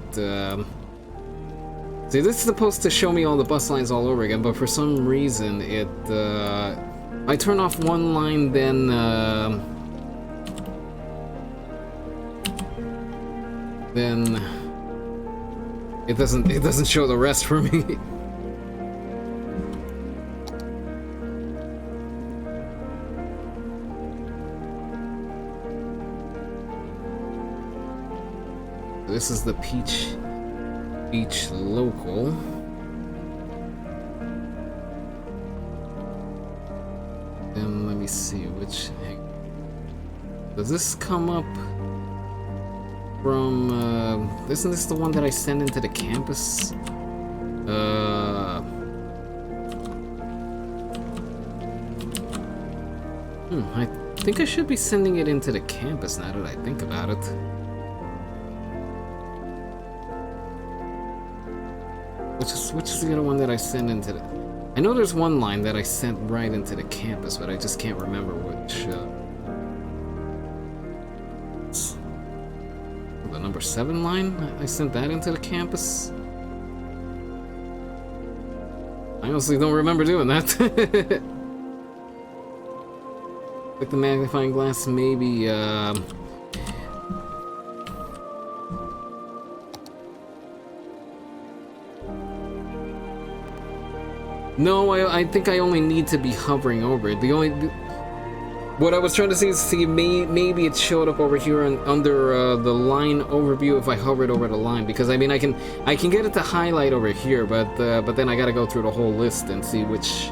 [SPEAKER 1] see, this is supposed to show me all the bus lines all over again, but for some reason it, I turn off one line, then, it doesn't show the rest for me. This is the Beach Local. Then let me see which. Does this come up from? Isn't this the one that I send into the campus? I think I should be sending it into the campus now that I think about it. Which is the other one that I sent into the... I know there's one line that I sent right into the campus, but I just can't remember which. The number 7 line? I sent that into the campus? I honestly don't remember doing that. Like the magnifying glass, maybe, No, I think I only need to be hovering over it. What I was trying to see is maybe it showed up over here under the line overview if I hovered over the line, because I mean I can get it to highlight over here, but then I gotta go through the whole list and see which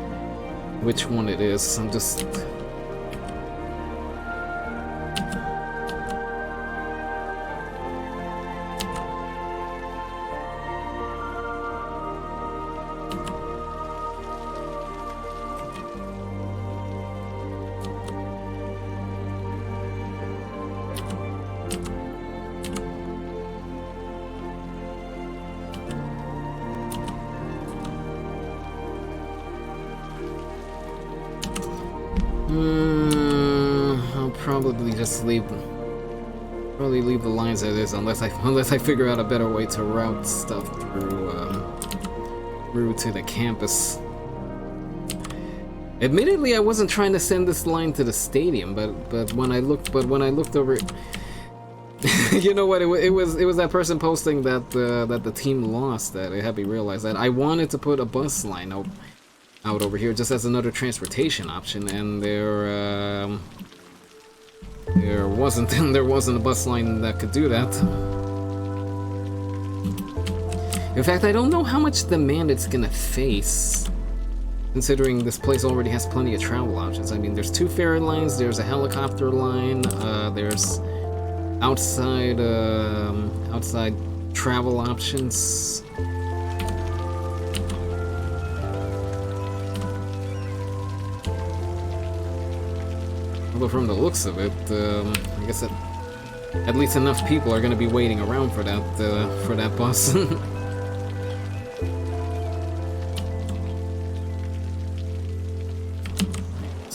[SPEAKER 1] one it is. I'm just... I'll probably just leave the lines as is, unless I figure out a better way to route stuff through to the campus. Admittedly, I wasn't trying to send this line to the stadium, but when I looked over, you know what? It was that person posting that the team lost that it had me realize that I wanted to put a bus line out over here just as another transportation option, and there wasn't a bus line that could do that. In fact, I don't know how much demand it's gonna face, considering this place already has plenty of travel options. I mean, there's 2 ferry lines, there's a helicopter line, there's outside travel options. Although from the looks of it, I guess at least enough people are going to be waiting around for that bus.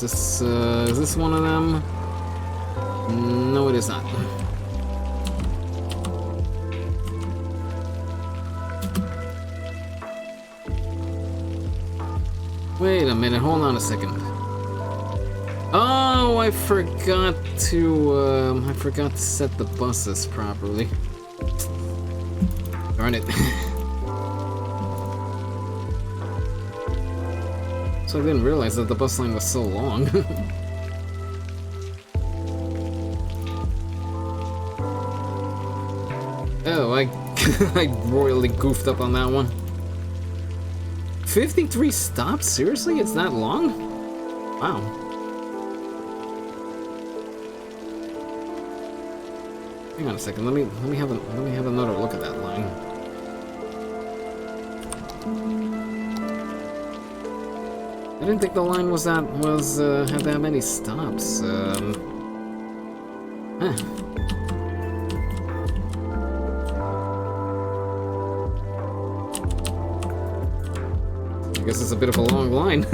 [SPEAKER 1] Is this one of them? No, it is not. Wait a minute, hold on a second. Oh, I forgot to set the buses properly. Darn it. So I didn't realize that the bus line was so long. Oh, I royally goofed up on that one. 53 stops? Seriously? It's that long? Wow. Hang on a second. Let me have another look at that line. I didn't think the line had that many stops. Huh. I guess it's a bit of a long line.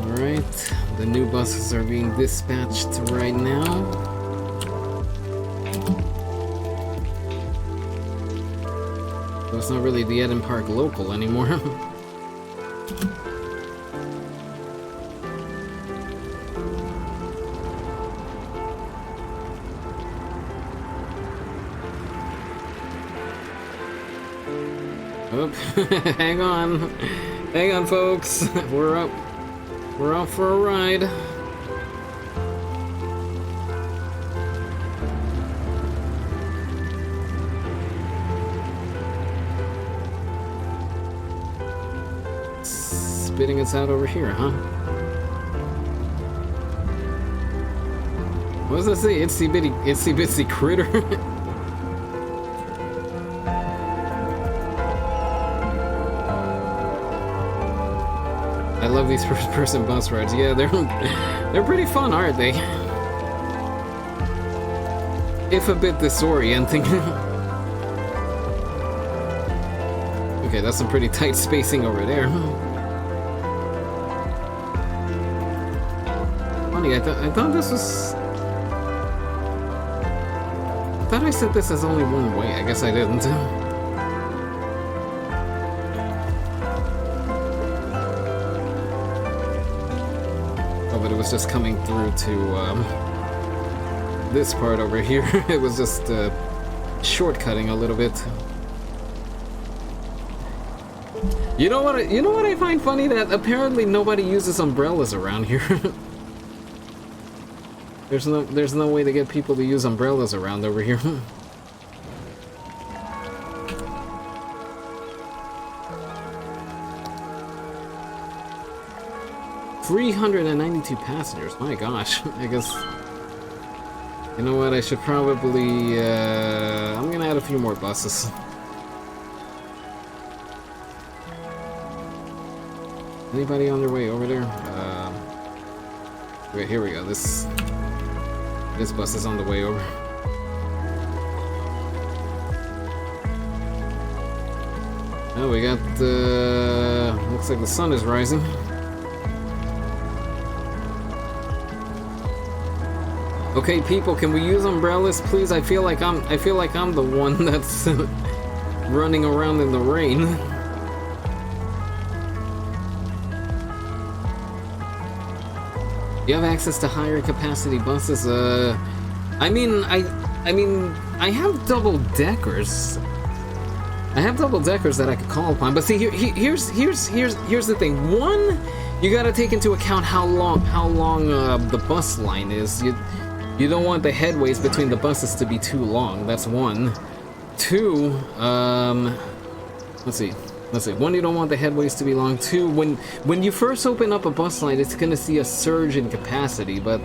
[SPEAKER 1] Alright, the new buses are being dispatched right now. So it's not really the Eden Park local anymore. Oop. Hang on, folks. We're out for a ride. Spitting us out over here, huh? What does that say? Itsy bitsy critter. I love these first-person bus rides. Yeah, they're pretty fun, aren't they? If a bit disorienting. Okay, that's some pretty tight spacing over there. Funny, I thought this was... I thought I said this as only one way. I guess I didn't. Oh, but it was just coming through to this part over here. It was just shortcutting a little bit. You know what I find funny? That apparently nobody uses umbrellas around here. There's no way to get people to use umbrellas around over here. 392 passengers. My gosh. I guess. You know what? I should probably. I'm gonna add a few more buses. Anybody on their way over there? Wait, here we go. This bus is on the way over. Oh, we got looks like the sun is rising. Okay, people, can we use umbrellas, please? I feel like I'm the one that's running around in the rain. You have access to higher capacity buses. I mean, I have double deckers. I have double deckers that I could call upon. But see, here's the thing. One, you gotta take into account how long the bus line is. You don't want the headways between the buses to be too long. That's one. Two, let's see. One, you don't want the headways to be long. Two, when you first open up a bus line, it's gonna see a surge in capacity, but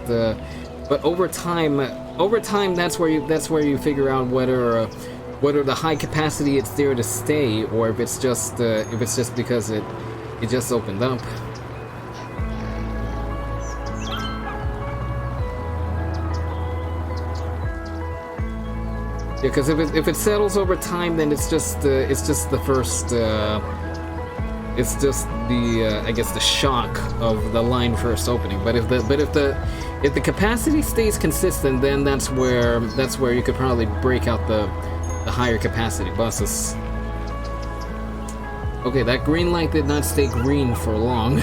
[SPEAKER 1] over time, that's where you figure out whether the high capacity it's there to stay, or if it's just because it just opened up. Yeah, because if it settles over time, then it's just the first. It's just the I guess the shock of the line first opening. But if the capacity stays consistent, then that's where you could probably break out the higher capacity buses. Okay, that green light did not stay green for long.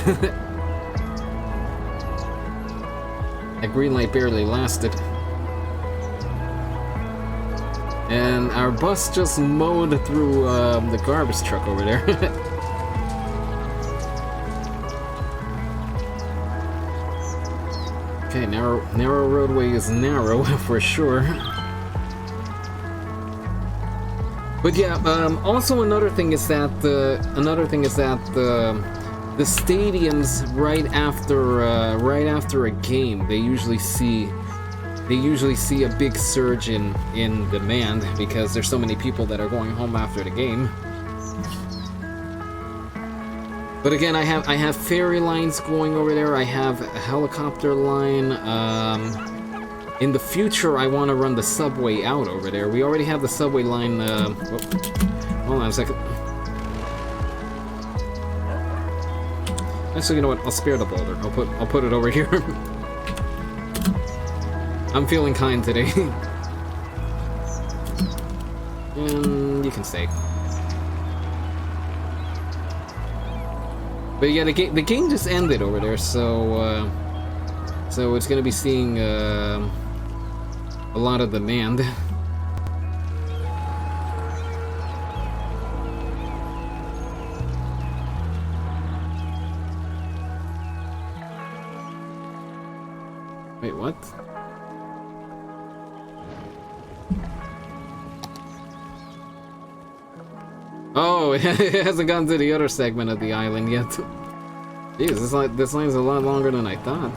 [SPEAKER 1] That green light barely lasted. And our bus just mowed through the garbage truck over there. Okay, narrow roadway is narrow for sure. But yeah, also another thing is that the stadiums right after a game, they usually see a big surge in demand because there's so many people that are going home after the game. But again, I have ferry lines going over there. I have a helicopter line. In the future, I want to run the subway out over there. We already have the subway line. Hold on a second. Actually, you know what? I'll spare the boulder. I'll put it over here. I'm feeling kind today. And you can stay. But yeah, the game just ended over there, so it's gonna be seeing a lot of demand. Wait, what? Oh, it hasn't gotten to the other segment of the island yet. Jeez, this line's a lot longer than I thought.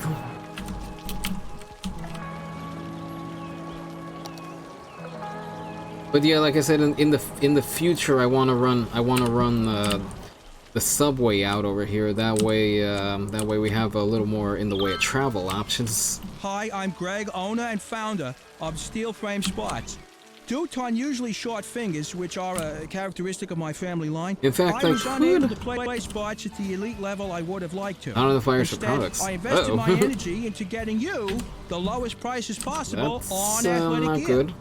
[SPEAKER 1] But yeah, like I said, in the future, I want to run the subway out over here. That way we have a little more in the way of travel options.
[SPEAKER 8] Hi, I'm Greg, owner and founder of Steel Frame Spots. Due to unusually short fingers, which are a characteristic of my family line,
[SPEAKER 1] In fact,
[SPEAKER 8] I
[SPEAKER 1] I
[SPEAKER 8] was unable to
[SPEAKER 1] could.
[SPEAKER 8] play spots at the elite level I would have liked to.
[SPEAKER 1] Out of the fires for
[SPEAKER 8] Instead,
[SPEAKER 1] products.
[SPEAKER 8] I invested
[SPEAKER 1] Uh-oh.
[SPEAKER 8] my energy into getting you the lowest prices possible
[SPEAKER 1] That's
[SPEAKER 8] on athletic
[SPEAKER 1] not
[SPEAKER 8] gear.
[SPEAKER 1] good.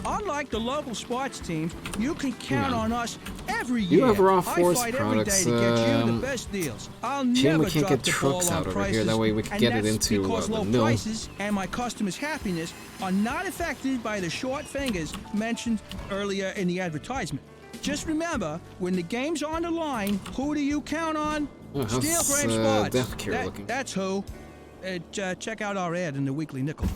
[SPEAKER 8] Unlike the local sports teams, you can count
[SPEAKER 1] Yeah.
[SPEAKER 8] on us every
[SPEAKER 1] You
[SPEAKER 8] year.
[SPEAKER 1] have raw
[SPEAKER 8] I
[SPEAKER 1] force
[SPEAKER 8] fight
[SPEAKER 1] products,
[SPEAKER 8] every day to get you the
[SPEAKER 1] um,
[SPEAKER 8] best deals. I'll
[SPEAKER 1] shame
[SPEAKER 8] never
[SPEAKER 1] we can't
[SPEAKER 8] drop
[SPEAKER 1] get
[SPEAKER 8] the
[SPEAKER 1] trucks
[SPEAKER 8] ball
[SPEAKER 1] out
[SPEAKER 8] on
[SPEAKER 1] over here.
[SPEAKER 8] prices,
[SPEAKER 1] That way we can
[SPEAKER 8] and
[SPEAKER 1] get it
[SPEAKER 8] that's
[SPEAKER 1] into
[SPEAKER 8] because
[SPEAKER 1] the
[SPEAKER 8] low
[SPEAKER 1] mill.
[SPEAKER 8] prices and my customers' happiness are not affected by the short fingers mentioned earlier in the advertisement. Just remember, when the game's on the line, who do you count on?
[SPEAKER 1] Oh, how's,
[SPEAKER 8] Steel Frame Spots.
[SPEAKER 1] Death Cure looking?
[SPEAKER 8] That's who. Check out our ad in the Weekly Nickel.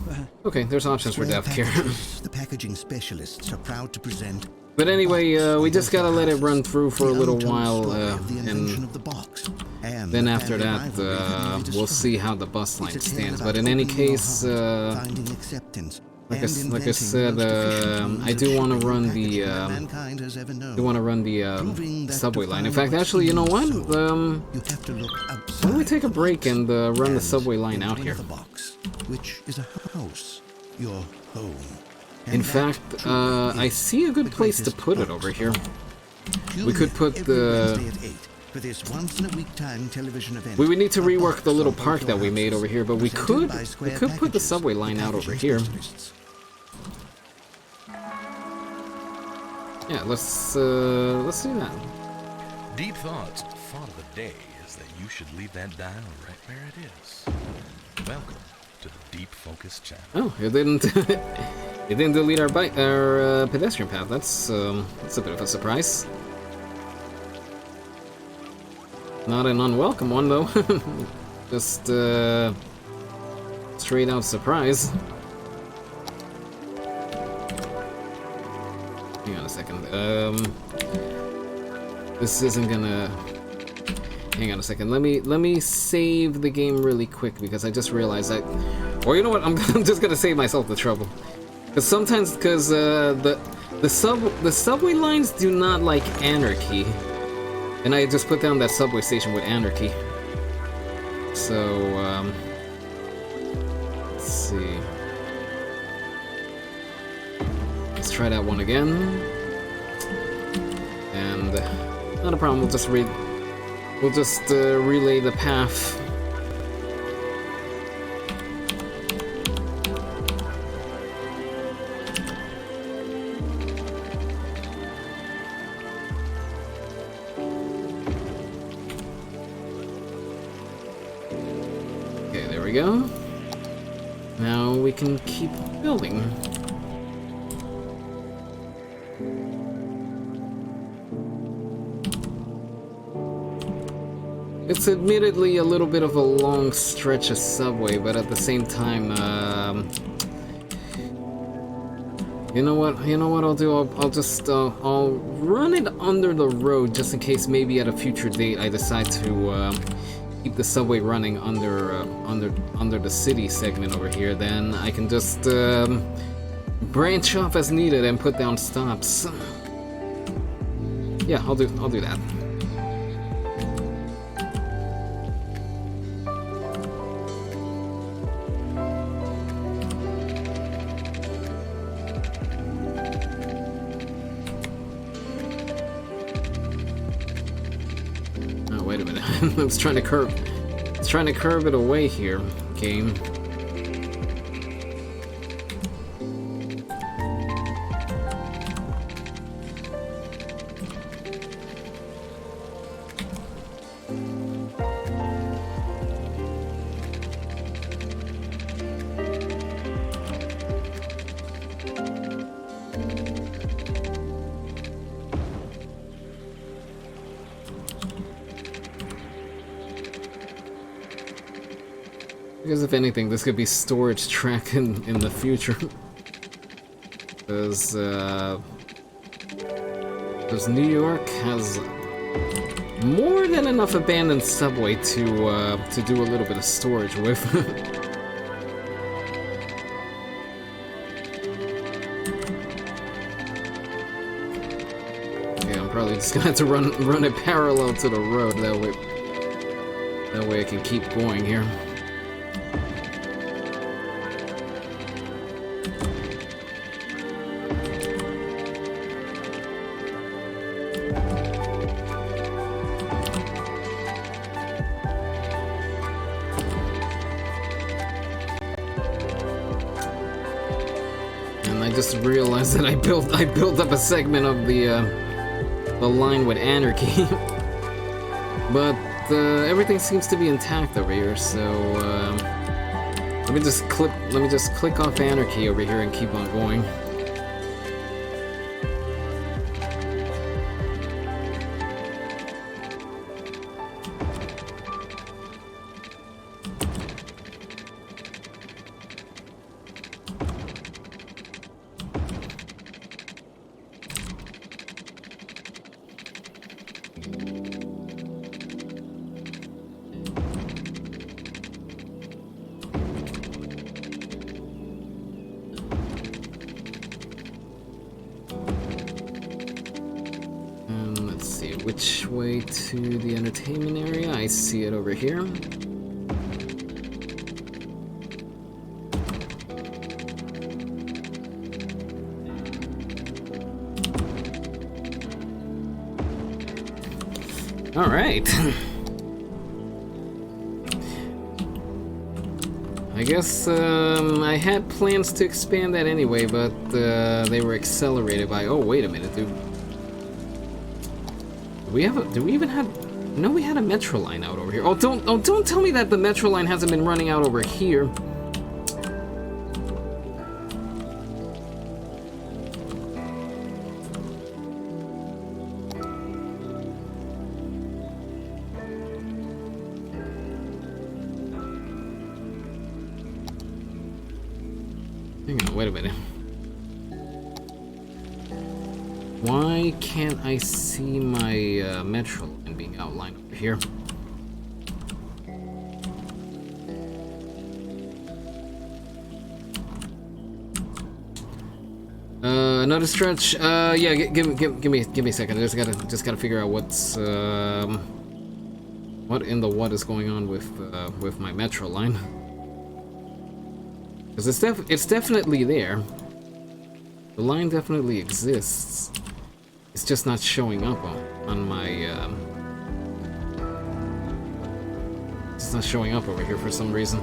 [SPEAKER 1] Okay, there's options for
[SPEAKER 2] Square
[SPEAKER 1] Death Cure.
[SPEAKER 2] Packages, the packaging specialists are proud to present.
[SPEAKER 1] But anyway,
[SPEAKER 2] Box
[SPEAKER 1] we
[SPEAKER 2] on
[SPEAKER 1] just
[SPEAKER 2] both
[SPEAKER 1] gotta let it
[SPEAKER 2] houses.
[SPEAKER 1] run through for a
[SPEAKER 2] The
[SPEAKER 1] little
[SPEAKER 2] untold
[SPEAKER 1] while,
[SPEAKER 2] story of the invention
[SPEAKER 1] and
[SPEAKER 2] of the box, and
[SPEAKER 1] then
[SPEAKER 2] the
[SPEAKER 1] after
[SPEAKER 2] family
[SPEAKER 1] that,
[SPEAKER 2] rivalry that nearly
[SPEAKER 1] we'll
[SPEAKER 2] destroyed
[SPEAKER 1] see
[SPEAKER 2] it.
[SPEAKER 1] how the bus line
[SPEAKER 2] It's a tale
[SPEAKER 1] stands.
[SPEAKER 2] about
[SPEAKER 1] But in any
[SPEAKER 2] opening your
[SPEAKER 1] case,
[SPEAKER 2] heart, finding acceptance,
[SPEAKER 1] like I
[SPEAKER 2] and
[SPEAKER 1] said,
[SPEAKER 2] inventing the most efficient means
[SPEAKER 1] I
[SPEAKER 2] of
[SPEAKER 1] do want to
[SPEAKER 2] shipping
[SPEAKER 1] run
[SPEAKER 2] packaging
[SPEAKER 1] the
[SPEAKER 2] that mankind has ever known. Proving that
[SPEAKER 1] subway
[SPEAKER 2] to
[SPEAKER 1] line. In
[SPEAKER 2] find
[SPEAKER 1] fact,
[SPEAKER 2] what
[SPEAKER 1] actually, you know what?
[SPEAKER 2] seems so, you have to look
[SPEAKER 1] Why
[SPEAKER 2] outside
[SPEAKER 1] don't we take a
[SPEAKER 2] the
[SPEAKER 1] break
[SPEAKER 2] box
[SPEAKER 1] and run the
[SPEAKER 2] and
[SPEAKER 1] subway line
[SPEAKER 2] into
[SPEAKER 1] out here?
[SPEAKER 2] another box, which is a house, your home.
[SPEAKER 1] In
[SPEAKER 2] And that
[SPEAKER 1] fact,
[SPEAKER 2] truly
[SPEAKER 1] I
[SPEAKER 2] is
[SPEAKER 1] see a good
[SPEAKER 2] the
[SPEAKER 1] place to
[SPEAKER 2] greatest
[SPEAKER 1] put it
[SPEAKER 2] box
[SPEAKER 1] over
[SPEAKER 2] of
[SPEAKER 1] here.
[SPEAKER 2] all.
[SPEAKER 1] We
[SPEAKER 2] Tune
[SPEAKER 1] could
[SPEAKER 2] in
[SPEAKER 1] put
[SPEAKER 2] every
[SPEAKER 1] the-
[SPEAKER 2] Wednesday at 8 for this once-in-a-week time television event.
[SPEAKER 1] We would need to
[SPEAKER 2] A
[SPEAKER 1] rework
[SPEAKER 2] box
[SPEAKER 1] the little
[SPEAKER 2] on both
[SPEAKER 1] park
[SPEAKER 2] your
[SPEAKER 1] that we made
[SPEAKER 2] houses,
[SPEAKER 1] over here, but we
[SPEAKER 2] presented
[SPEAKER 1] could
[SPEAKER 2] by Square
[SPEAKER 1] put the
[SPEAKER 2] Packages,
[SPEAKER 1] subway line
[SPEAKER 2] the
[SPEAKER 1] out over
[SPEAKER 2] packaging
[SPEAKER 1] here.
[SPEAKER 2] specialists.
[SPEAKER 1] Yeah, let's do that.
[SPEAKER 3] Deep Thought's thought of the day is that you should leave that dial right where it is. Welcome to the Deep Focus channel.
[SPEAKER 1] Oh, it didn't. It didn't delete our pedestrian path. That's a bit of a surprise. Not an unwelcome one though. Just straight out surprise. Hang on a second. This isn't gonna. Hang on a second. Let me save the game really quick because I just realized that. Or you know what? I'm just gonna save myself the trouble. Because sometimes, the subway lines do not like anarchy, and I just put down that subway station with anarchy. So let's see. Let's try that one again. And not a problem. We'll just relay the path. Okay, there we go. Now we can keep building. It's admittedly a little bit of a long stretch of subway, but at the same time, you know what I'll do? I'll just I'll run it under the road just in case maybe at a future date I decide to keep the subway running under the city segment over here. Then I can just branch off as needed and put down stops. Yeah, I'll do that. Oh, wait a minute. I was trying to curve it away here, game. Because if anything, this could be storage track in the future. Because New York has more than enough abandoned subway to do a little bit of storage with. probably just gonna have to run it parallel to the road. That way I can keep going here. Just realized that I built up a segment of the line with Anarchy, but everything seems to be intact over here. So let me just click off Anarchy over here and keep on going. Which way to the entertainment area? I see it over here. All right. I guess I had plans to expand that anyway, but they were accelerated by. Oh, wait a minute, dude. Do we even have? No, we had a metro line out over here. Oh, don't tell me that the metro line hasn't been running out over here. Hang on, wait a minute. Why can't I see my metro line being outlined over here? Another stretch. Yeah, give me a second. I just gotta figure out what's what in the what is going on with my metro line. Because it's definitely there. The line definitely exists. It's just not showing up on my, it's not showing up over here for some reason.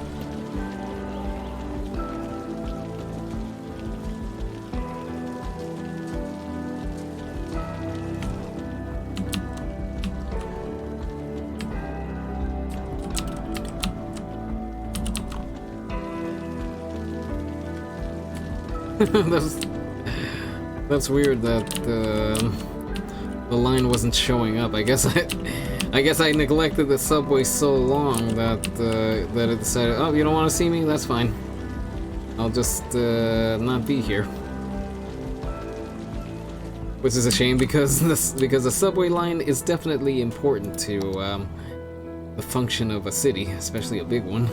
[SPEAKER 1] That's weird that the line wasn't showing up. I guess I neglected the subway so long that that it decided, oh, you don't want to see me? That's fine. I'll just not be here. Which is a shame because the subway line is definitely important to the function of a city, especially a big one.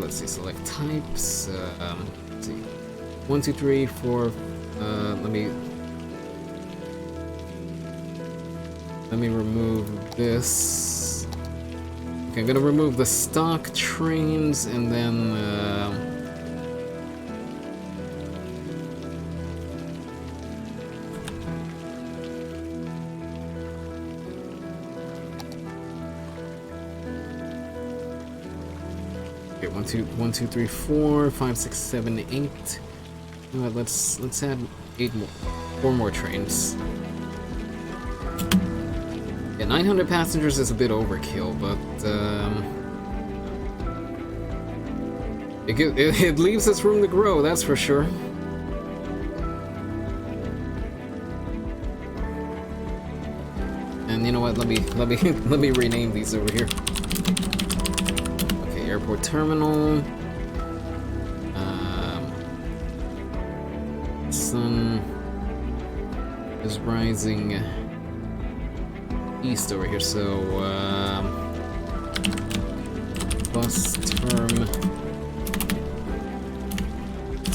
[SPEAKER 1] Let's see, select types. Let's see, 1, 2, 3, 4. Let me remove this. Okay, I'm gonna remove the stock trains and then. Okay, 1, 2, 3, 4, 5, 6, 7, 8. Let's add 4 more trains. Yeah, 900 passengers is a bit overkill, but it leaves us room to grow. That's for sure. And you know what? Let me rename these over here. Okay, airport terminal. Sun is rising east over here, so bus term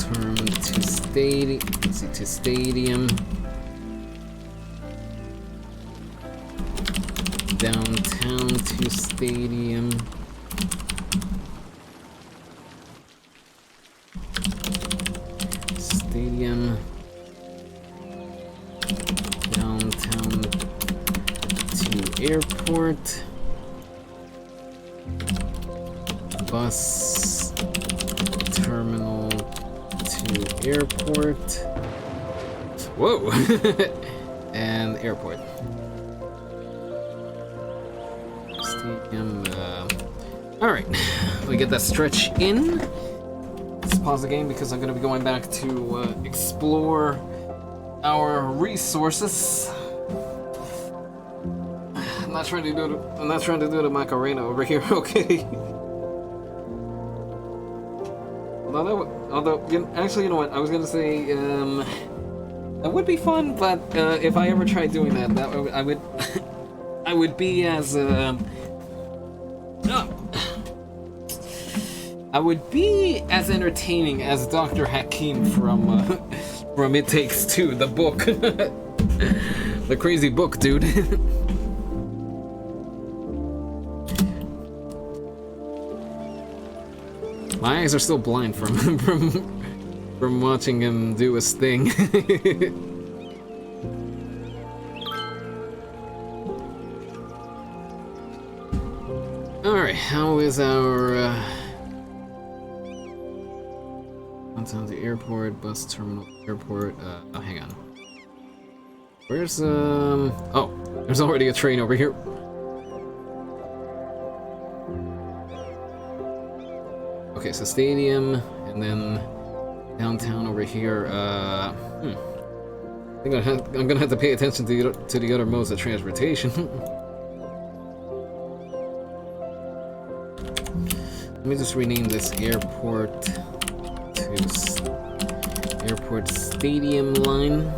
[SPEAKER 1] 2. stadium. Let's see, to stadium. Downtown to stadium. Stadium. Downtown to airport. Bus terminal to airport. Whoa! And airport. Stadium. Alright, we get that stretch in. Let's pause the game because I'm gonna be going back to explore our resources. I'm not trying to do the Macarena over here, okay? Actually, you know what? I was gonna say, that would be fun, but if I ever tried doing that, I would be as I would be as entertaining as Dr. Hakim from It Takes Two, the book, the crazy book, dude. My eyes are still blind from watching him do his thing. Alright, how is our downtown to airport, bus terminal, airport, oh, hang on. Where's oh, there's already a train over here. Okay, so stadium, and then downtown over here. I think I'm gonna have to pay attention to the other modes of transportation. Let me just rename this airport to airport stadium line.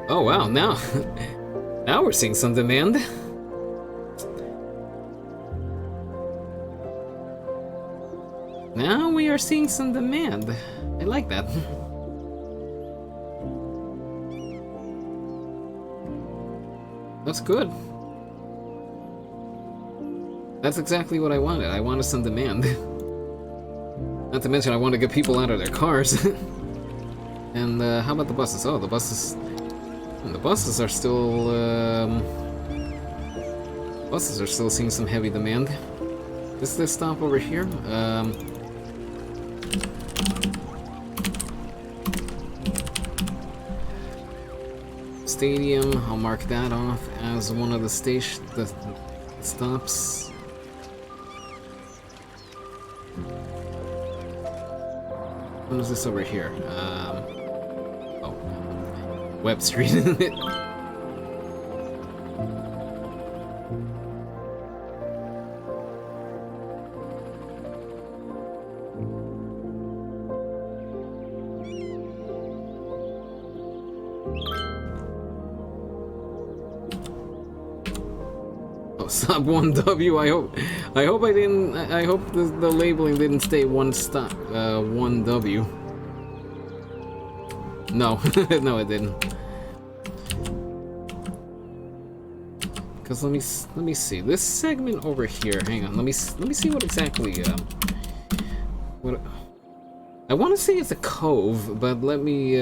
[SPEAKER 1] Oh wow! Now we're seeing some demand. Now we are seeing some demand. I like that. That's good. That's exactly what I wanted. I wanted some demand. Not to mention I want to get people out of their cars. And how about the buses? Oh, the buses are still buses are still seeing some heavy demand. Is this stop over here? Stadium, I'll mark that off as one of the stops. What is this over here? Oh, Web Street, isn't it? Sub 1W. I hope the labeling didn't stay 1W. No, no, it didn't. Cause let me see this segment over here. Hang on, let me see what exactly what I want to say it's a cove, but let me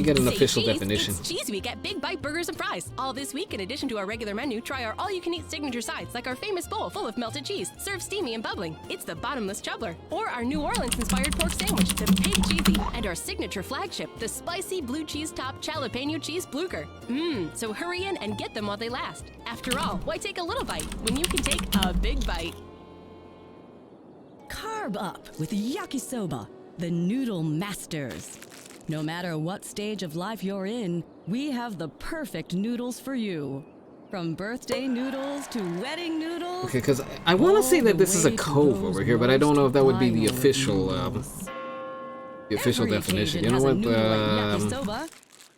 [SPEAKER 1] get an official definition.
[SPEAKER 4] It's Cheese Week at Big Bite Burgers and Fries. All this week, in addition to our regular menu, try our all-you-can-eat signature sides, like our famous bowl full of melted cheese, served steamy and bubbling. It's the bottomless chubbler. Or our New Orleans-inspired pork sandwich, the Big Cheesy. And our signature flagship, the spicy blue cheese top jalapeno cheese blucher. So hurry in and get them while they last. After all, why take a little bite when you can take a big bite?
[SPEAKER 5] Carb up with yakisoba, the noodle masters. No matter what stage of life you're in, we have the perfect noodles for you. From birthday noodles to wedding noodles.
[SPEAKER 1] Okay, because I want to say that this is a cove over here, but I don't know if that would be the official definition. You know what?
[SPEAKER 5] Yakisoba,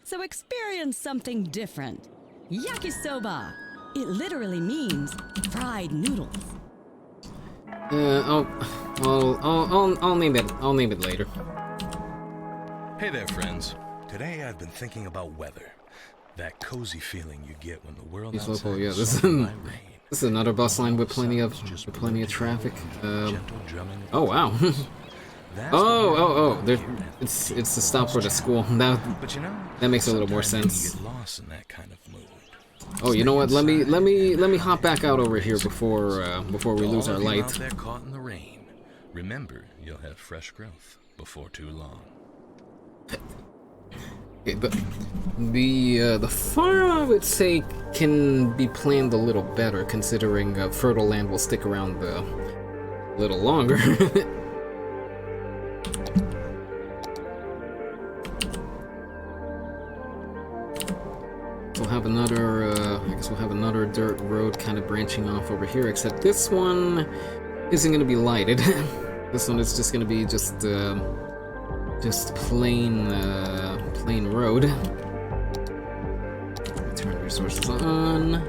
[SPEAKER 5] so experience something different. Yakisoba. It literally means fried noodles.
[SPEAKER 1] I'll name it. I'll name it later.
[SPEAKER 3] Hey there, friends. Today I've been thinking about weather. That cozy feeling you get when the world
[SPEAKER 1] He's
[SPEAKER 3] outside
[SPEAKER 1] local, yeah.
[SPEAKER 3] is
[SPEAKER 1] This is
[SPEAKER 3] surrounded by rain.
[SPEAKER 1] this is another bus line with plenty of traffic. Oh wow. Oh. It's the stop for the school. That makes a little more sense.
[SPEAKER 3] You get lost in that kind of mood.
[SPEAKER 1] Oh, you know what? Let me hop back out over here before we lose our light.
[SPEAKER 3] Out there caught in the rain. Remember, you'll have fresh growth before too long.
[SPEAKER 1] Okay, the farm, I would say, can be planned a little better, considering fertile land will stick around a little longer. We'll have another, I guess we'll have another dirt road kind of branching off over here, except this one isn't going to be lighted. This one is just going to be just plain road. Turn resources on.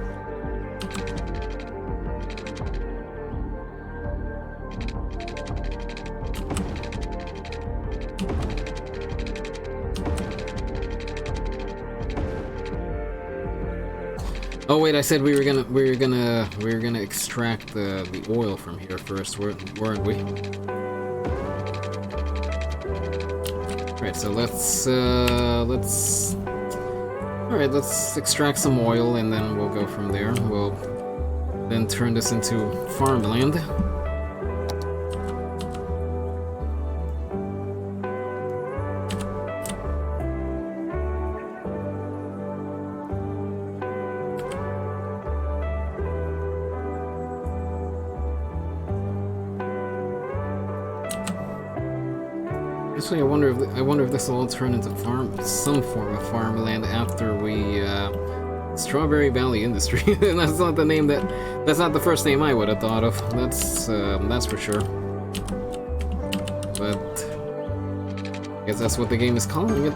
[SPEAKER 1] Oh wait, I said we were gonna extract the oil from here first, weren't we? Right, so let's extract some oil and then we'll go from there. We'll then turn this into farmland. Actually, I wonder if this will all turn into some form of farmland after we Strawberry Valley Industry. That's not the name that's not the first name I would have thought of. That's for sure. But I guess that's what the game is calling it.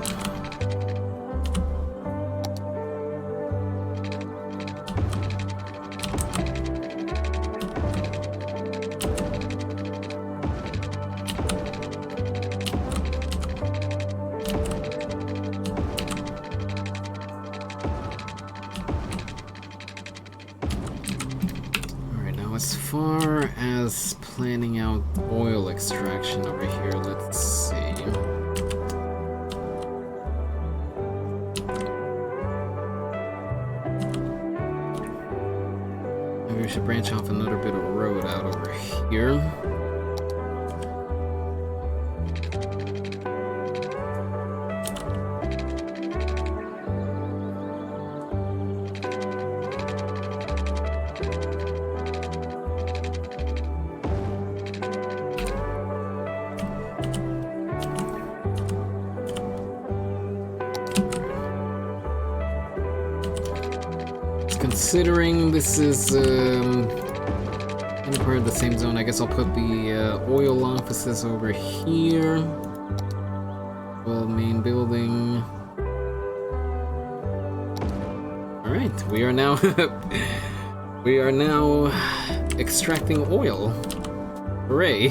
[SPEAKER 1] As far as planning out oil extraction over here, let's see. Maybe we should branch off another bit of road out over here. Considering this is in part of the same zone, I guess I'll put the oil offices over here. Well, main building. All right, we are now extracting oil. Hooray!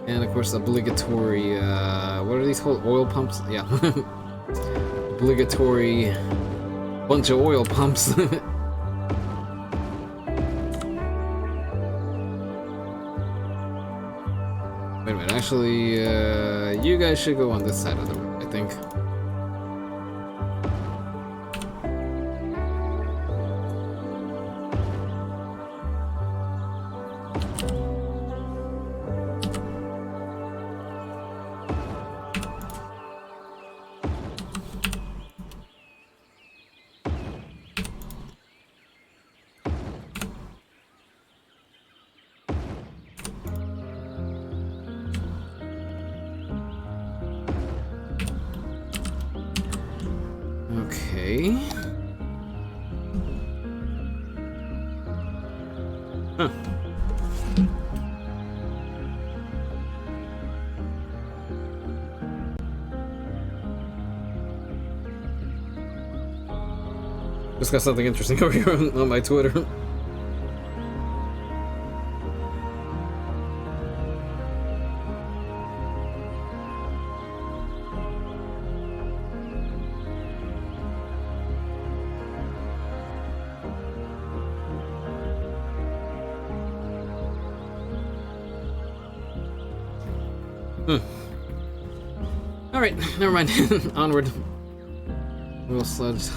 [SPEAKER 1] And of course, obligatory. What are these called? Oil pumps? Yeah. Obligatory bunch of oil pumps. Wait a minute, actually, you guys should go on this side of the road, I think. Okay. Huh. Just got something interesting over here on my Twitter. Alright, never mind. Onward. Wheel sludge.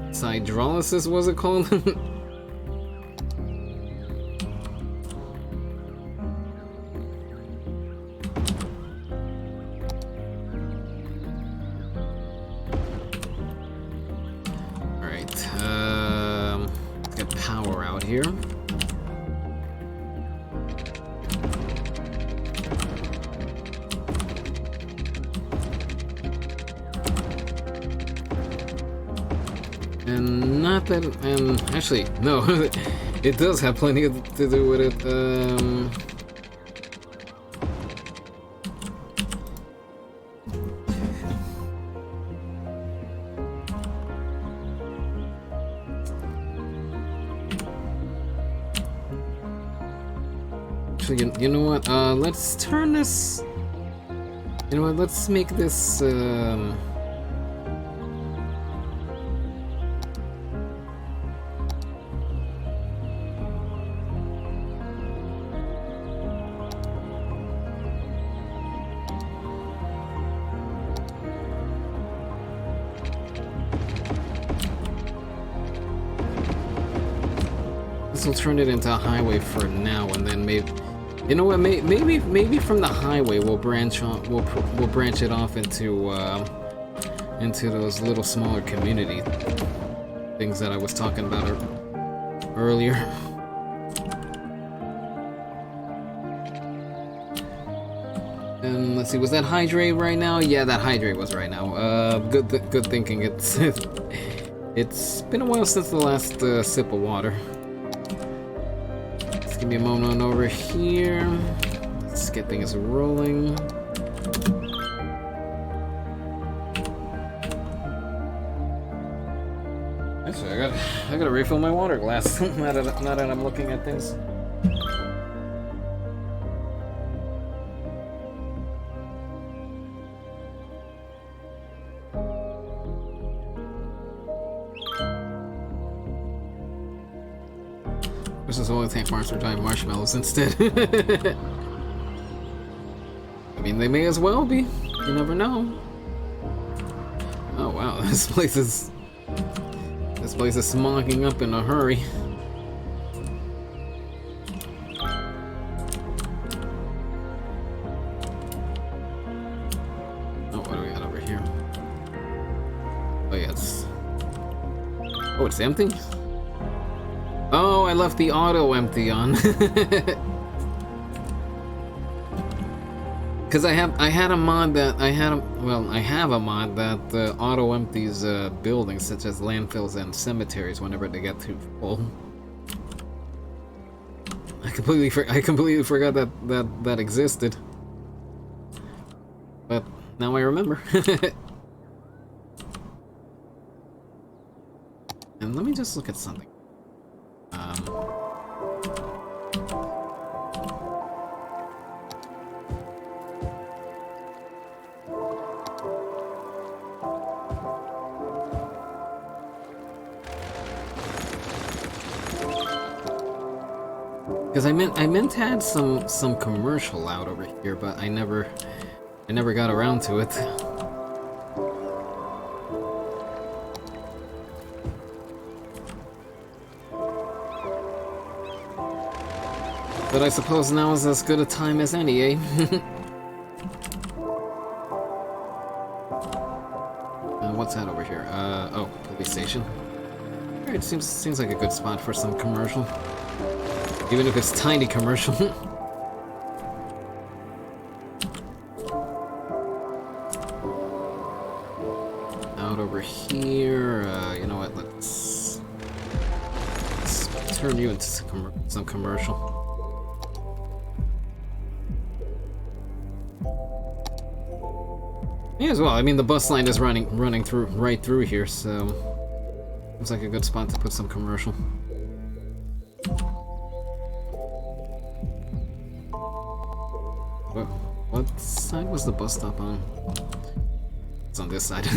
[SPEAKER 1] Hydrolysis, was it called? Alright, let's get power out here. And not that, and actually, no, it does have plenty to do with it. Actually, you know what? Let's turn this. You know what? Let's make this. We'll turn it into a highway for now, and then maybe, you know what? Maybe from the highway we'll branch on. We'll branch it off into those little smaller community things that I was talking about earlier. And let's see, was that hydrate right now? Yeah, that hydrate was right now. Good thinking. It's it's been a while since the last sip of water. Give me a moment over here. Let's get things rolling. Actually, I gotta refill my water glass. now that I'm looking at things. This is only tank farms for giant marshmallows instead. I mean, they may as well be. You never know. Oh wow, this place is smogging up in a hurry. Oh, what do we got over here? Oh yeah, it's empty. Oh, I left the auto empty on. Cause I had a mod that I have a mod that auto empties buildings such as landfills and cemeteries whenever they get too full. I completely forgot that existed. But now I remember. And let me just look at something. Because I meant to add some commercial out over here, but I never got around to it. But I suppose now is as good a time as any, eh? What's that over here? Oh, police station. Alright, seems like a good spot for some commercial. Even if it's tiny commercial. Out over here, you know what, let's turn you into some commercial. Yeah, as well. I mean, the bus line is running right through here, so looks like a good spot to put some commercial. What side was the bus stop on? It's on this side.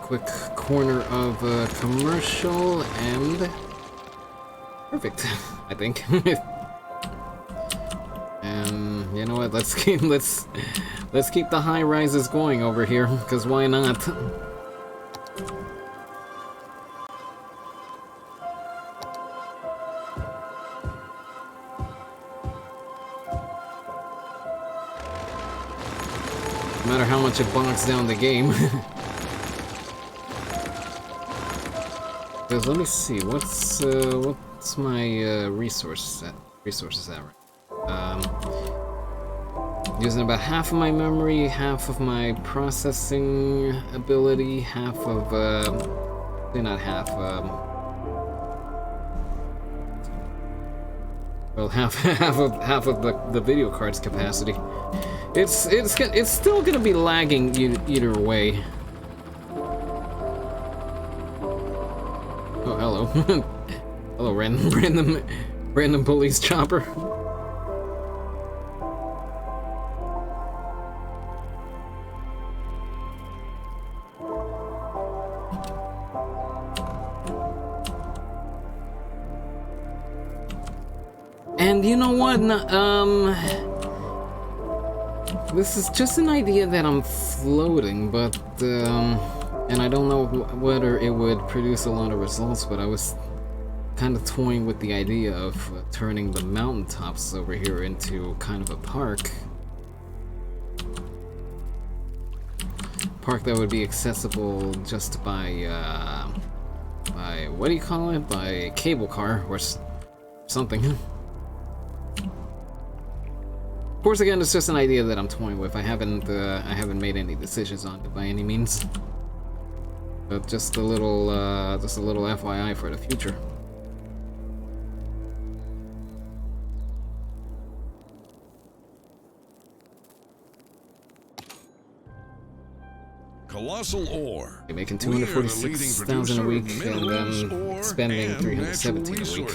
[SPEAKER 1] quick corner of commercial and perfect, I think. And you know what? Let's keep the high rises going over here, because why not? No matter how much it bogs down the game. Because let me see, what's my resources at right? Using about half of my memory, half of my processing ability, half of not half, well, half of the video card's capacity. It's still gonna be lagging either way. Oh, hello. Hello, random police chopper. And you know what? This is just an idea that I'm floating, but and I don't know whether it would produce a lot of results, but I was kind of toying with the idea of turning the mountaintops over here into kind of a park. Park that would be accessible just by what do you call it? By cable car or something. Of course, again, it's just an idea that I'm toying with. I haven't made any decisions on it by any means. But just a little FYI for the future.
[SPEAKER 6] Colossal Ore.
[SPEAKER 1] You're making 246,000 a week and then spending 317 a week.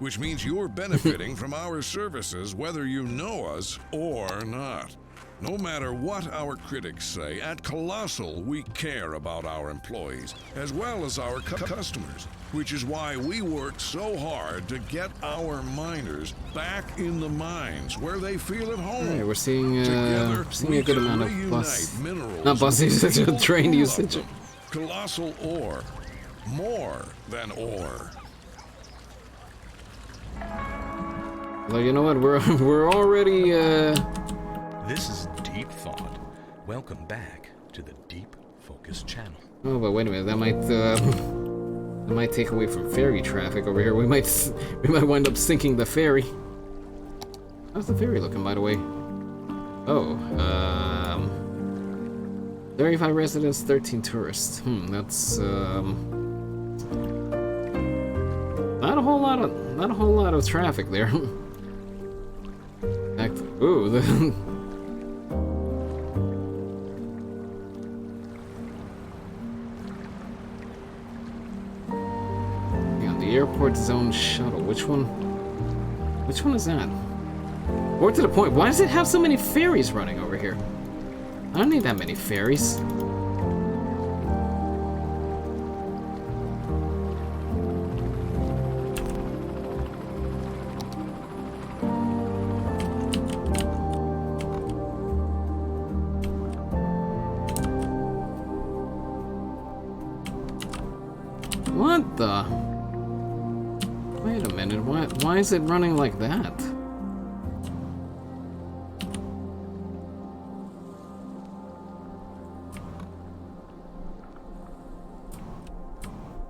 [SPEAKER 6] Which means you're benefiting from our services whether you know us or not. No matter what our critics say, at Colossal we care about our employees as well as our customers, which is why we work so hard to get our miners back in the mines where they feel at home.
[SPEAKER 1] Alright, we're seeing a good amount of bus, not bus usage, train usage.
[SPEAKER 6] Colossal Ore, more than ore.
[SPEAKER 1] Well, you know what? We're already.
[SPEAKER 3] This is Deep Thought. Welcome back to the Deep Focus channel.
[SPEAKER 1] Oh, but wait a minute. That might take away from ferry traffic over here. We might wind up sinking the ferry. How's the ferry looking, by the way? Oh, 35 residents, 13 tourists. That's not a whole lot of traffic there. In fact, ooh, the airport zone shuttle. Which one is that? More to the point, why does it have so many ferries running over here? I don't need that many ferries. What the? Wait a minute, why is it running like that?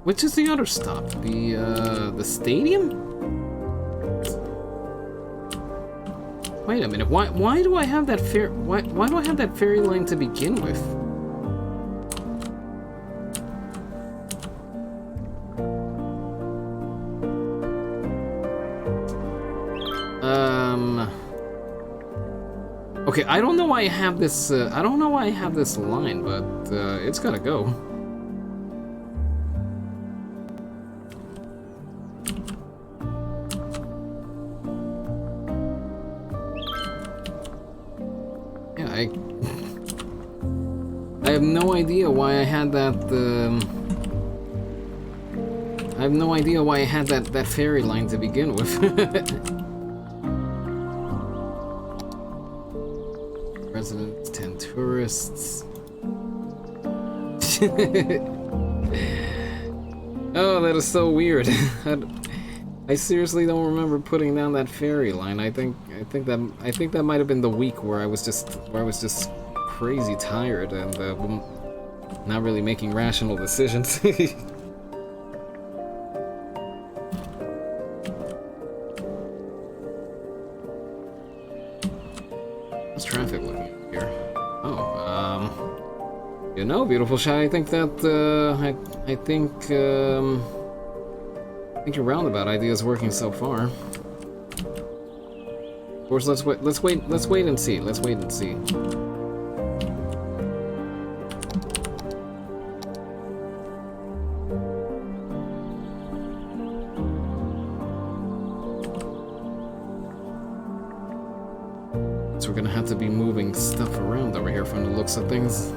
[SPEAKER 1] Which is the other stop? The stadium? Wait a minute, why do I have that why do I have that ferry line to begin with? Okay, I don't know why I have this, I don't know why I have this line, but, it's gotta go. Yeah, have no idea why I had that. I have no idea why I had that ferry line to begin with. Residents, 10 tourists. Oh, that is so weird. I seriously don't remember putting down that ferry line. I think that might have been the week where I was just crazy tired and not really making rational decisions. What's traffic looking here? Oh, you know, beautiful shy. I think that I think your roundabout idea is working so far. Of course, let's wait and see. Let's wait and see. So we're gonna have to be moving stuff around over here from the looks of things.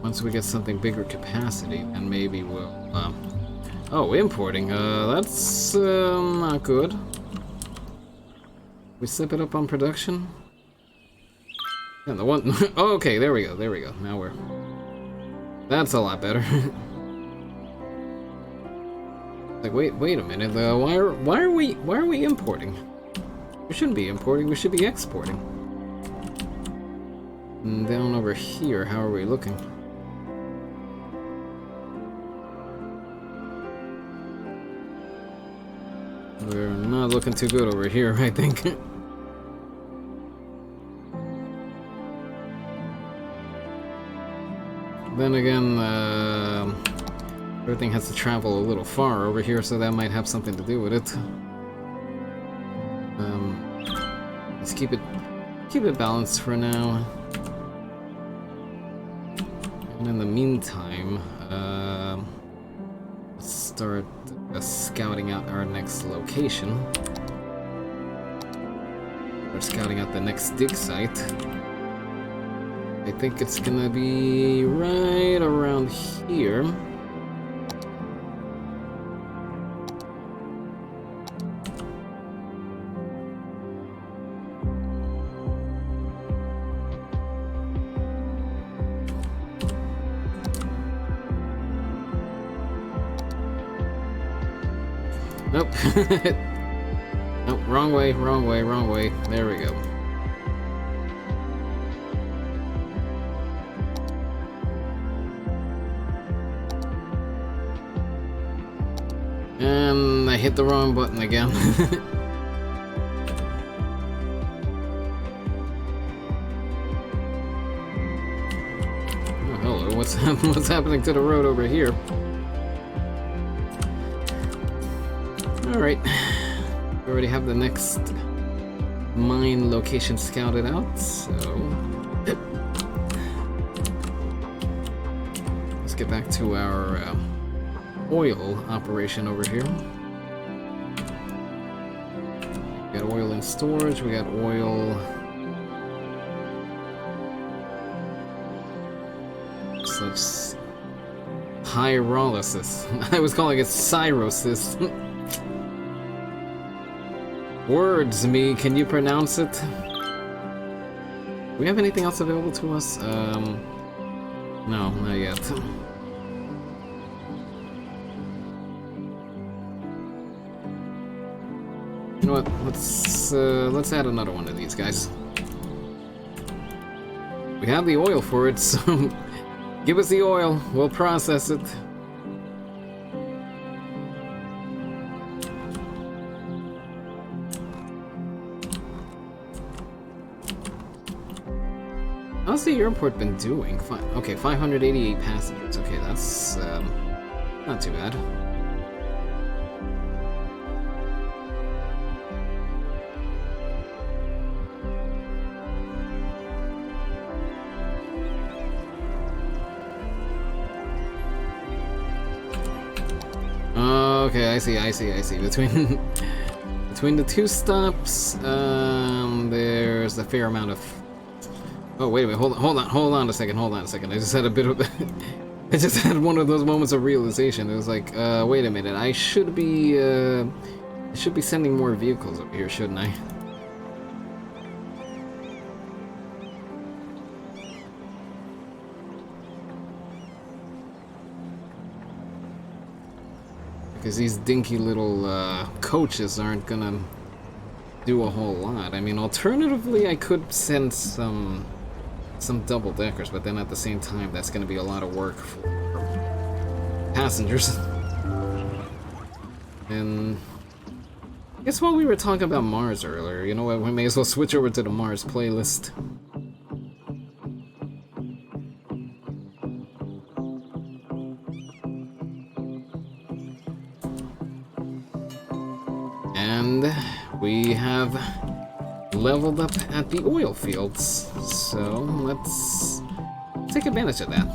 [SPEAKER 1] Once we get something bigger capacity, and maybe we'll, oh, importing, that's, not good. We step it up on production? Yeah, the one, oh, okay, there we go, now we're, that's a lot better. Like, wait a minute, why are we importing? We shouldn't be importing, we should be exporting. And down over here, how are we looking? We're not looking too good over here, I think. Then again, everything has to travel a little far over here, so that might have something to do with it. Let's keep it balanced for now. And in the meantime, let's start scouting out our next location. We're scouting out the next dig site. I think it's gonna be right around here. Nope. Nope, wrong way. There we go. And I hit the wrong button again. Oh, hello, what's happening to the road over here? Alright, we already have the next mine location scouted out, so let's get back to our oil operation over here. We got oil in storage, we got oil. Such pyrolysis. I was calling it cyrosis. Words, me, can you pronounce it? Do we have anything else available to us? No, not yet. You know what? Let's add another one of these guys. We have the oil for it, so give us the oil. We'll process it. How's the airport been doing? Okay, 588 passengers. Okay, that's not too bad. Okay, I see. Between the two stops, there's a fair amount of. Oh wait a minute, hold on a second. I just had a bit of. I just had one of those moments of realization. It was like, wait a minute, I should be sending more vehicles up here, shouldn't I? Because these dinky little coaches aren't gonna do a whole lot. I mean, alternatively, I could send some double deckers, but then at the same time, that's gonna be a lot of work for passengers. And I guess while we were talking about Mars earlier, you know what? We may as well switch over to the Mars playlist. And we have leveled up at the oil fields, so let's take advantage of that.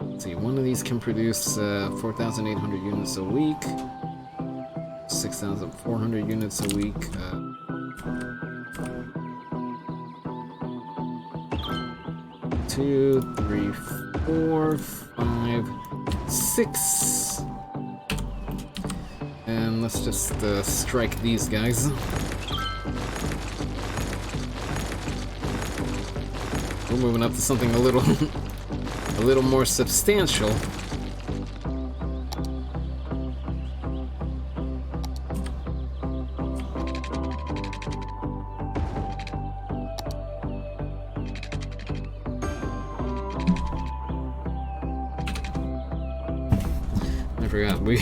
[SPEAKER 1] Let's see, one of these can produce 4,800 units a week, 6,400 units a week. 2, 3, 4, 5, 6. And let's just strike these guys. We're moving up to something a little a little more substantial. I forgot, we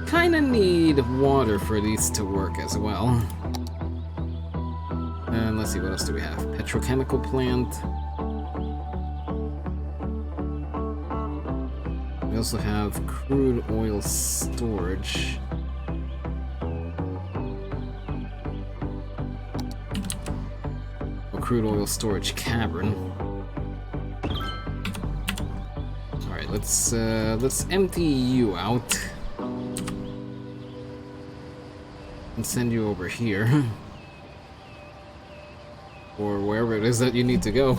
[SPEAKER 1] kind of need water for these to work as well. And let's see, what else do we have? Petrochemical plant. We also have crude oil storage. A crude oil storage cavern. Alright, let's empty you out. And send you over here. Or wherever it is that you need to go.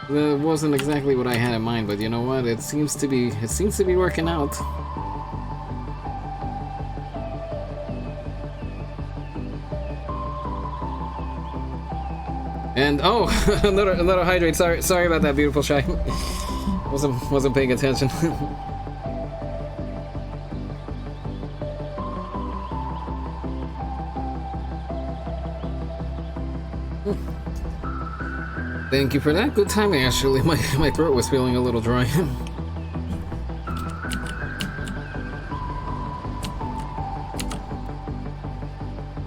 [SPEAKER 1] That wasn't exactly what I had in mind, but you know what? It seems to be working out. And oh, another hydrate. Sorry about that, beautiful shy. wasn't paying attention. Thank you for that. Good timing, actually. My throat was feeling a little dry.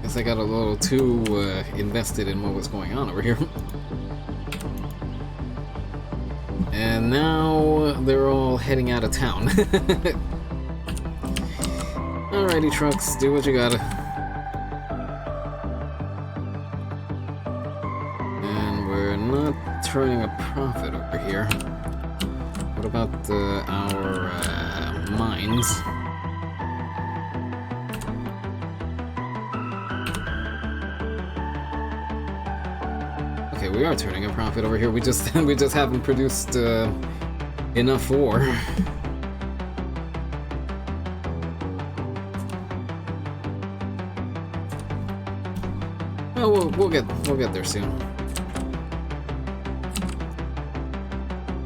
[SPEAKER 1] Guess I got a little too invested in what was going on over here. And now they're all heading out of town. Alrighty, trucks, do what you gotta. And we're not turning a profit over here. What about our mines? Okay, we are turning a profit over here. We just haven't produced enough ore. Oh, we'll get there soon.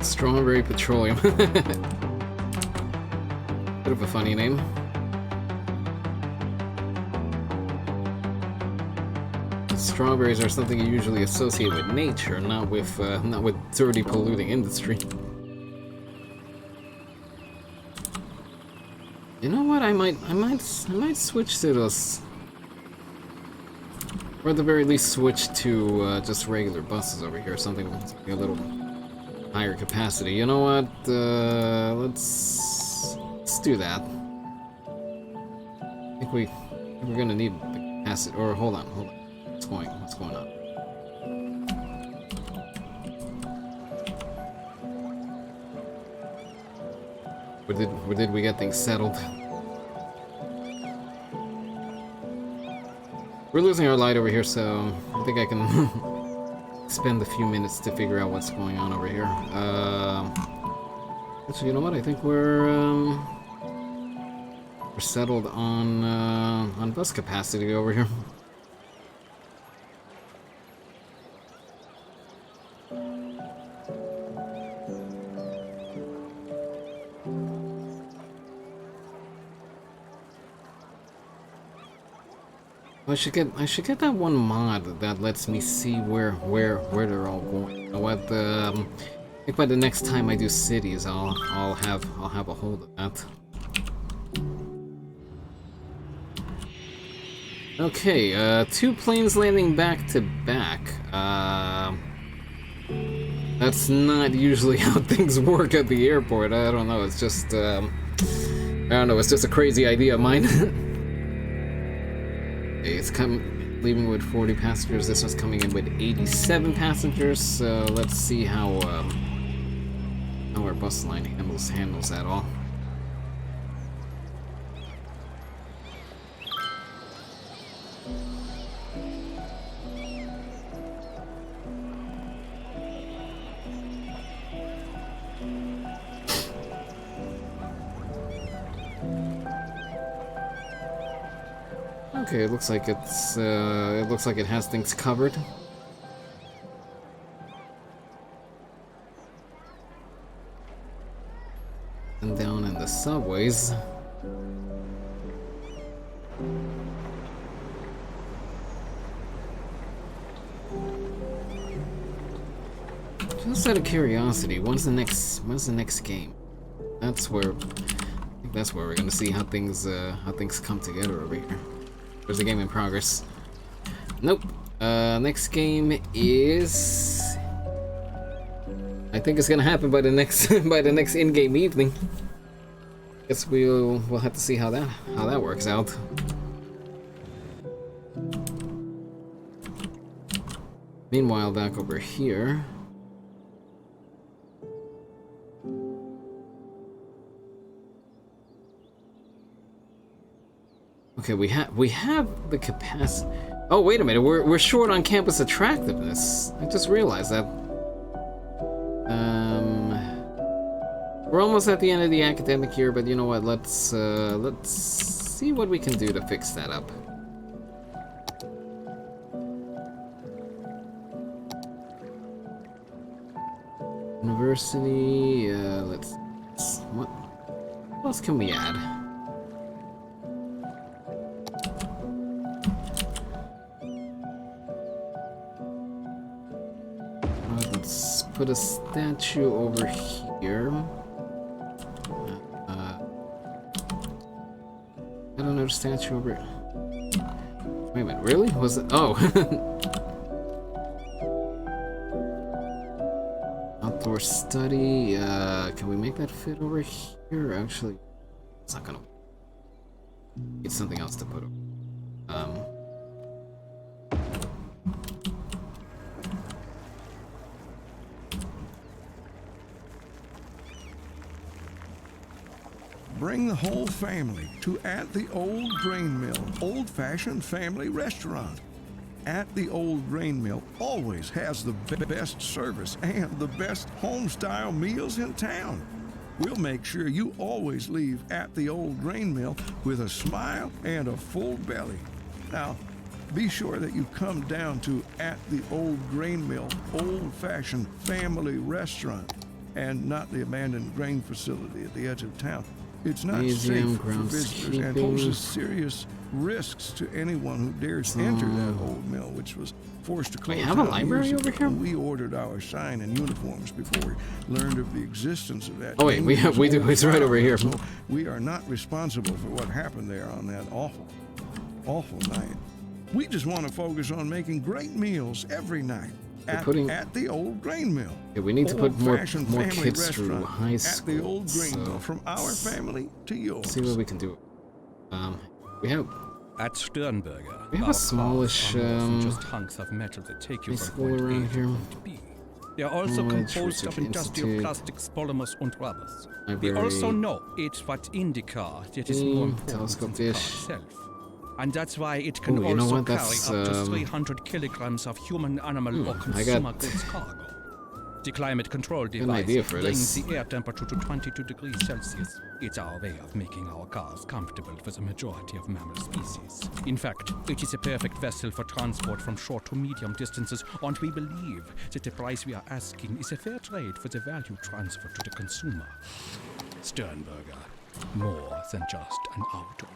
[SPEAKER 1] Strawberry Petroleum. Bit of a funny name. strawberries are something you usually associate with nature, not with dirty, polluting industry. You know what? I might switch to those, or at the very least switch to just regular buses over here, something with a little higher capacity. You know what? Let's do that. I think we're gonna need the capacity. Or hold on. What's going on? Where did we get things settled? We're losing our light over here, so I think I can spend a few minutes to figure out what's going on over here. Actually, you know what? I think we're settled on bus capacity over here. I should get that one mod that lets me see where they're all going. You know what? I think by the next time I do cities, I'll have a hold of that. Okay, 2 planes landing back to back. That's not usually how things work at the airport. I don't know. It's just I don't know. It's just a crazy idea of mine. It's leaving with 40 passengers. This one's coming in with 87 passengers. So let's see how our bus line handles that all. Okay, it looks like it has things covered. And down in the subways. Just out of curiosity, when's the next game? That's where I think that's where we're gonna see how things come together over here. There's a game in progress. Nope. Next game is, I think it's gonna happen by the next in-game evening. Guess we'll have to see how that works out. Meanwhile, back over here. Okay, we have the capacity. Oh, wait a minute. We're short on campus attractiveness. I just realized that. We're almost at the end of the academic year, but you know what? Let's see what we can do to fix that up. University. What else can we add? Put a statue over here. I don't know, statue over. Wait a minute, really? Was it? Oh. Outdoor study. Can we make that fit over here? Actually, it's not gonna. It's something else to put over.
[SPEAKER 6] Bring the whole family to At the Old Grain Mill, old-fashioned family restaurant. At the Old Grain Mill always has the best service and the best home-style meals in town. We'll make sure you always leave At the Old Grain Mill with a smile and a full belly. Now, be sure that you come down to At the Old Grain Mill, old-fashioned family restaurant, and not the abandoned grain facility at the edge of town. It's not
[SPEAKER 1] Museum,
[SPEAKER 6] safe for visitors and poses serious risks to anyone who dares enter that old mill, which was forced to close.
[SPEAKER 1] We have a
[SPEAKER 6] down
[SPEAKER 1] library
[SPEAKER 6] years
[SPEAKER 1] over
[SPEAKER 6] ago.
[SPEAKER 1] here?
[SPEAKER 6] We ordered our sign and uniforms before we learned of the existence of that.
[SPEAKER 1] Oh wait, we do. It's right over here.
[SPEAKER 6] So we are not responsible for what happened there on that awful night. We just want to focus on making great meals every night at the old grain mill.
[SPEAKER 1] Yeah, we need to put more
[SPEAKER 6] Old-fashioned family
[SPEAKER 1] kids through
[SPEAKER 6] restaurant
[SPEAKER 1] high school.
[SPEAKER 6] At the old grain mill, from our family to yours.
[SPEAKER 1] See what we can do. We have
[SPEAKER 9] At Sternberger,
[SPEAKER 1] we have
[SPEAKER 9] our
[SPEAKER 1] a smallish
[SPEAKER 9] cars are more than just hunks of metal that take you
[SPEAKER 1] high
[SPEAKER 9] from
[SPEAKER 1] school
[SPEAKER 9] point A
[SPEAKER 1] around
[SPEAKER 9] to
[SPEAKER 1] here.
[SPEAKER 9] point B. They are also
[SPEAKER 1] Knowledge
[SPEAKER 9] composed of
[SPEAKER 1] Research
[SPEAKER 9] industrial
[SPEAKER 1] Institute.
[SPEAKER 9] plastics, polymers, and rubbers. We
[SPEAKER 1] Library.
[SPEAKER 9] also know it's what in the car that is more important
[SPEAKER 1] telescope
[SPEAKER 9] than the car
[SPEAKER 1] dish.
[SPEAKER 9] itself. And that's why it can
[SPEAKER 1] Ooh, you know
[SPEAKER 9] also
[SPEAKER 1] what?
[SPEAKER 9] carry
[SPEAKER 1] That's,
[SPEAKER 9] up to 300 kilograms of human, animal, or consumer goods cargo. The climate control device
[SPEAKER 1] idea for
[SPEAKER 9] brings
[SPEAKER 1] this.
[SPEAKER 9] the air temperature to 22 degrees Celsius. It's our way of making our cars comfortable for the majority of mammal species. In fact, it is a perfect vessel for transport from short to medium distances, and we believe that the price we are asking is a fair trade for the value transfer to the consumer. Sternberger, more than just an auto.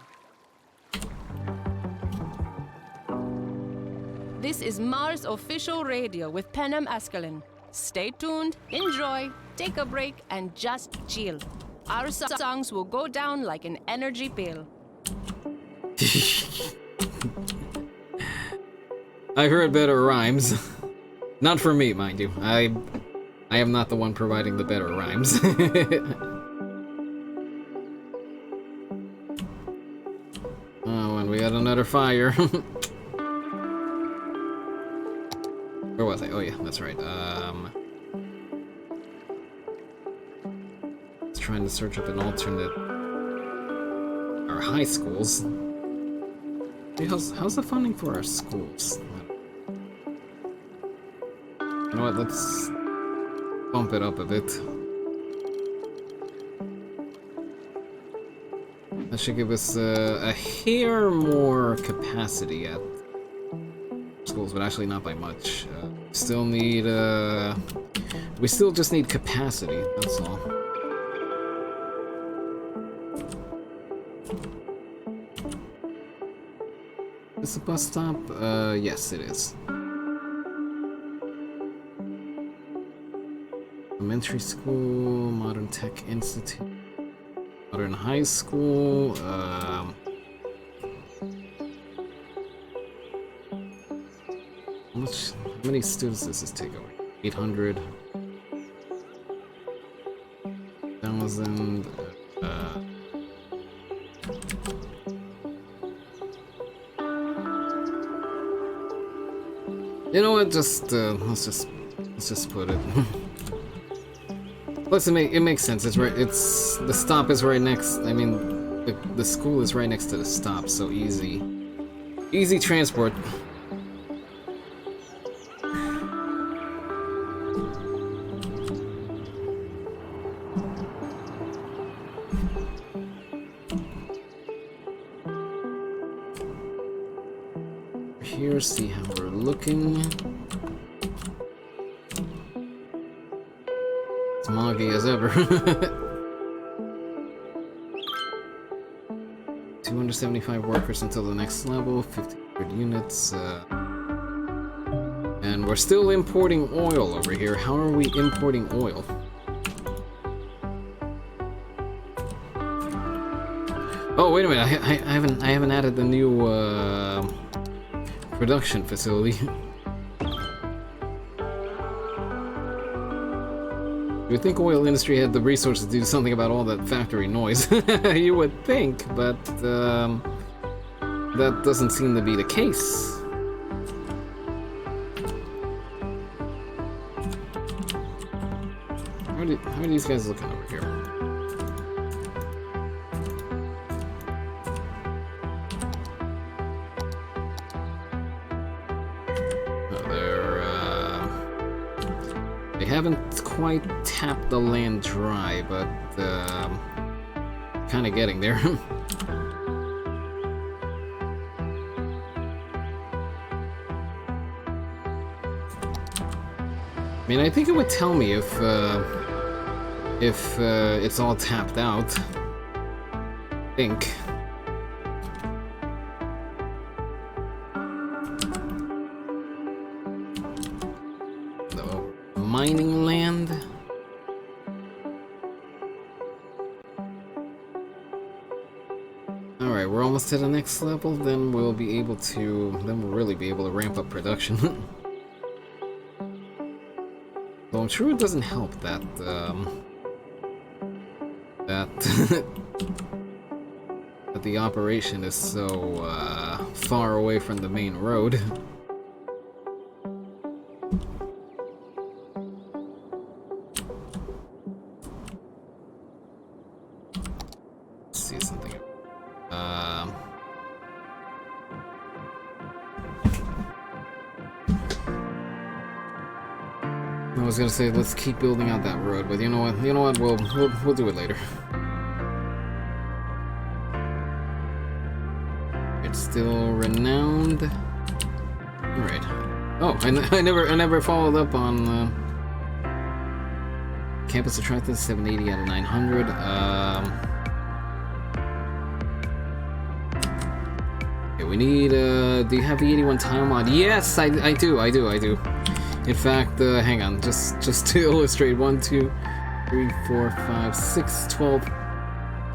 [SPEAKER 10] This is Mars Official Radio with Penem Askelin. Stay tuned, enjoy, take a break, and just chill. Our songs will go down like an energy pill.
[SPEAKER 1] I heard better rhymes. Not for me, mind you. I am not the one providing the better rhymes. Oh, and we got another fire. Where was I? Oh yeah, that's right. It's trying to search up an alternate. Our high schools. Hey, how's the funding for our schools? You know what? Let's bump it up a bit. That should give us a hair more capacity at schools, but actually not by much. Still need, we still just need capacity, that's all. Is the bus stop? Yes, it is. Elementary school, Modern Tech Institute, Modern High School, how many students does this take over? 800. 1,000. You know what? Just let's just put it. Plus, it makes sense. It's right. It's the stop is right next. I mean, the school is right next to the stop, so easy transport. Here, see how we're looking. It's moggy as ever. 275 workers until the next level, 1,500 units, and we're still importing oil over here. How are we importing oil? Oh, wait a minute, I haven't added the new, production facility. You would think oil industry had the resources to do something about all that factory noise. You would think, but that doesn't seem to be the case. How are these guys looking over here? They haven't quite tapped the land dry, but kind of getting there. I mean, I think it would tell me if it's all tapped out. think. The mining land. Alright, we're almost to the next level, then we'll be able to... then we'll really be able to ramp up production. Though I'm sure it doesn't help that, that the operation is so, far away from the main road. Let's see something. I was gonna say let's keep building out that road, but you know what? We'll do it later. It's still renowned. All right. Oh, I never followed up on campus attractiveness 780 out of 900. Okay, we need. Do you have the 81 tile mod? Yes, I do. In fact, hang on, just to illustrate, 1, 2, 3, 4, 5, 6, 12,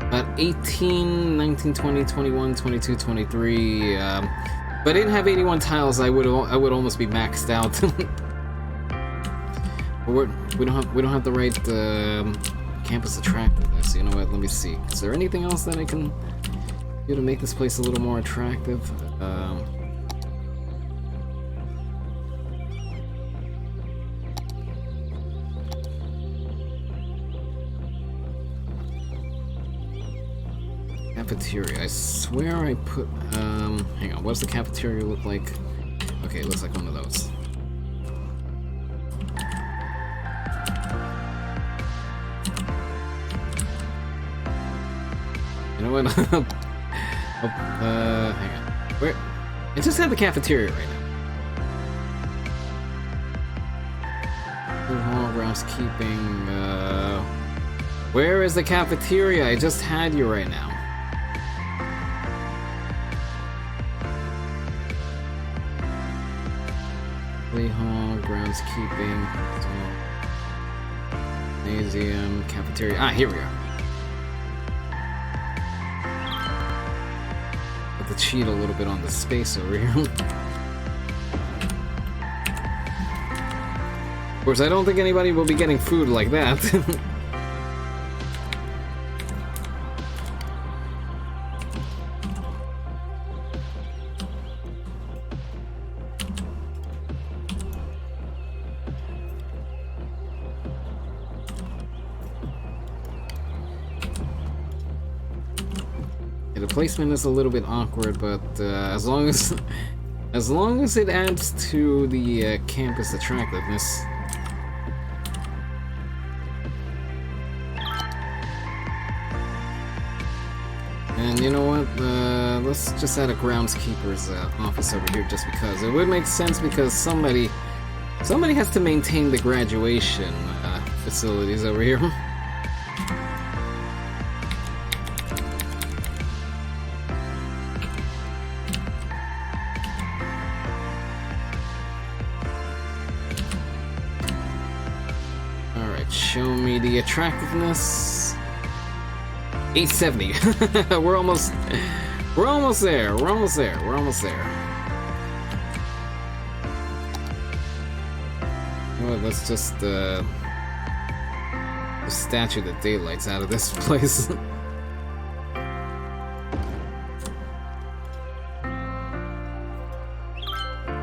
[SPEAKER 1] about 18, 19, 20, 21, 22, 23. If I didn't have 81 tiles, I would almost be maxed out. But we don't have the right campus attractiveness. You know what? Let me see. Is there anything else that I can do to make this place a little more attractive? Cafeteria. I swear I put. Hang on. What does the cafeteria look like? Okay, it looks like one of those. You know what? Hang on. Where? I just had the cafeteria right now. Food hall, groundskeeping. Where is the cafeteria? I just had you right now. Play hall, groundskeeping, gymnasium, cafeteria. Ah, here we are. Have to cheat a little bit on the space over here. Of course, I don't think anybody will be getting food like that. The placement is a little bit awkward, but as long as it adds to the campus attractiveness. And you know what? Let's just add a groundskeeper's office over here, just because it would make sense, because somebody has to maintain the graduation facilities over here. Show me the attractiveness. 870. We're almost there. Well, let's just statue the daylights out of this place.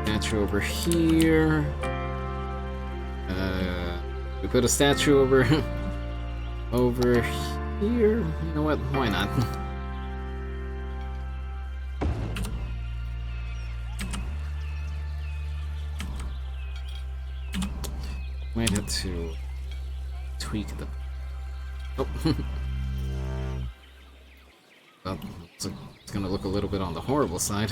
[SPEAKER 1] Statue over here. We put a statue over here. You know what? Why not? Might have to tweak the. Oh. Well, it's gonna look a little bit on the horrible side.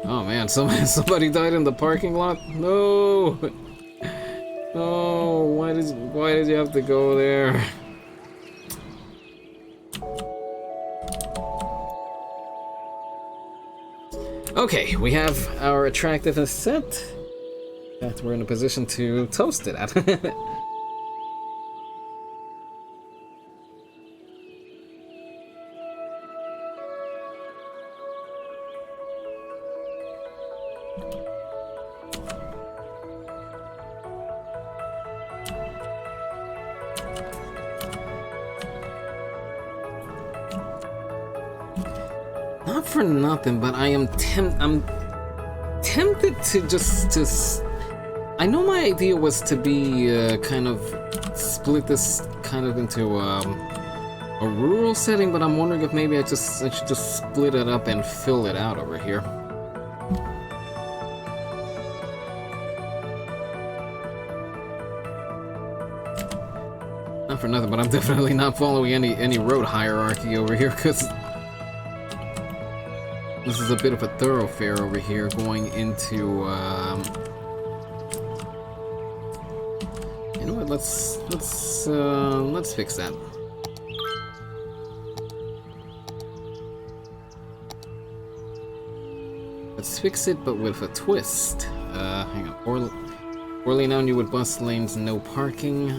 [SPEAKER 1] Oh man, somebody died in the parking lot? No! No, why did you have to go there? Okay, we have our attractiveness set. That we're in a position to toast it at. Not for nothing, but I'm tempted to just I know my idea was to be kind of split this kind of into a rural setting, but I'm wondering if maybe I should just split it up and fill it out over here. Not for nothing, but I'm definitely not following any road hierarchy over here, because this is a bit of a thoroughfare over here going into you know what, let's fix that. Let's fix it, but with a twist. Hang on. Orly now new with bus lanes, no parking.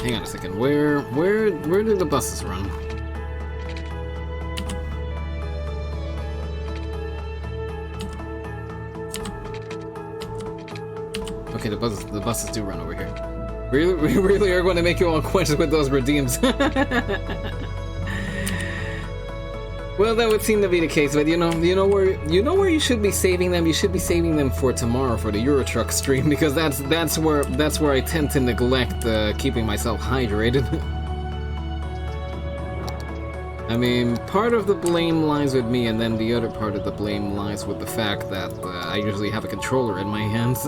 [SPEAKER 1] Hang on a second. Where do the buses run? Okay, the buses do run over here. Really, we really are going to make you all question with those redeems. Well, that would seem to be the case, but you know where you should be saving them. You should be saving them for tomorrow for the Eurotruck stream, because that's where I tend to neglect keeping myself hydrated. I mean, part of the blame lies with me, and then the other part of the blame lies with the fact that I usually have a controller in my hands.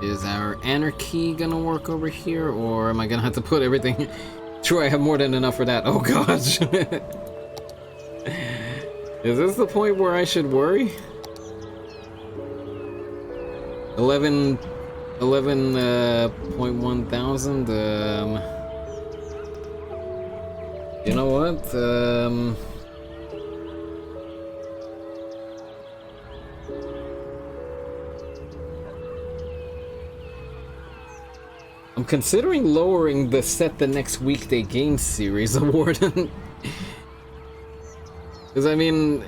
[SPEAKER 1] Is our anarchy gonna work over here, or am I gonna have to put everything? Sure, I have more than enough for that. Oh gosh. Is this the point where I should worry? 11.1 thousand. You know what? I'm considering lowering the Set the Next Weekday Games series award. Because I mean,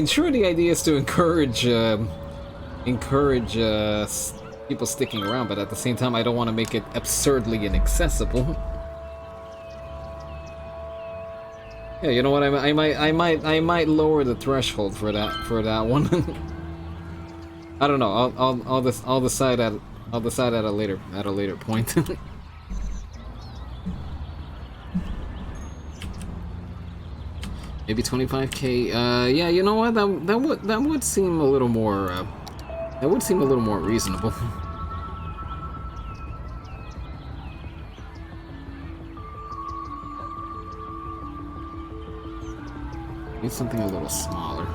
[SPEAKER 1] sure, the idea is to encourage people sticking around, but at the same time, I don't want to make it absurdly inaccessible. Yeah, you know what? I might lower the threshold for that one. I don't know. I'll decide at a later point. Maybe 25k. Yeah, you know what? That would seem a little more. That would seem a little more reasonable. Need something a little smaller.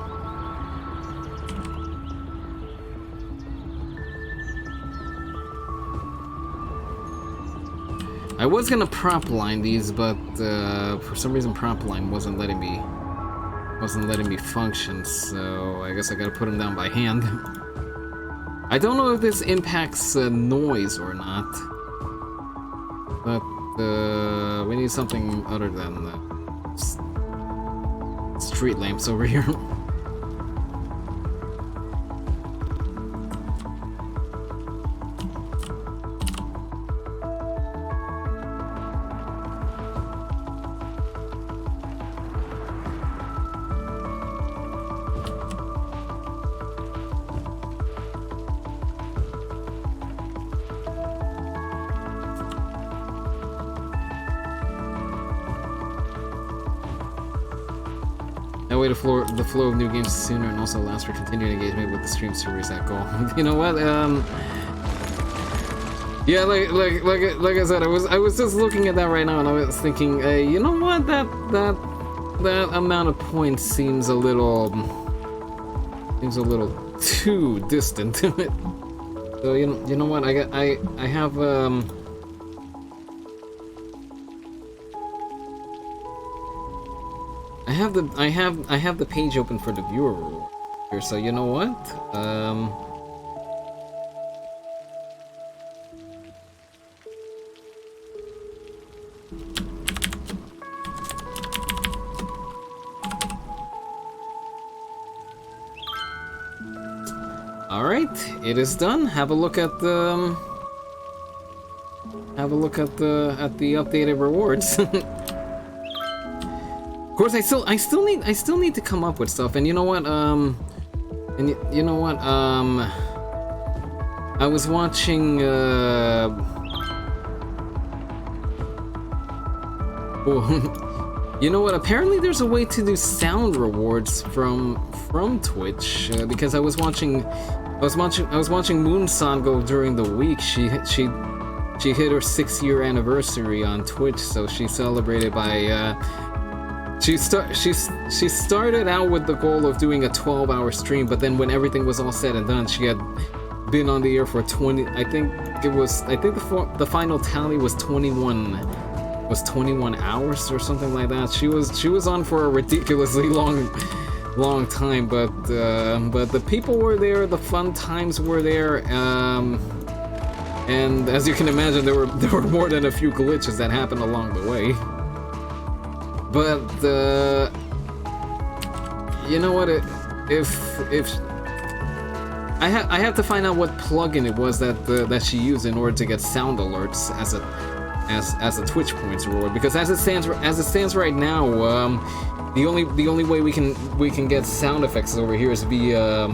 [SPEAKER 1] I was gonna prop line these, but for some reason prop line wasn't letting me function, so I guess I gotta put them down by hand. I don't know if this impacts noise or not, but we need something other than street lamps over here. way the flow of new games sooner and also allows for continued engagement with the stream to reach that goal. You know what? Yeah, like I said, I was just looking at that right now, and I was thinking, you know what? That amount of points seems a little too distant. So you know what? I have I have the page open for the viewer reward here. So you know what? Alright, it is done. Have a look at the updated rewards. Of course, I still need to come up with stuff. And you know what? I was watching you know what? Apparently, there's a way to do sound rewards from Twitch because I was watching Moonsan go during the week. She hit her 6-year anniversary on Twitch, so she celebrated by she started out with the goal of doing a 12-hour stream, but then when everything was all said and done, she had been on the air for 20. I think the final tally was 21 hours or something like that. She was on for a ridiculously long time, but the people were there, the fun times were there, and as you can imagine, there were more than a few glitches that happened along the way. But you know what? If I have to find out what plugin it was that she used in order to get sound alerts as a Twitch points reward, because as it stands right now, the only way we can get sound effects over here is via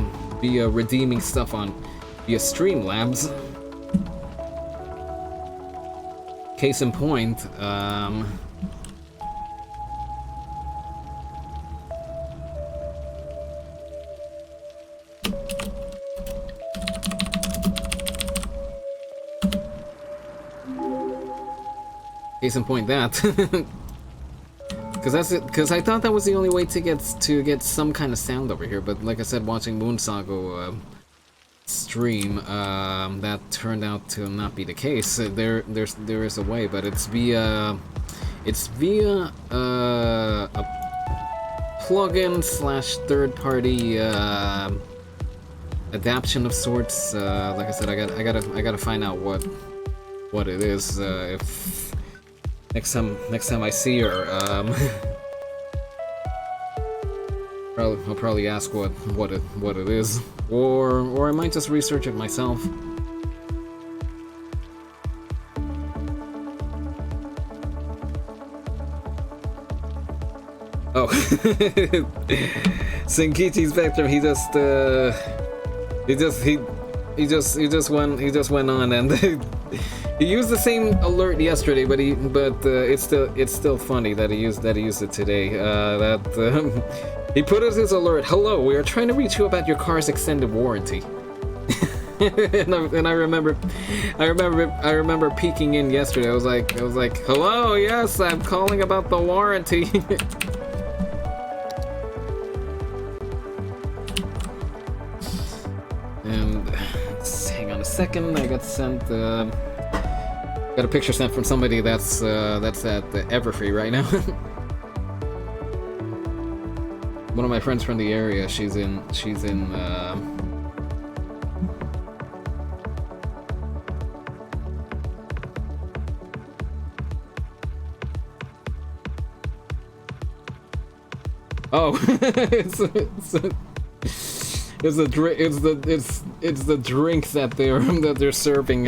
[SPEAKER 1] redeeming stuff via Streamlabs. Case in point, that. Because I thought that was the only way to get some kind of sound over here, but like I said, watching Moonsago stream, that turned out to not be the case. There is a way, but it's via a plugin / third-party adaptation of sorts. Like I said, I gotta find out what it is. If next time I see her, I'll probably ask what it is, or I might just research it myself. Oh, Senkichi's Spectrum. He just went on and he used the same alert yesterday, but it's still funny that he used it today. He put as his alert, "Hello, we are trying to reach you about your car's extended warranty." and I remember peeking in yesterday. I was like, "Hello, yes, I'm calling about the warranty." And hang on a second, I got sent got a picture sent from somebody that's at Everfree right now. One of my friends from the area, she's in oh, it's the drink that they're serving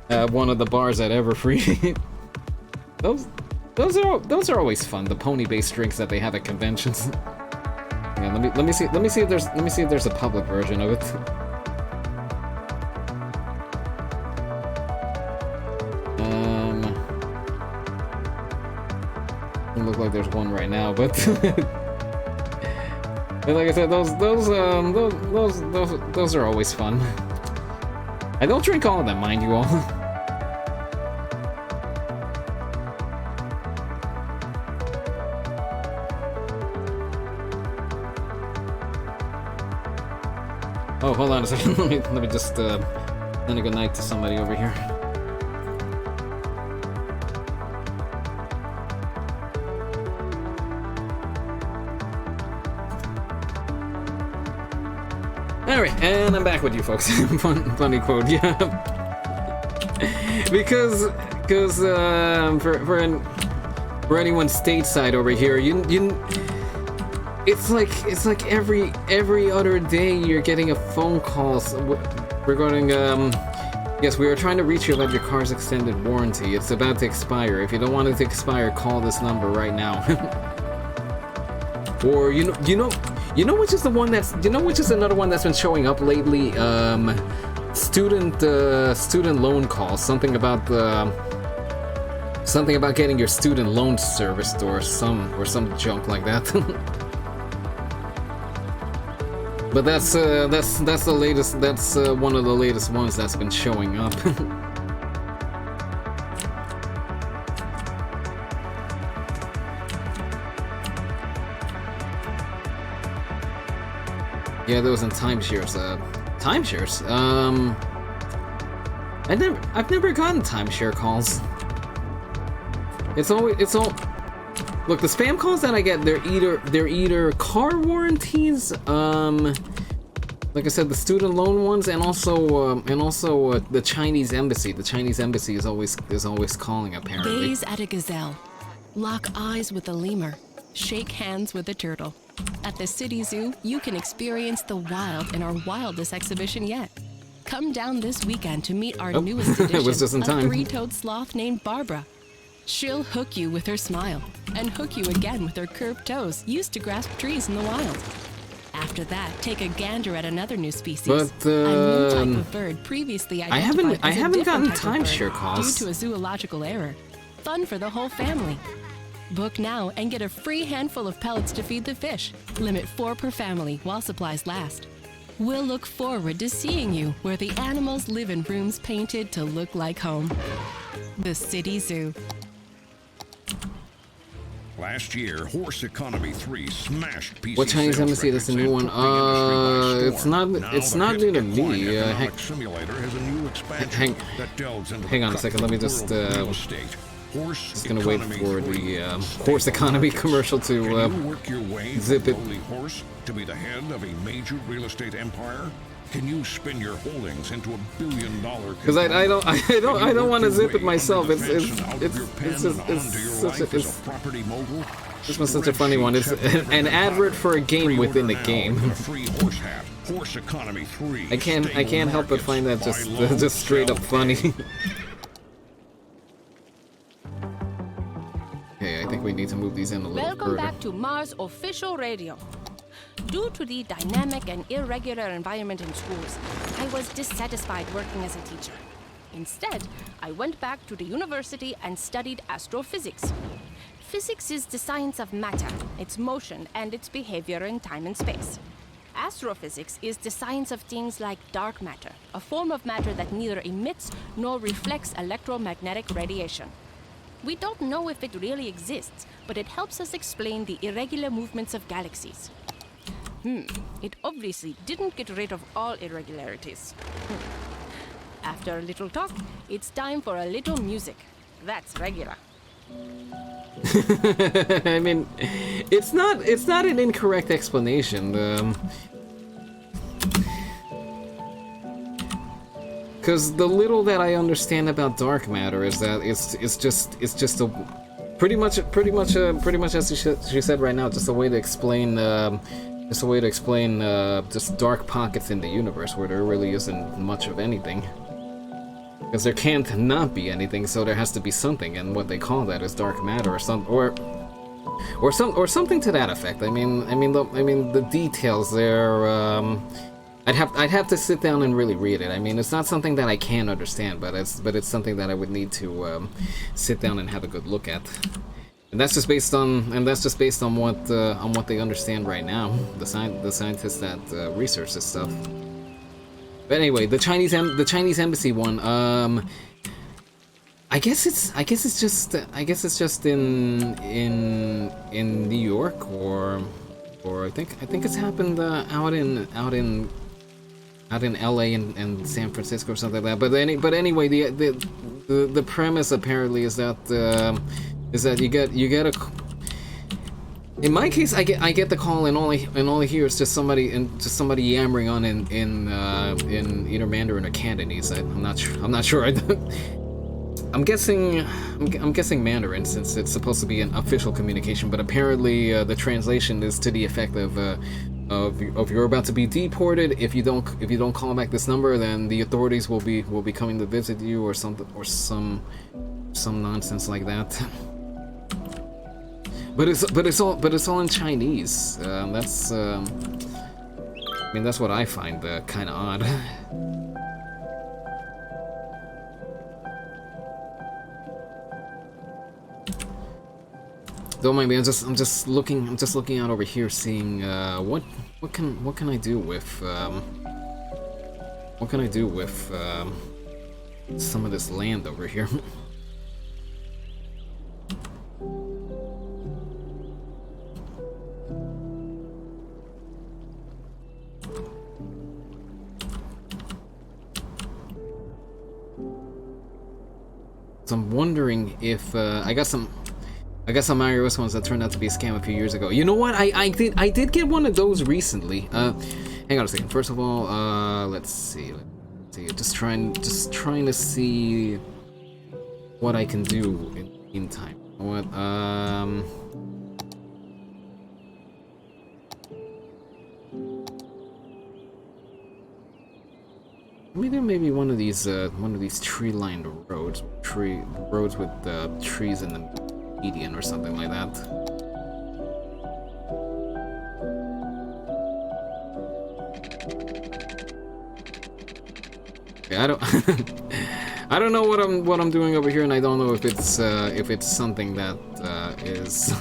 [SPEAKER 1] at one of the bars at Everfree. Those are always fun. The pony-based drinks that they have at conventions. Yeah, let me see if there's a public version of it. Doesn't look like there's one right now, but But like I said, those are always fun. I don't drink all of them, mind you all. Oh, hold on a second. let me just send a good night to somebody over here. Alright, and I'm back with you folks. Funny quote, yeah. because for anyone stateside over here, it's like every other day you're getting a phone call regarding yes, we are trying to reach you about your car's extended warranty. It's about to expire. If you don't want it to expire, call this number right now. Or you know which is the one that's which is another one that's been showing up lately? Student loan calls. Something about getting your student loan serviced or some junk like that. But that's the latest. That's one of the latest ones that's been showing up. Yeah, those in timeshares. Timeshares. I've never gotten timeshare calls. It's all. Look, the spam calls that I get, they're either car warranties, like I said, the student loan ones, and also the Chinese embassy. The Chinese embassy is always calling, apparently.
[SPEAKER 4] Gaze at a gazelle, lock eyes with a lemur, shake hands with a turtle. At the City Zoo, you can experience the wild in our wildest exhibition yet. Come down this weekend to meet our newest edition,
[SPEAKER 1] it was just in time.
[SPEAKER 4] A three-toed sloth named Barbara. She'll hook you with her smile, and hook you again with her curved toes used to grasp trees in the wild. After that, take a gander at another new species.
[SPEAKER 1] But,
[SPEAKER 4] a new type of bird previously identified
[SPEAKER 1] I haven't gotten
[SPEAKER 4] timeshare
[SPEAKER 1] calls
[SPEAKER 4] due to a zoological error. Fun for the whole family. Book now and get a free handful of pellets to feed the fish. Limit 4 per family while supplies last. We'll look forward to seeing you where the animals live in rooms painted to look like home. The City Zoo.
[SPEAKER 6] Last year, Horse Economy 3 smashed PC.
[SPEAKER 1] What Chinese
[SPEAKER 6] sales
[SPEAKER 1] embassy? That's a new one.
[SPEAKER 6] records and took the industry by storm.
[SPEAKER 1] It's
[SPEAKER 6] Now
[SPEAKER 1] not
[SPEAKER 6] the
[SPEAKER 1] new to
[SPEAKER 6] hit flying
[SPEAKER 1] me.
[SPEAKER 6] economic simulator has a new expansion that delves into
[SPEAKER 1] hang
[SPEAKER 6] the
[SPEAKER 1] on a second. Let me just
[SPEAKER 6] cutthroat real estate.
[SPEAKER 1] just gonna wait for the Horse Economy commercial to
[SPEAKER 6] Can you work your way
[SPEAKER 1] zip
[SPEAKER 6] from
[SPEAKER 1] it.
[SPEAKER 6] a lowly horse to be the head of a major real estate empire? Can you spin your holdings into $1 billion?
[SPEAKER 1] Because I don't want to zip it myself. It's
[SPEAKER 6] property mogul.
[SPEAKER 1] This was such a funny one. It's an advert for a game within a game.
[SPEAKER 6] Horse Economy 3.
[SPEAKER 1] I can't help but find that just straight up funny. Okay, I think we need to move these in a little
[SPEAKER 10] Welcome
[SPEAKER 1] further.
[SPEAKER 10] back to Mars Official Radio. Due to the dynamic and irregular environment in schools, I was dissatisfied working as a teacher. Instead, I went back to the university and studied astrophysics. Physics is the science of matter, its motion, and its behavior in time and space. Astrophysics is the science of things like dark matter, a form of matter that neither emits nor reflects electromagnetic radiation. We don't know if it really exists, but it helps us explain the irregular movements of galaxies. It obviously didn't get rid of all irregularities. After a little talk, it's time for a little music. That's regular.
[SPEAKER 1] I mean, it's not an incorrect explanation. Because the little that I understand about dark matter is that it's just a pretty much as she said right now, just a way to explain just dark pockets in the universe where there really isn't much of anything. Because there can't not be anything, so there has to be something, and what they call that is dark matter, or something to that effect. I mean the details there. I'd have to sit down and really read it. I mean, it's not something that I can understand, but it's something that I would need to sit down and have a good look at. And that's just based on what they understand right now. The scientists that research this stuff. But anyway, the Chinese embassy one. I guess it's just in New York or I think it's happened out in LA and San Francisco or something like that. But anyway, the premise apparently is that you get a. In my case, I get the call and all I hear is just somebody yammering on in either Mandarin or Cantonese. I'm not sure. I'm guessing Mandarin since it's supposed to be an official communication, but apparently the translation is to the effect of you're about to be deported. If you don't call back this number, then the authorities will be coming to visit you or something or some nonsense like that. But it's all in Chinese. That's I mean that's what I find kind of odd. Don't mind me. I'm just looking out over here, seeing what can I do with some of this land over here. So I'm wondering if I got some iOS ones that turned out to be a scam a few years ago. You know what? I did get one of those recently. Hang on a second. First of all, let's see. Just trying to see what I can do in the meantime. What maybe there may be one of these tree-lined roads with trees in the median or something like that. Okay, I don't know what I'm doing over here, and I don't know if it's something that is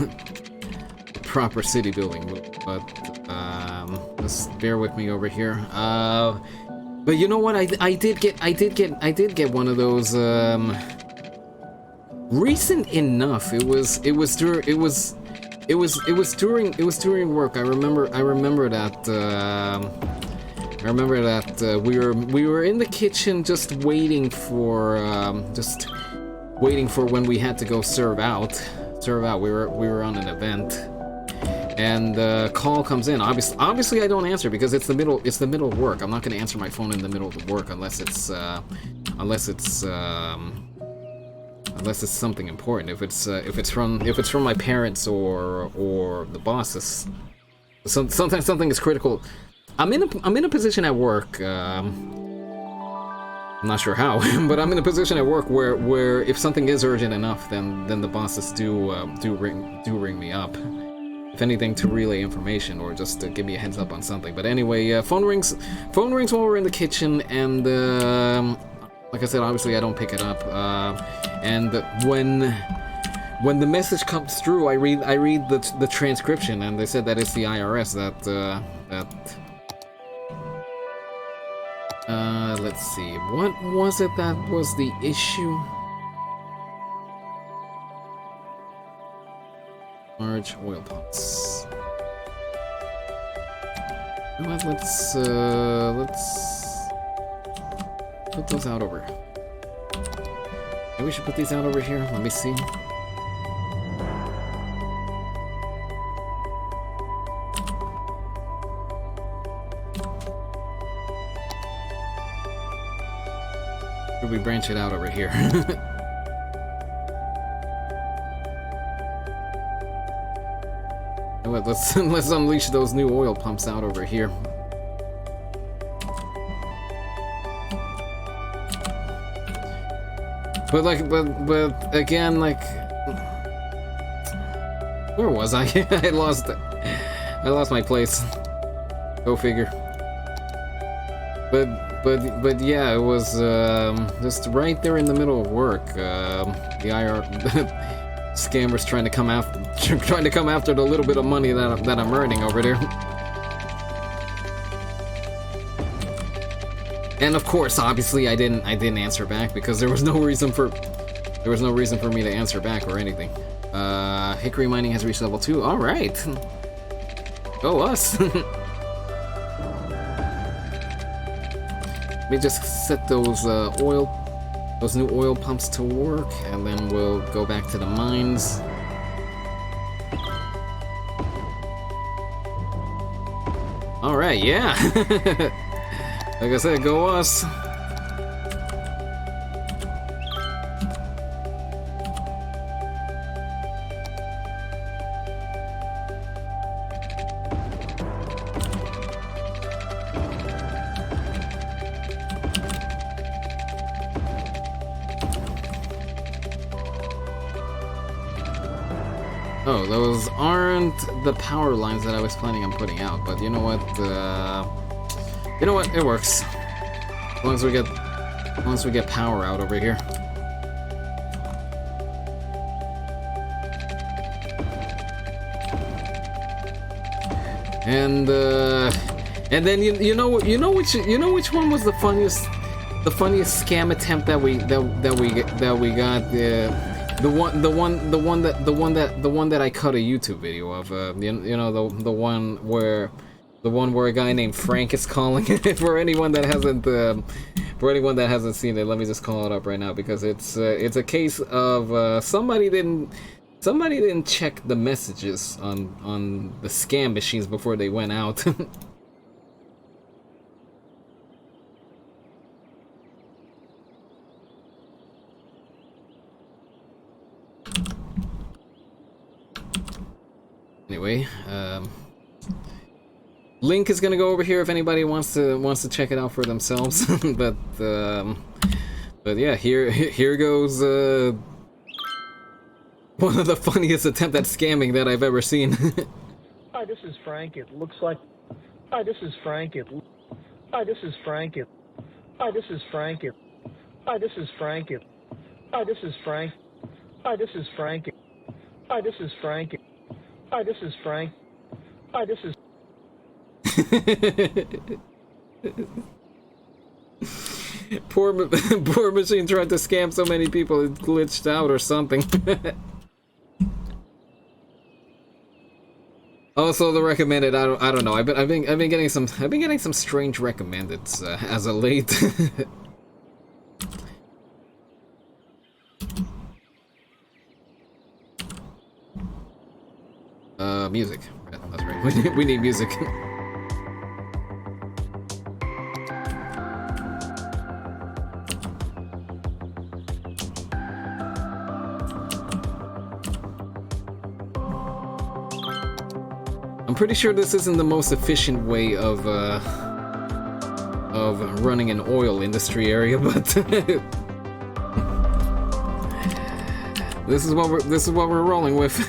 [SPEAKER 1] proper city building, but just bear with me over here. But you know what? I did get one of those. Recent enough. It was during work. I remember that we were in the kitchen just waiting for when we had to go serve out. We were on an event, and call comes in. Obviously I don't answer because it's the middle of work. I'm not going to answer my phone in the middle of work unless it's something important. If it's from my parents or the bosses. Sometimes something is critical. I'm in a position at work. I'm not sure how, but I'm in a position at work where if something is urgent enough, then the bosses do ring me up. If anything, to relay information or just to give me a heads up on something. But anyway, phone rings while we're in the kitchen, and like I said, obviously I don't pick it up. And when the message comes through, I read the transcription, and they said that it's the IRS let's see, what was it that was the issue? Large oil pumps. You know what, let's put those out over. Maybe we should put these out over here. Let me see. Should we branch it out over here? Let's unleash those new oil pumps out over here. But again, like, where was I? I lost my place. Go figure. But yeah, it was just right there in the middle of work. The Scammers trying to come after the little bit of money that I'm earning over there. And of course, obviously, I didn't answer back because there was no reason for me to answer back or anything. Hickory mining has reached level 2. All right, go us. Let me just set those new oil pumps to work, and then we'll go back to the mines. All right, yeah. Like I said, go us. Oh, those aren't the power lines that I was planning on putting out, but you know what? You know what? It works. As long as we get power out over here. And then you know which one was the funniest scam attempt that we got. The one that I cut a YouTube video of. You know the one where a guy named Frank is calling. For anyone that hasn't seen it, let me just call it up right now because it's a case of somebody didn't check the messages on the scam machines before they went out. Anyway, link is gonna go over here if anybody wants to check it out for themselves. but yeah, here goes one of the funniest attempts at scamming that I've ever seen.
[SPEAKER 11] Hi, this is Frank. It looks like. Hi, this is Frank. It. Hi, this is Frank. It. Hi, this is Frank. It. Hi, this is Frank. It. Hi, this is Frank. Hi, this is Frank. It. Hi, this is Frank. It. Hi, this is Frank. Hi, this is.
[SPEAKER 1] Poor machine tried to scam so many people it glitched out or something. Also, the recommended, I don't know. I've been getting some strange recommendeds as of late. Music. That's right. We need music. I'm pretty sure this isn't the most efficient way of running an oil industry area, but this is what we're rolling with.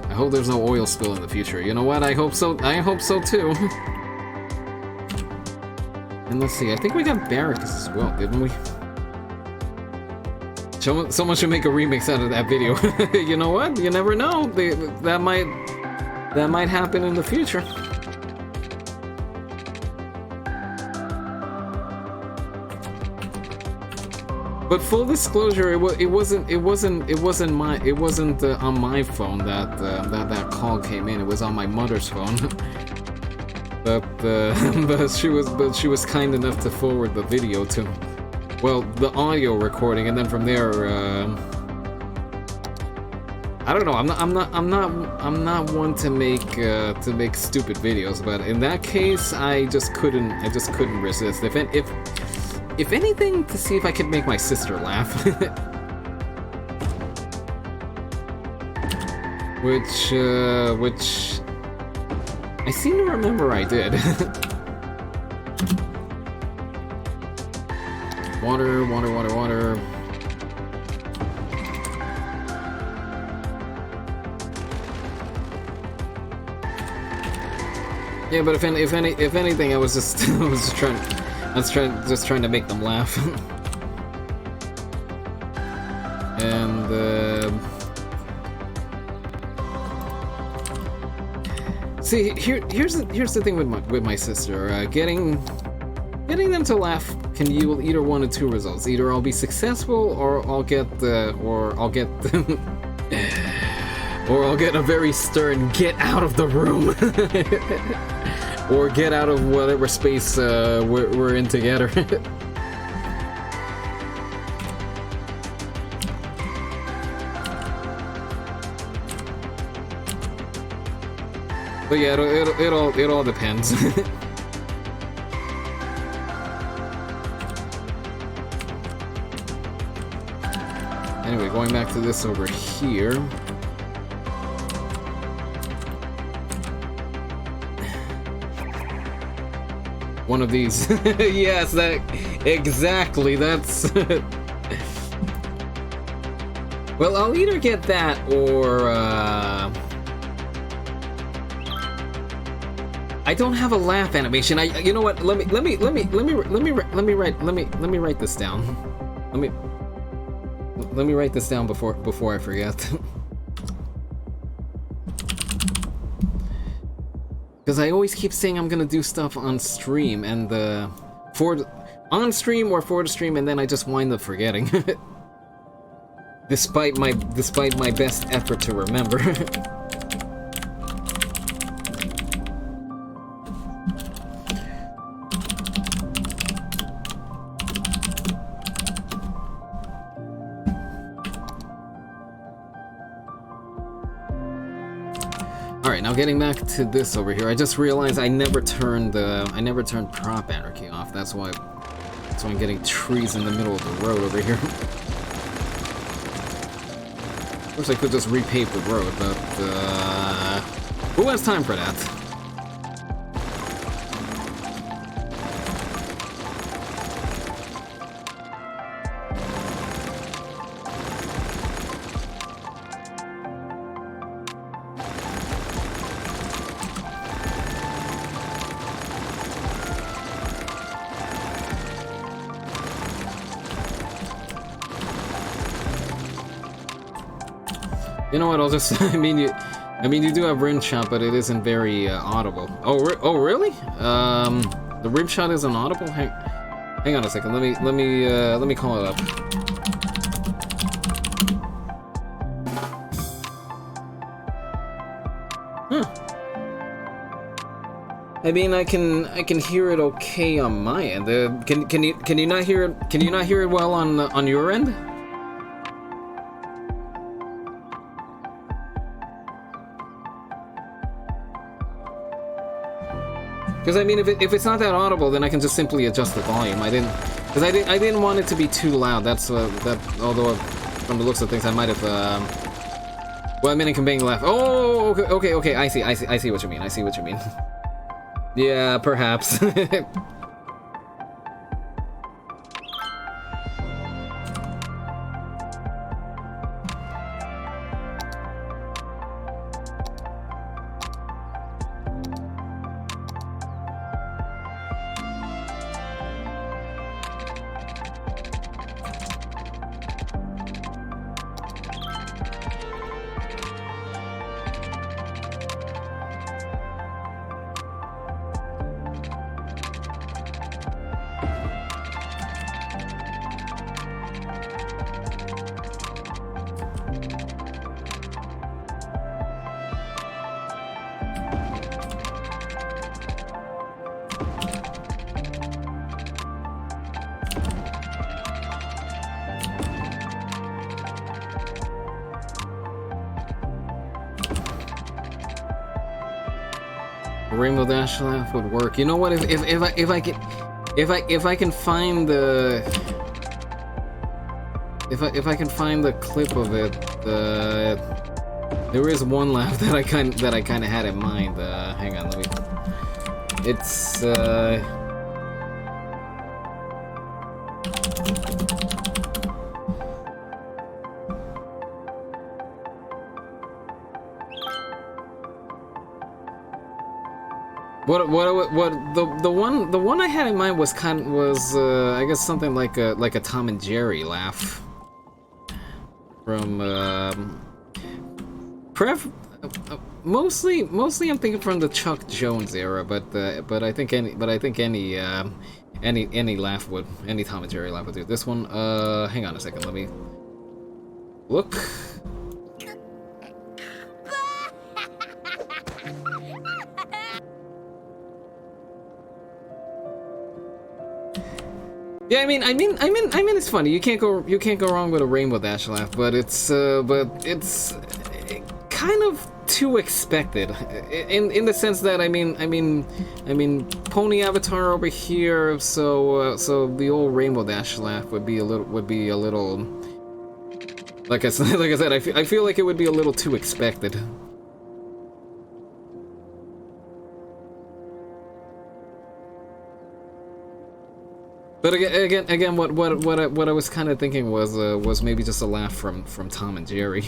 [SPEAKER 1] I hope there's no oil spill in the future. You know what? I hope so. I hope so too. And let's see. I think we got barracks as well, didn't we? Someone should make a remix out of that video. You know what? You never know. That might happen in the future. But full disclosure, it wasn't on my phone that call came in. It was on my mother's phone. but she was kind enough to forward the video to, well, the audio recording, and then from there, I don't know. I'm not one to make stupid videos, but in that case, I just couldn't resist. If anything, to see if I could make my sister laugh. which I seem to remember I did. Water. Yeah, but if anything, I was just trying to make them laugh. And see, here's the thing with my sister. Getting them to laugh can yield either one of two results. Either I'll be successful, or I'll get or I'll get a very stern "get out of the room," or "get out of whatever space we're in together." But yeah, it all depends. Anyway, going back to this over here. One of these. Yes, that exactly. That's. Well, I'll either get that or I don't have a laugh animation. You know what? Let me write this down. Let me write this down before I forget. Because I always keep saying I'm gonna do stuff on stream, and on stream or for the stream, and then I just wind up forgetting. Despite my best effort to remember. Alright, now getting back to this over here, I just realized I never turned prop anarchy off. That's why I'm getting trees in the middle of the road over here. Of course, I could just repave the road, but who has time for that? You know what? I'll just. I mean, you do have rim shot, but it isn't very audible. Oh, really? The rim shot isn't audible. Hang on a second. Let me call it up. Huh. I mean, I can hear it okay on my end. Can you not hear it? Can you not hear it well on your end? Because I mean, if it's not that audible, then I can just simply adjust the volume. I didn't want it to be too loud. That's that. Although from the looks of things, I might have. Well, I mean, I'm conveying laugh. Oh, okay. I see what you mean. I see what you mean. Yeah, perhaps. Rainbow Dash laugh would work. You know what? If I can find the if I can find the clip of it, there is one laugh that I kind of had in mind. Hang on, let me. It's The one I had in mind was I guess something like a Tom and Jerry laugh from mostly I'm thinking from the Chuck Jones era, but I think any laugh would, any Tom and Jerry laugh would do. This one, hang on a second, let me look. Yeah, I mean, it's funny. You can't go wrong with a Rainbow Dash laugh, but it's kind of too expected, in the sense that I mean, Pony Avatar over here, so the old Rainbow Dash laugh would be a little, like I said, I feel like it would be a little too expected. But again, what I was kind of thinking was maybe just a laugh from Tom and Jerry.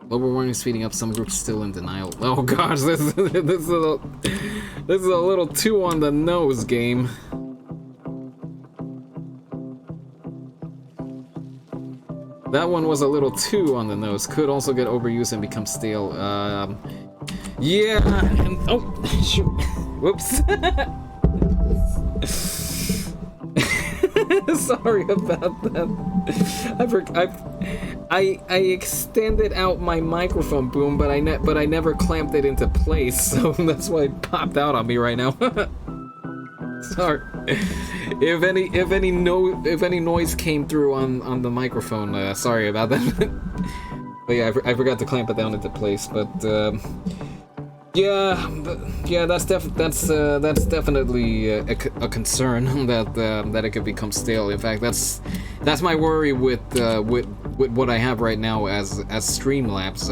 [SPEAKER 1] Global warming speeding up, some groups still in denial. Oh gosh, this is a little too on the nose, game. That one was a little too on the nose. Could also get overused and become stale. Yeah, and, oh, shoot. Whoops. Sorry about that. I extended out my microphone boom, but I never clamped it into place, so that's why it popped out on me right now. Sorry. If any noise came through on the microphone, sorry about that. But yeah, I forgot to clamp it down into place, but yeah, that's definitely a concern that it could become stale. In fact, that's my worry with what I have right now as Streamlabs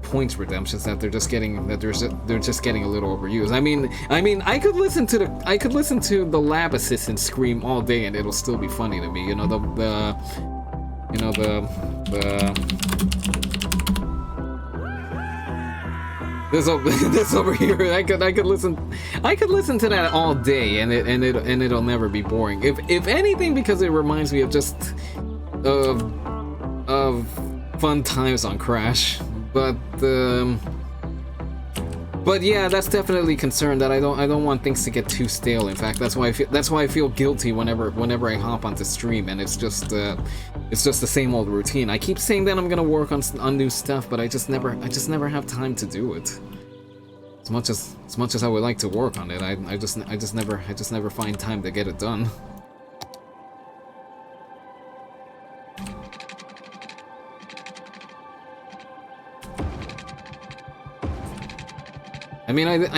[SPEAKER 1] points redemptions, that they're just getting a little overused. I mean I could listen to the lab assistant scream all day and it'll still be funny to me. You know, this over here, I could listen to that all day and it'll never be boring. If anything, because it reminds me of just of fun times on Crash. But yeah, that's definitely a concern, that I don't want things to get too stale. In fact, that's why I feel guilty whenever I hop onto stream and it's just the same old routine. I keep saying that I'm gonna work on new stuff, but I just never have time to do it. As much as I would like to work on it, I just never find time to get it done. I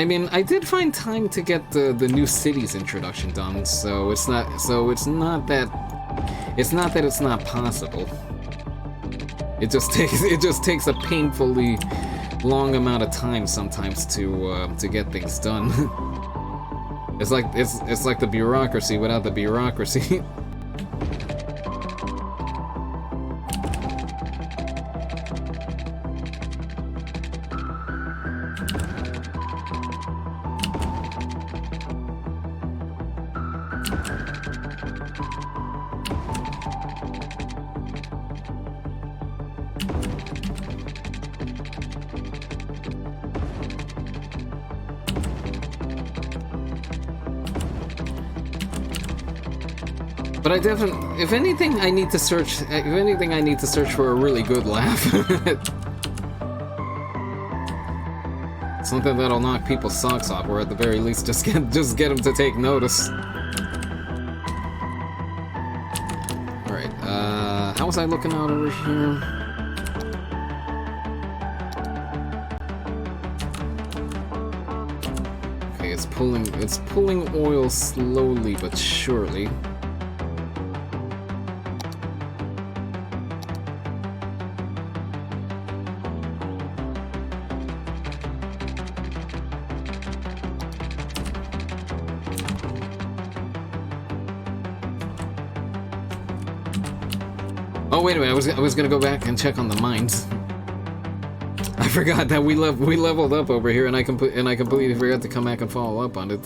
[SPEAKER 1] mean, I did find time to get the new cities introduction done, so it's not that it's not possible. It just takes a painfully long amount of time sometimes to get things done. It's like the bureaucracy without the bureaucracy. But I definitely, if anything, I need to search for a really good laugh. Something that'll knock people's socks off, or at the very least, just get them to take notice. All right, how was I looking out over here? Okay, it's pulling oil slowly but surely. Oh wait a minute, I was gonna go back and check on the mines. I forgot that we leveled up over here, and I completely forgot to come back and follow up on it.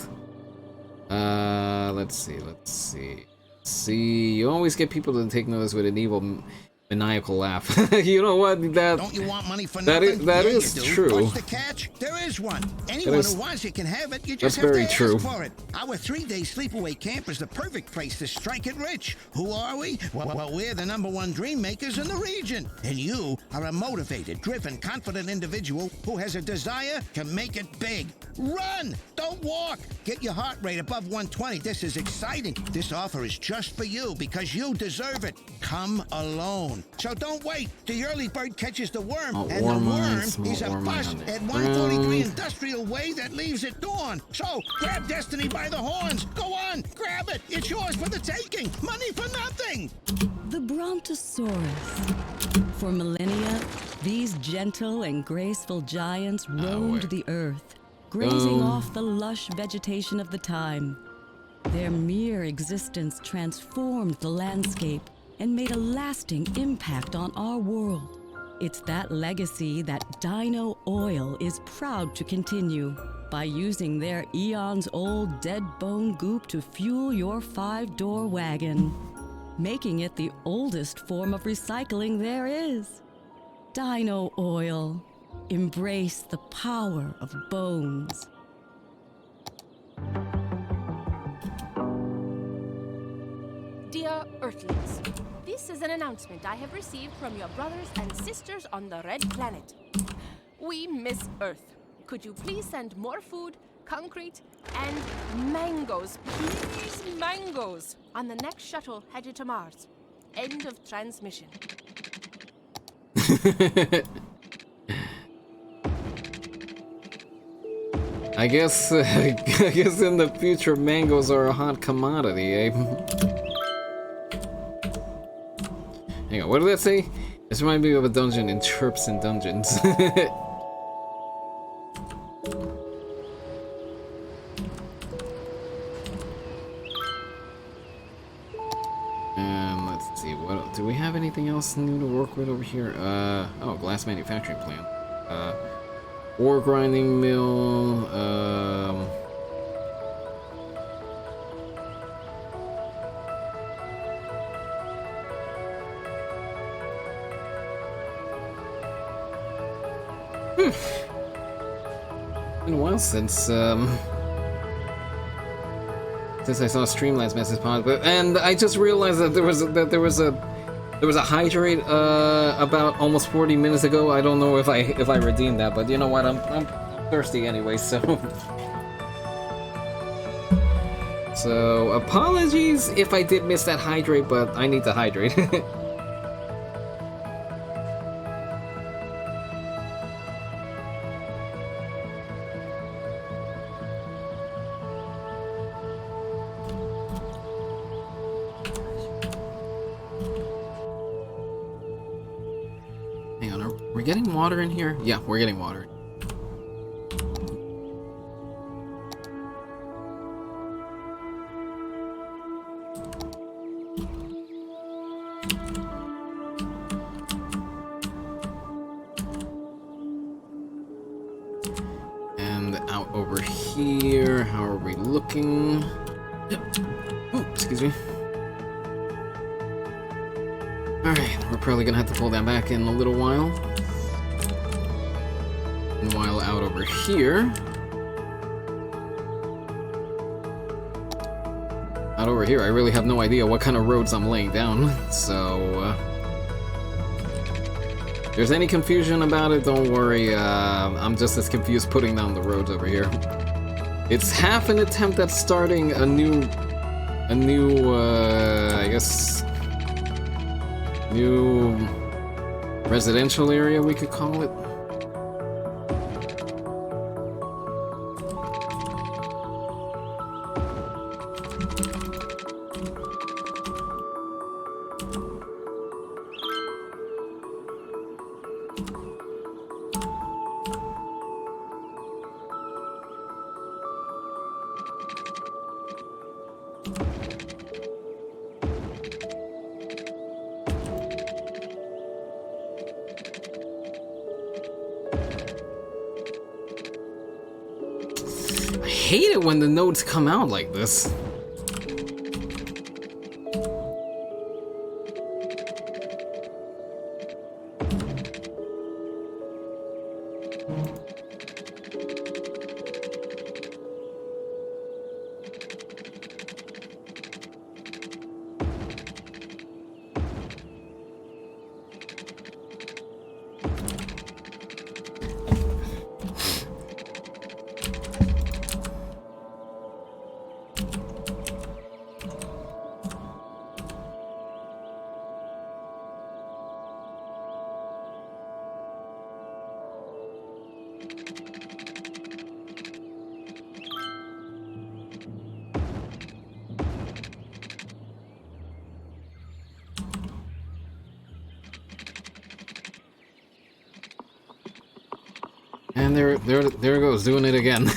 [SPEAKER 1] Let's see. See, you always get people to take notice with an evil, maniacal laugh. You know what?
[SPEAKER 2] Don't you want money for nothing?
[SPEAKER 1] That
[SPEAKER 2] Yeah,
[SPEAKER 1] is
[SPEAKER 2] you do.
[SPEAKER 1] true.
[SPEAKER 2] What's the catch? There is one. Anyone who wants it can have it. You just
[SPEAKER 1] That's
[SPEAKER 2] have
[SPEAKER 1] very
[SPEAKER 2] to
[SPEAKER 1] true.
[SPEAKER 2] ask for it. Our 3-day sleepaway camp is the perfect place to strike it rich. Who are we? Well, we're the #1 dream makers in the region. And you are a motivated, driven, confident individual who has a desire to make it big. Run! Don't walk! Get your heart rate above 120. This is exciting. This offer is just for you because you deserve it. Come alone. So don't wait. The early bird catches the worm, and the worm is a bust at 143 Industrial Way that leaves at dawn. So grab destiny by the horns. Go on, grab it. It's yours for the taking. Money for nothing.
[SPEAKER 5] The Brontosaurus. For millennia, these gentle and graceful giants roamed the earth, grazing off the lush vegetation of the time. Their mere existence transformed the landscape and made a lasting impact on our world. It's that legacy that Dino Oil is proud to continue by using their eons-old dead bone goop to fuel your 5-door wagon, making it the oldest form of recycling there is. Dino Oil. Embrace the power of bones.
[SPEAKER 10] Dear Earthlings, this is an announcement I have received from your brothers and sisters on the Red Planet. We miss Earth. Could you please send more food, concrete, and mangoes, please mangoes, on the next shuttle headed to Mars? End of transmission.
[SPEAKER 1] I guess in the future mangoes are a hot commodity, eh? Hang on, what did that say? This reminds me of a dungeon in Chirps and Dungeons. And let's see, what do we have anything else new to work with over here? Oh, glass manufacturing plant. Ore grinding mill, Been a while since I saw Streamline's message pop, and I just realized that there was a hydrate about almost 40 minutes ago. I don't know if I redeemed that, but you know what? I'm thirsty anyway, so so apologies if I did miss that hydrate, but I need to hydrate. Hang on, are we getting water in here? Yeah, we're getting water. And out over here, how are we looking? Oh, excuse me. Alright, we're probably gonna have to pull that back in a little while. And while out over here... Out over here, I really have no idea what kind of roads I'm laying down, so... if there's any confusion about it, don't worry, I'm just as confused putting down the roads over here. It's half an attempt at starting a new, I guess... new residential area, we could call it. hate it when the notes come out like this. And there it goes, doing it again.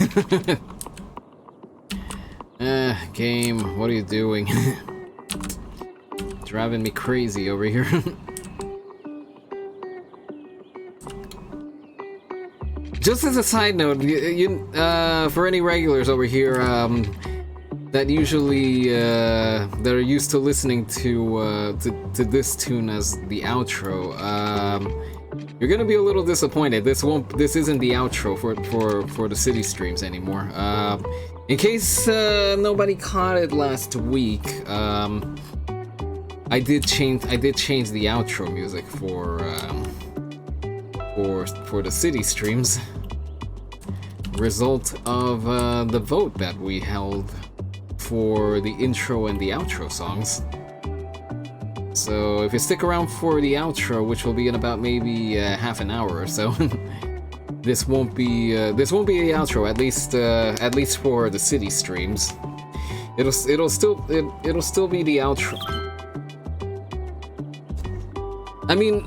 [SPEAKER 1] Game, what are you doing? Driving me crazy over here. Just as a side note, for any regulars over here that usually that are used to listening to this tune as the outro, you're gonna be a little disappointed. This isn't the outro for the city streams anymore. In case nobody caught it last week, I did change the outro music for the city streams. Result of the vote that we held for the intro and the outro songs. So if you stick around for the outro, which will be in about maybe half an hour or so, this won't be the outro, at least for the city streams. It'll still be the outro. I mean,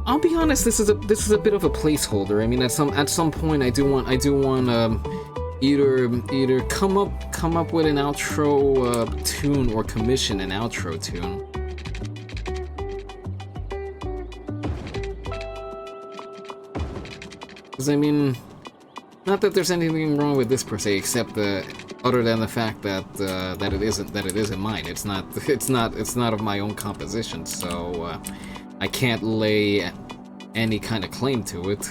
[SPEAKER 1] I'll be honest. This is a bit of a placeholder. I mean, at some point, I do want either come up with an outro tune or commission an outro tune. Because I mean, not that there's anything wrong with this per se, except other than the fact that it isn't mine. It's not of my own composition, so I can't lay any kind of claim to it.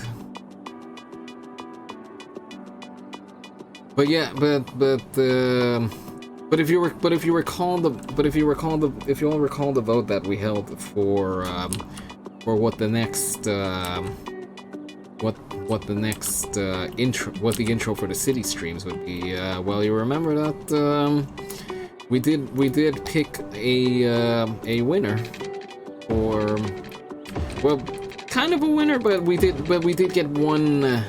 [SPEAKER 1] But yeah, but if you all recall the vote that we held for what the next intro for the city streams would be, well, you remember that we did pick a winner, or well, kind of a winner, but we did get one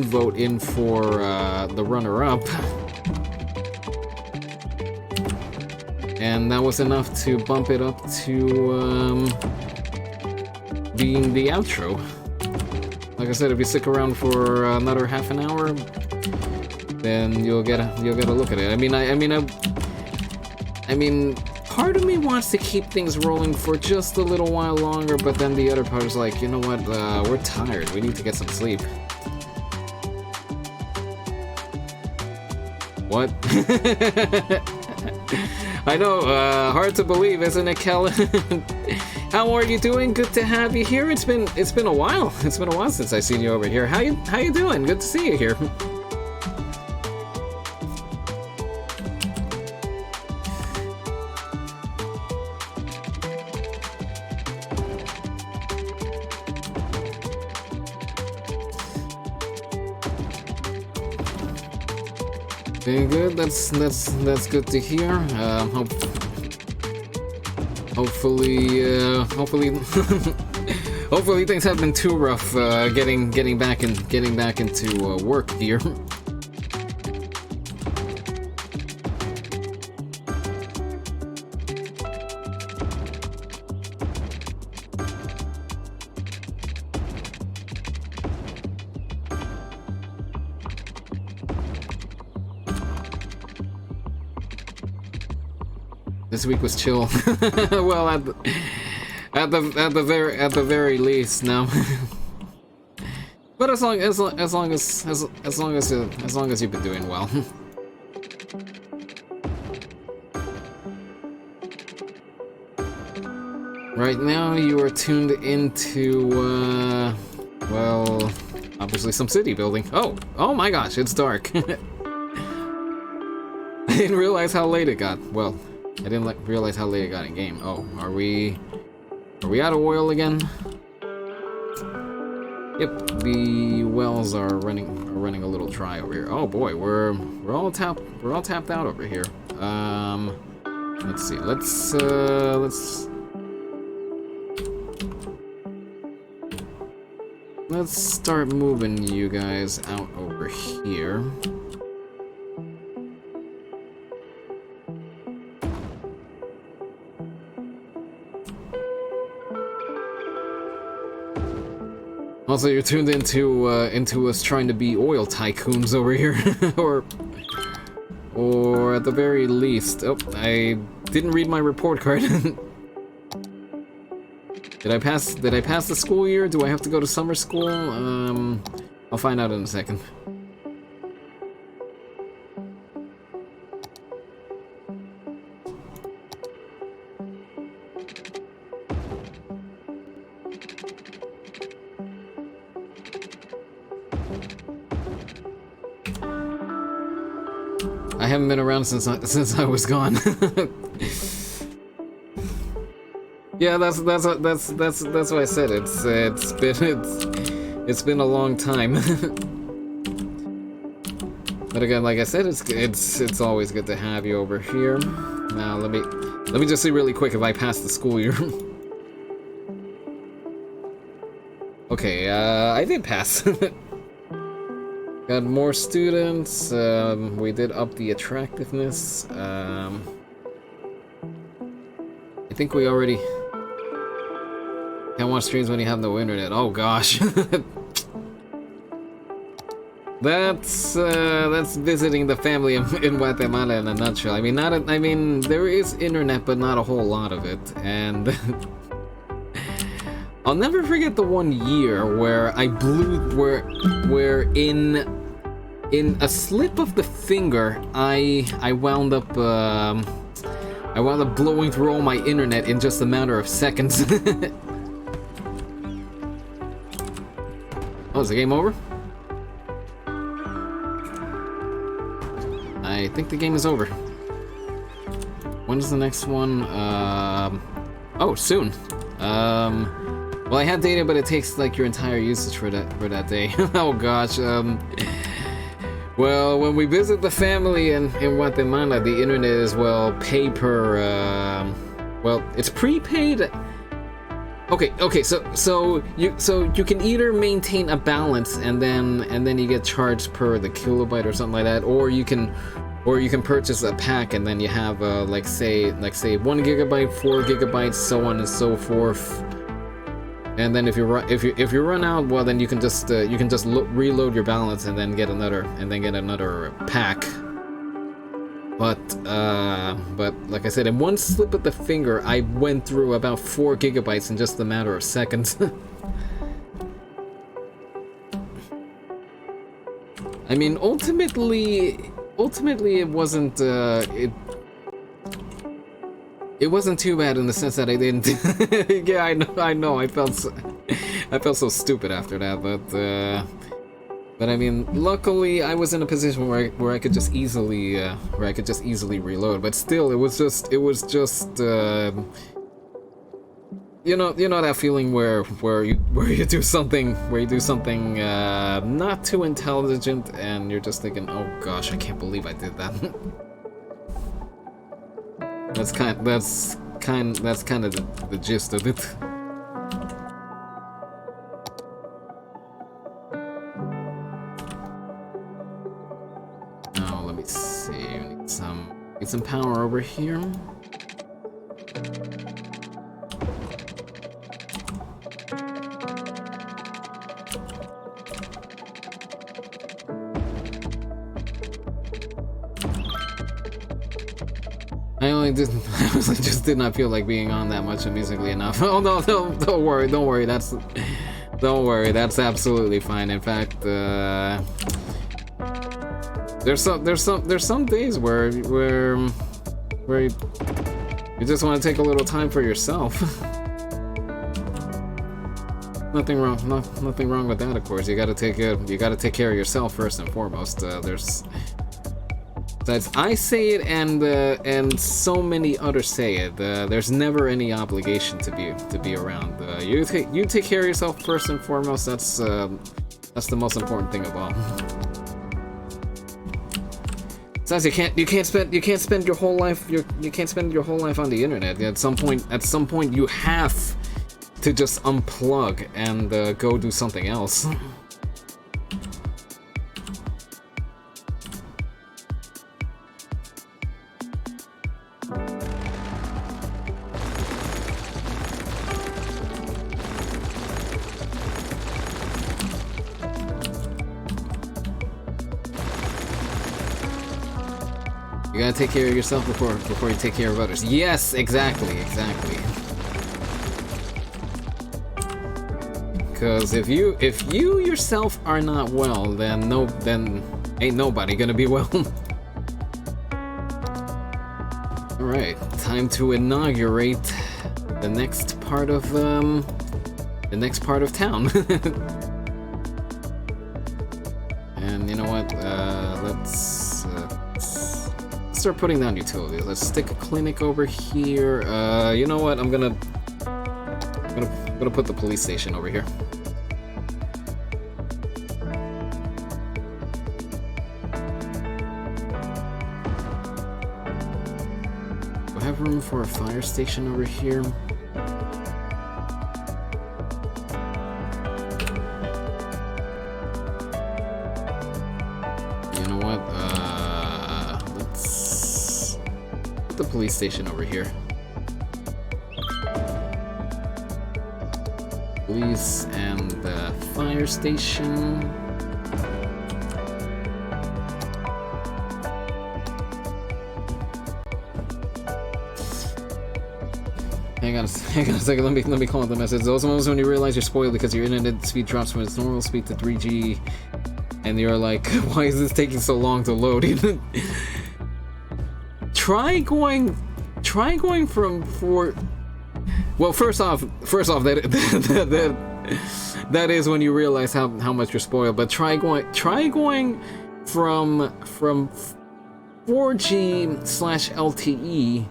[SPEAKER 1] vote in for the runner-up, and that was enough to bump it up to being the outro. Like I said, if you stick around for another half an hour, then you'll get a look at it. I mean, part of me wants to keep things rolling for just a little while longer, but then the other part is like, you know what? We're tired. We need to get some sleep. What? I know, hard to believe, isn't it, Kellen? How are you doing? Good to have you here. It's been a while. It's been a while since I've seen you over here. How you doing? Good to see you here. Very good. That's good to hear. Hopefully things haven't been too rough getting back into work here. This week was chill. Well, at the very least, no. But as long as you've been doing well. Right now you are tuned into well, obviously some city building. Oh my gosh, it's dark. I didn't realize how late it got. Well, I didn't realize how late it got in game. Oh, are we out of oil again? Yep, the wells are running a little dry over here. Oh boy, we're all tapped out over here. Let's see. Let's start moving you guys out over here. Also, you're tuned into us trying to be oil tycoons over here, or at the very least. Oh, I didn't read my report card. Did I pass the school year? Do I have to go to summer school? I'll find out in a second. I haven't been around since I was gone. Yeah, that's what I said. It's been a long time. But again, like I said, it's always good to have you over here. Now let me just see really quick if I passed the school year. Okay, I did pass. Got more students. We did up the attractiveness. I think we already can't watch streams when you have no internet. Oh gosh. That's visiting the family in Guatemala in a nutshell. I mean, there is internet, but not a whole lot of it, and I'll never forget the one year where I blew, where in a slip of the finger, I wound up blowing through all my internet in just a matter of seconds. Oh, is the game over? I think the game is over. When's the next one? Oh, soon. Well, I had data, but it takes like your entire usage for that day. Oh gosh. Well, when we visit the family in Guatemala, the internet is, well, pay per. Well, it's prepaid. Okay. So you can either maintain a balance and then you get charged per the kilobyte or something like that, or you can purchase a pack and then you have like say 1 gigabyte, 4 gigabytes, so on and so forth. And then if you run out, well, then you can just reload your balance and then get another pack. But like I said, in one slip of the finger, I went through about 4 gigabytes in just a matter of seconds. I mean, ultimately it wasn't it wasn't too bad in the sense that I didn't. Yeah, I know. I felt so stupid after that, but I mean, luckily I was in a position where I could just easily reload. But still, it was just you know that feeling where you do something not too intelligent and you're just thinking, oh gosh, I can't believe I did that. That's kind of the gist of it. Now let me see. We need some power over here. I just did not feel like being on that much amusingly enough. Oh no, don't worry. That's Don't worry, that's absolutely fine. In fact, there's some days where you just want to take a little time for yourself. Nothing wrong with that, of course. You gotta take care of yourself first and foremost. I say it, and so many others say it. There's never any obligation to be around. You take care of yourself first and foremost. That's the most important thing of all. Besides, you can't spend your whole life on the internet. At some point, you have to just unplug and go do something else. You gotta take care of yourself before you take care of others. Yes, exactly. Because if you yourself are not well, then ain't nobody gonna be well. All right, time to inaugurate the next part of town. And you know what? Let's start putting down utilities. Let's stick a clinic over here. You know what? I'm gonna put the police station over here. Do I have room for a fire station over here? You know what? Let's put the police station over here. Police and the fire station. Hang on a second, let me call out the message. Those moments when you realize you're spoiled because your internet speed drops from its normal speed to 3G, and you're like, why is this taking so long to load? Try going from 4. Well, first off, that is when you realize how much you're spoiled. But try going from 4G/LTE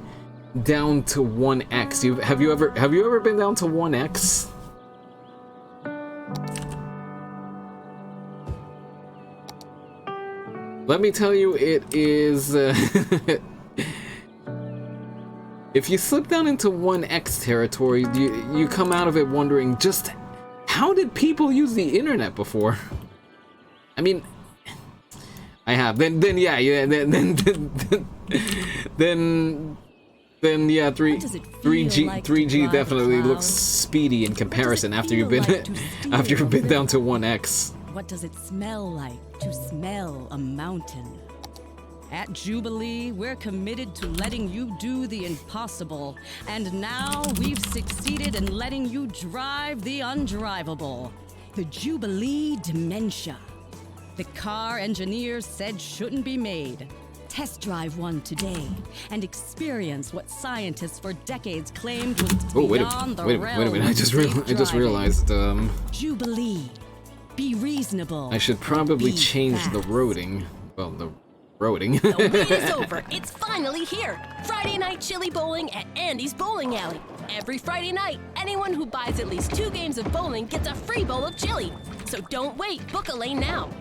[SPEAKER 1] down to 1x. Have you ever been down to 1x? Let me tell you, it is. If you slip down into 1x territory, you come out of it wondering, just how did people use the internet before? I mean, I have. Then yeah, 3G definitely looks speedy in comparison after you've been down to 1x.
[SPEAKER 5] What does it smell like to smell a mountain? At Jubilee, we're committed to letting you do the impossible. And now we've succeeded in letting you drive the undrivable. The Jubilee Dementia. The car engineers said shouldn't be made. Test drive one today and experience what scientists for decades claimed was beyond the realm.
[SPEAKER 1] Wait a minute! I just realized.
[SPEAKER 5] Jubilee, be reasonable.
[SPEAKER 1] I should probably change the roading. Well, the roading.
[SPEAKER 10] The wait is over. It's finally here. Friday night chili bowling at Andy's Bowling Alley. Every Friday night, anyone who buys at least 2 games of bowling gets a free bowl of chili. So don't wait. Book a lane now.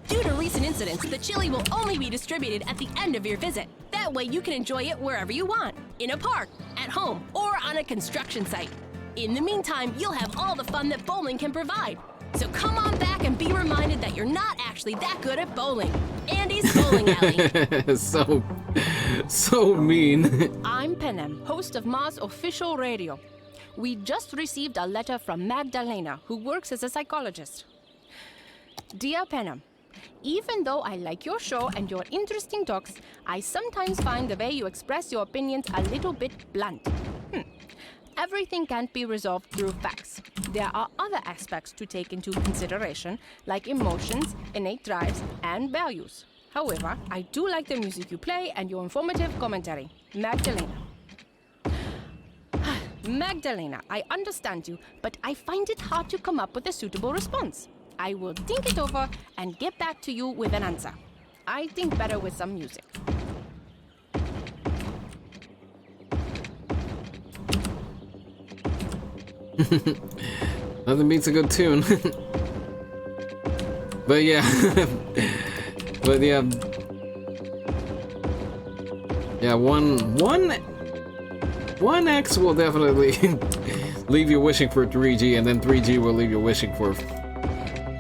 [SPEAKER 10] Due to recent incidents, the chili will only be distributed at the end of your visit. That way you can enjoy it wherever you want. In a park, at home, or on a construction site. In the meantime, you'll have all the fun that bowling can provide. So come on back and be reminded that you're not actually that good at bowling. Andy's Bowling Alley.
[SPEAKER 1] so mean.
[SPEAKER 10] I'm Penem, host of Ma's official radio. We just received a letter from Magdalena, who works as a psychologist. Dear Penem, even though I like your show and your interesting talks, I sometimes find the way you express your opinions a little bit blunt. everything can't be resolved through facts. There are other aspects to take into consideration, like emotions, innate drives, and values. However, I do like the music you play and your informative commentary. Magdalena. Magdalena, I understand you, but I find it hard to come up with a suitable response. I will think it over and get back to you with an answer. I think better with some music.
[SPEAKER 1] Nothing beats a good tune. But yeah. But yeah. Yeah, one X will definitely leave you wishing for 3G, and then 3G will leave you wishing for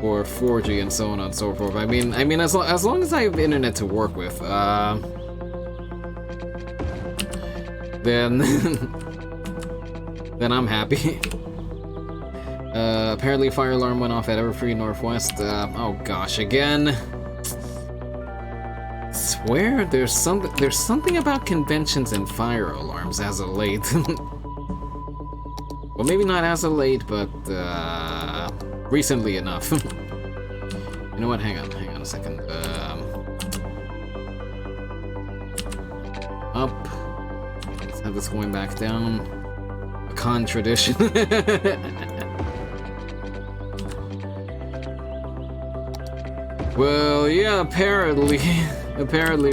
[SPEAKER 1] 4G, and so on and so forth. I mean, as long as I have internet to work with, then then I'm happy. Apparently fire alarm went off at Everfree Northwest. Oh gosh, again. Swear there's something about conventions and fire alarms as of late. Well, maybe not as of late, but recently enough. You know what? Hang on a second. Up. Let's have this going back down. A con tradition. Well, yeah, apparently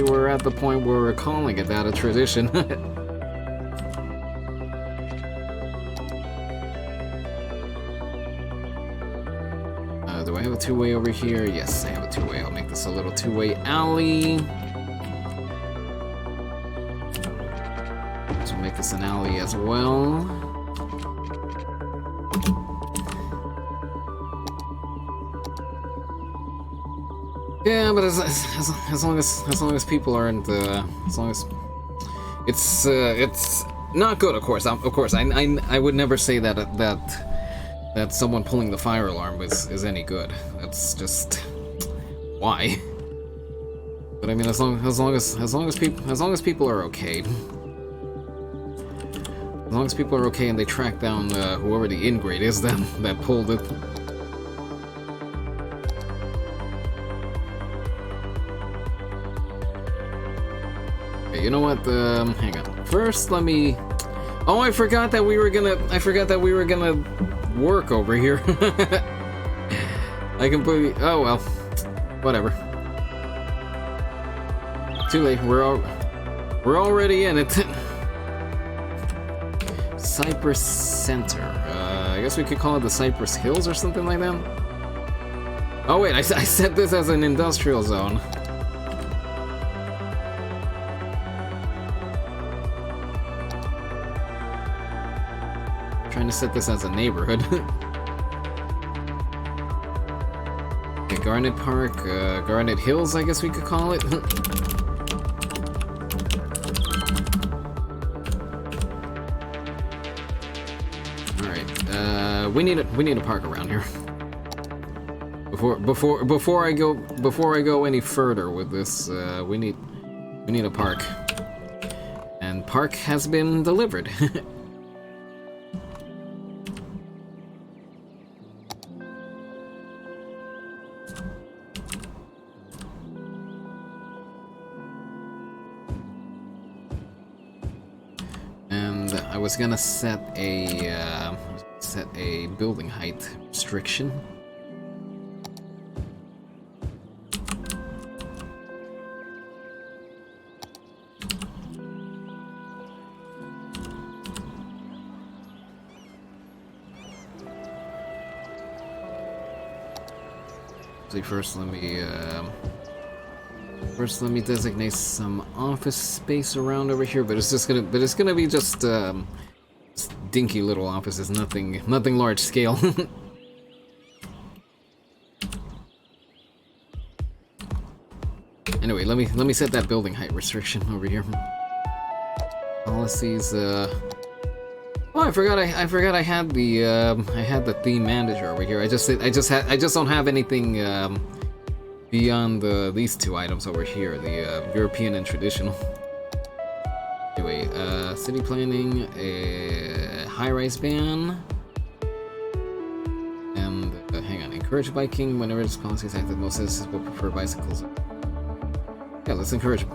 [SPEAKER 1] we're at the point where we're calling it that, a tradition. Do I have a two-way over here? Yes, I have a two-way. I'll make this a little two-way alley. So make this an alley as well. Yeah, but as long as people aren't as long as it's not good, of course. I would never say that someone pulling the fire alarm is any good. That's just why. But I mean, as long as people are okay. As long as people are okay and they track down whoever the ingrate is that pulled it. You know what? Hang on. First, let me. Oh, I forgot that we were gonna work over here. I completely. Oh well. Whatever. Too late. We're already in it. Cypress Center. I guess we could call it the Cypress Hills or something like that. Oh wait, I set this as an industrial zone. Trying to set this as a neighborhood. Okay, Garnet Park, Garnet Hills, I guess we could call it. All right, we need a park around here. Before I go any further with this, we need a park, and park has been delivered. I was gonna set a building height restriction. First, let me designate some office space around over here, but it's gonna be just dinky little offices, nothing large scale. Anyway, let me set that building height restriction over here. Policies. Oh, I forgot I had the theme manager over here. I just don't have anything beyond these two items over here, the European and traditional. Anyway, City planning, a high-rise ban, and hang on, encourage biking whenever this policy is active. Most citizens will prefer bicycles. Yeah, let's encourage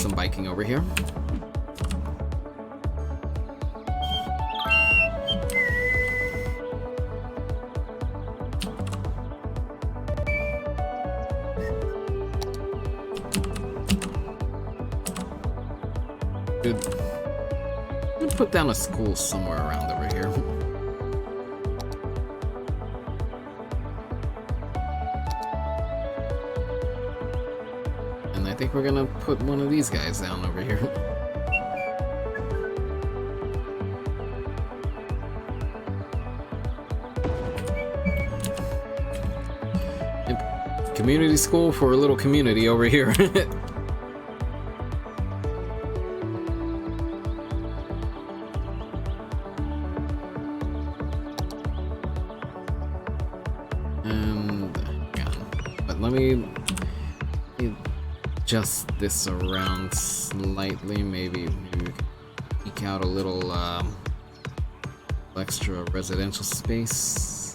[SPEAKER 1] some biking over here. Should put down a school somewhere around over here. And I think we're gonna put one of these guys down over here. Yep. Community school for a little community over here. Adjust this around slightly, maybe we can eke out a little extra residential space.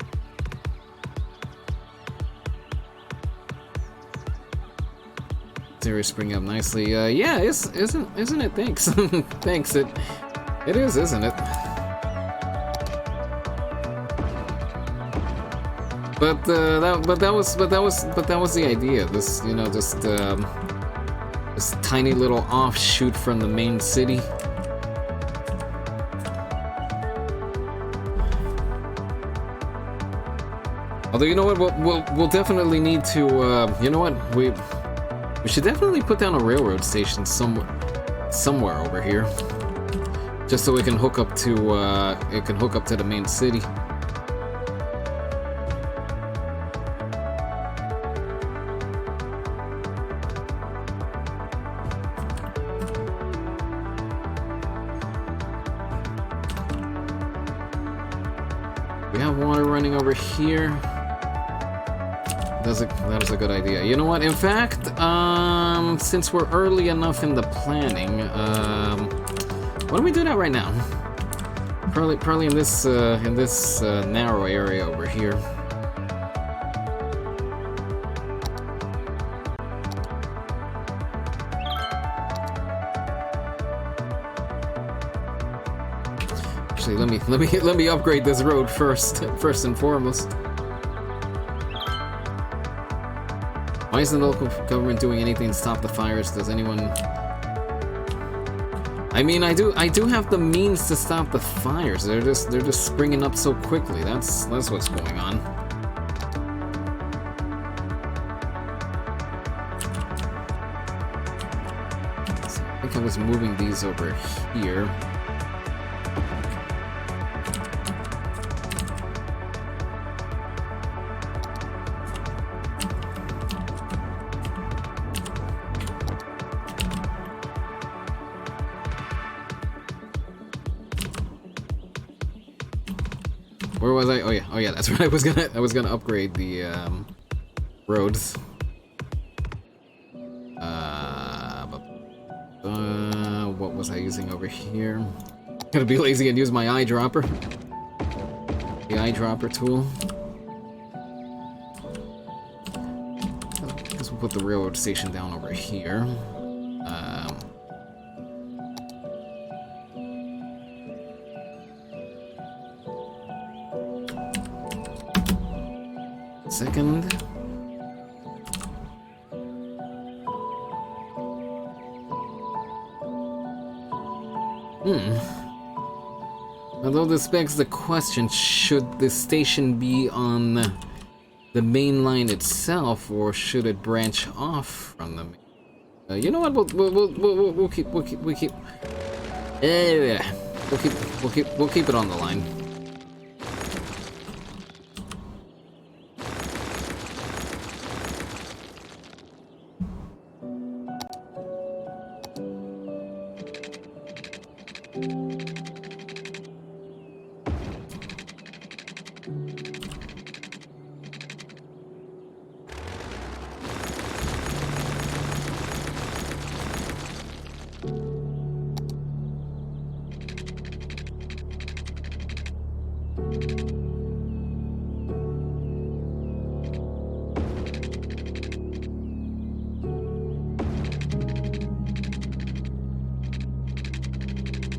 [SPEAKER 1] Area spring up nicely. Yeah, isn't it? Thanks. Thanks. It is, isn't it? But that was the idea. This, you know, just this tiny little offshoot from the main city. Although, you know what, we'll definitely need to. You know what, we should definitely put down a railroad station somewhere over here, just so it can hook up to the main city. Here, that is a good idea. You know what? In fact, since we're early enough in the planning, why don't we do that right now? Probably in this narrow area over here. Actually, let me upgrade this road first and foremost. Why isn't the local government doing anything to stop the fires? Does anyone? I mean, I do have the means to stop the fires. They're just springing up so quickly. That's what's going on. So I think I was moving these over here. Where was I? Oh yeah, that's right. I was gonna upgrade the roads. What was I using over here? Gonna be lazy and use my eyedropper. The eyedropper tool. I guess we'll put the railroad station down over here. Second. Although this begs the question, should the station be on the main line itself, or should it branch off from the main? You know what? We'll keep it on the line.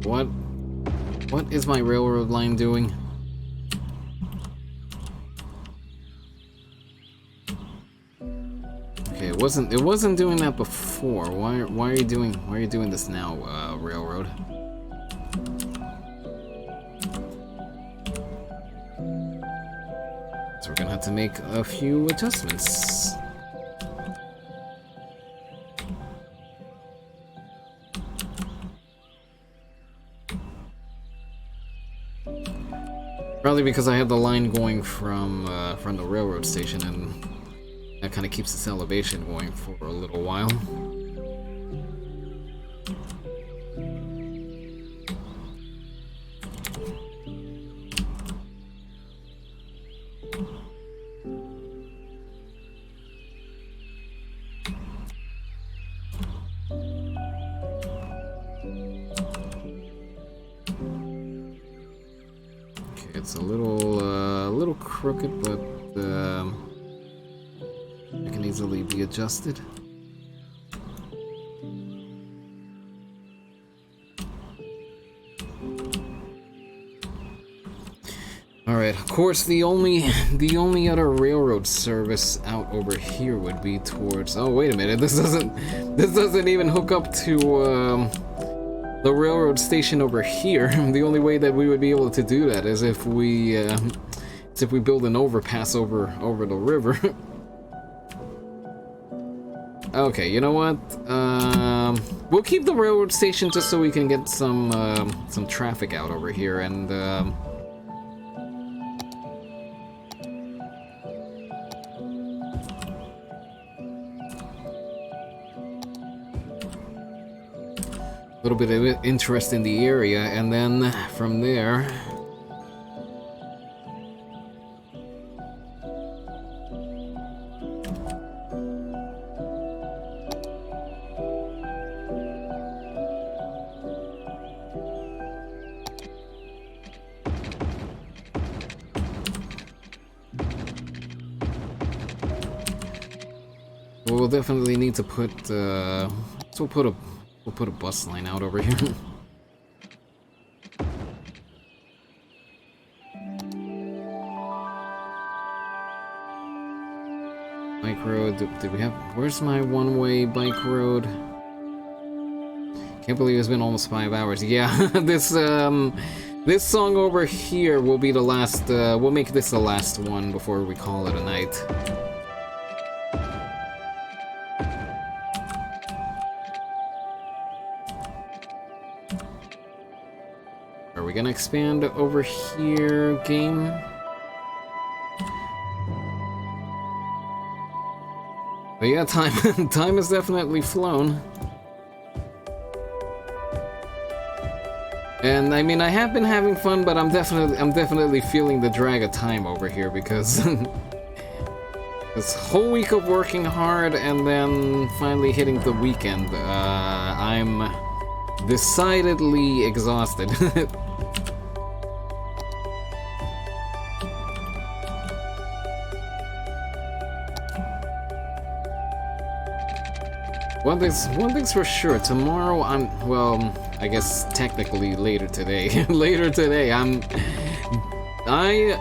[SPEAKER 1] What is my railroad line doing? Okay, it wasn't doing that before. Why are you doing this now, railroad? So we're gonna have to make a few adjustments. Probably because I have the line going from the railroad station, and that kind of keeps its elevation going for a little while. It's a little crooked, but it can easily be adjusted. All right. Of course, the only other railroad service out over here would be towards. Oh, wait a minute. This doesn't even hook up to the railroad station over here. The only way that we would be able to do that is if we build an overpass over the river. Okay, you know what? We'll keep the railroad station just so we can get some traffic out over here, and a little bit of interest in the area, and then from there we'll definitely need to put we'll put a bus line out over here. Bike road, do we have... Where's my one-way bike road? Can't believe it's been almost 5 hours. Yeah, this song over here will be the last, we'll make this the last one before we call it a night. Are we gonna expand over here, game? But yeah, time has definitely flown. And I mean, I have been having fun, but I'm definitely feeling the drag of time over here because this whole week of working hard and then finally hitting the weekend, I'm decidedly exhausted. One thing's for sure. Tomorrow well, I guess technically later today. Later today, I